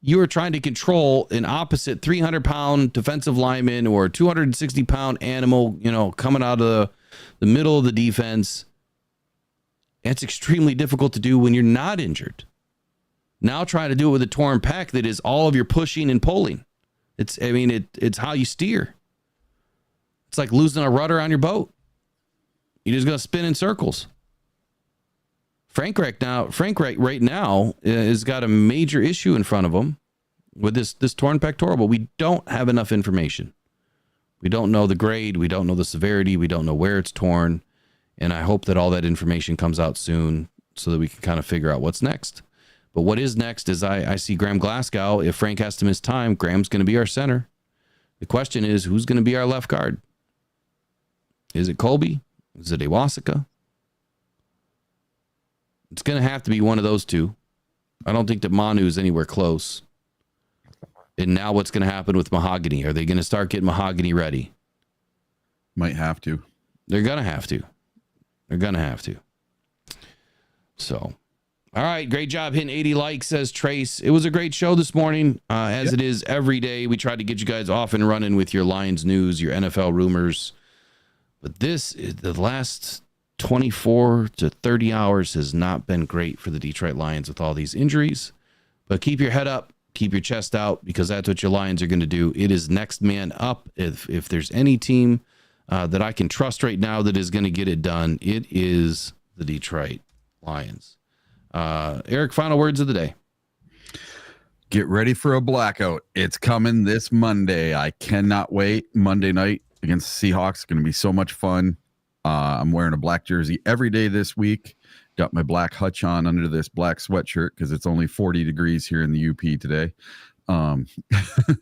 You are trying to control an opposite 300-pound defensive lineman or 260-pound animal, coming out of the middle of the defense. It's extremely difficult to do when you're not injured. Now try to do it with a torn pec that is all of your pushing and pulling. It's how you steer. It's like losing a rudder on your boat. You're just going to spin in circles. Frank right now has got a major issue in front of him with this torn pectoral, but we don't have enough information. We don't know the grade. We don't know the severity. We don't know where it's torn. And I hope that all that information comes out soon so that we can kind of figure out what's next. But what is next is I see Graham Glasgow. If Frank has to miss time, Graham's going to be our center. The question is, who's going to be our left guard? Is it Colby? Is it Iwasaka? It's going to have to be one of those two. I don't think that Manu is anywhere close. And now what's going to happen with Mahogany? Are they going to start getting Mahogany ready? Might have to. They're going to have to. They're going to have to. So, all right. Great job hitting 80 likes, says Trace. It was a great show this morning, as it is every day. We tried to get you guys off and running with your Lions news, your NFL rumors. But the last 24 to 30 hours has not been great for the Detroit Lions with all these injuries. But keep your head up, keep your chest out, because that's what your Lions are going to do. It is next man up. If there's any team that I can trust right now that is going to get it done, it is the Detroit Lions. Eric, final words of the day. Get ready for a blackout. It's coming this Monday. I cannot wait. Monday night against the Seahawks. Going to be so much fun. I'm wearing a black jersey every day this week. Got my black hutch on under this black sweatshirt because it's only 40 degrees here in the UP today.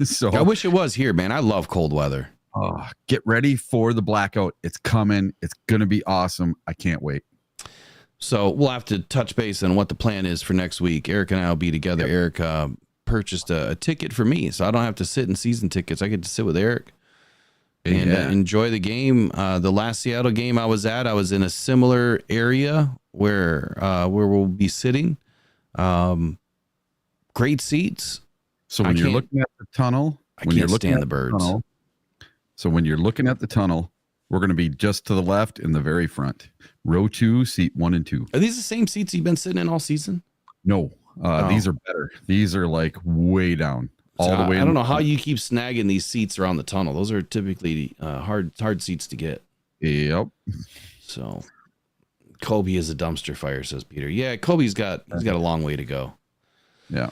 So I wish it was here, man. I love cold weather. Get ready for the blackout. It's coming. It's going to be awesome. I can't wait. So we'll have to touch base on what the plan is for next week. Eric and I will be together. Yep. Eric purchased a ticket for me, so I don't have to sit in season tickets. I get to sit with Eric and enjoy the game. The last Seattle game I was at, I was in a similar area where we'll be sitting. Great seats. So when you're looking at the tunnel, I can't stand the birds. So when you're looking at the tunnel, we're going to be just to the left in the very front. Row 2, seat 1 and 2. Are these the same seats you've been sitting in all season? No, these are better. These are like way down. All the way. I don't know how you keep snagging these seats around the tunnel. Those are typically hard seats to get. Yep. So Kobe is a dumpster fire, says Peter. Yeah, Kobe's got a long way to go. Yeah.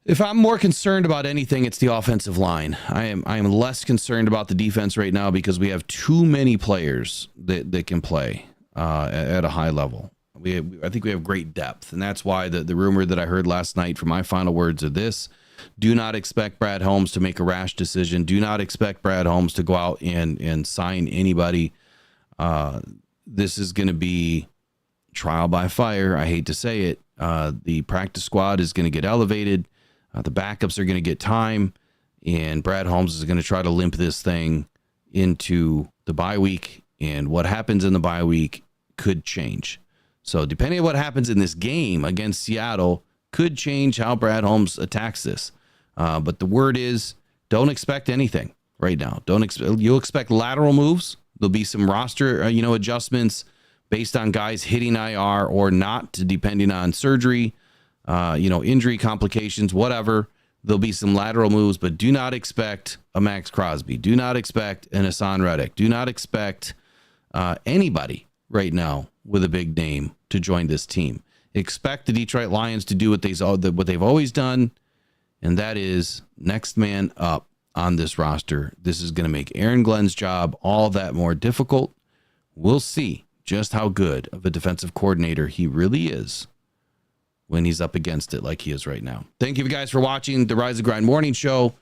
If I'm more concerned about anything, it's the offensive line. I am less concerned about the defense right now because we have too many players that can play at a high level. I think we have great depth, and that's why the rumor that I heard last night for my final words are this: do not expect Brad Holmes to make a rash decision. Do not expect Brad Holmes to go out and sign anybody. This is going to be trial by fire. I hate to say it. The practice squad is going to get elevated. The backups are going to get time, and Brad Holmes is going to try to limp this thing into the bye week, and what happens in the bye week could change. So depending on what happens in this game against Seattle could change how Brad Holmes attacks this. But the word is, don't expect anything right now. You'll expect lateral moves. There'll be some roster adjustments based on guys hitting IR or not, depending on surgery, injury complications, whatever. There'll be some lateral moves, but do not expect a Max Crosby. Do not expect an Hassan Reddick. Do not expect anybody right now with a big name to join this team. Expect the Detroit Lions to do what they've always done, and that is next man up on this roster. This is going to make Aaron Glenn's job all that more difficult. We'll see just how good of a defensive coordinator he really is when he's up against it like he is right now. Thank you guys for watching the Rise and Grind Morning Show.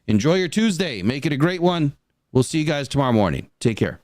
Enjoy your Tuesday. Make it a great one. We'll see you guys tomorrow morning. Take care.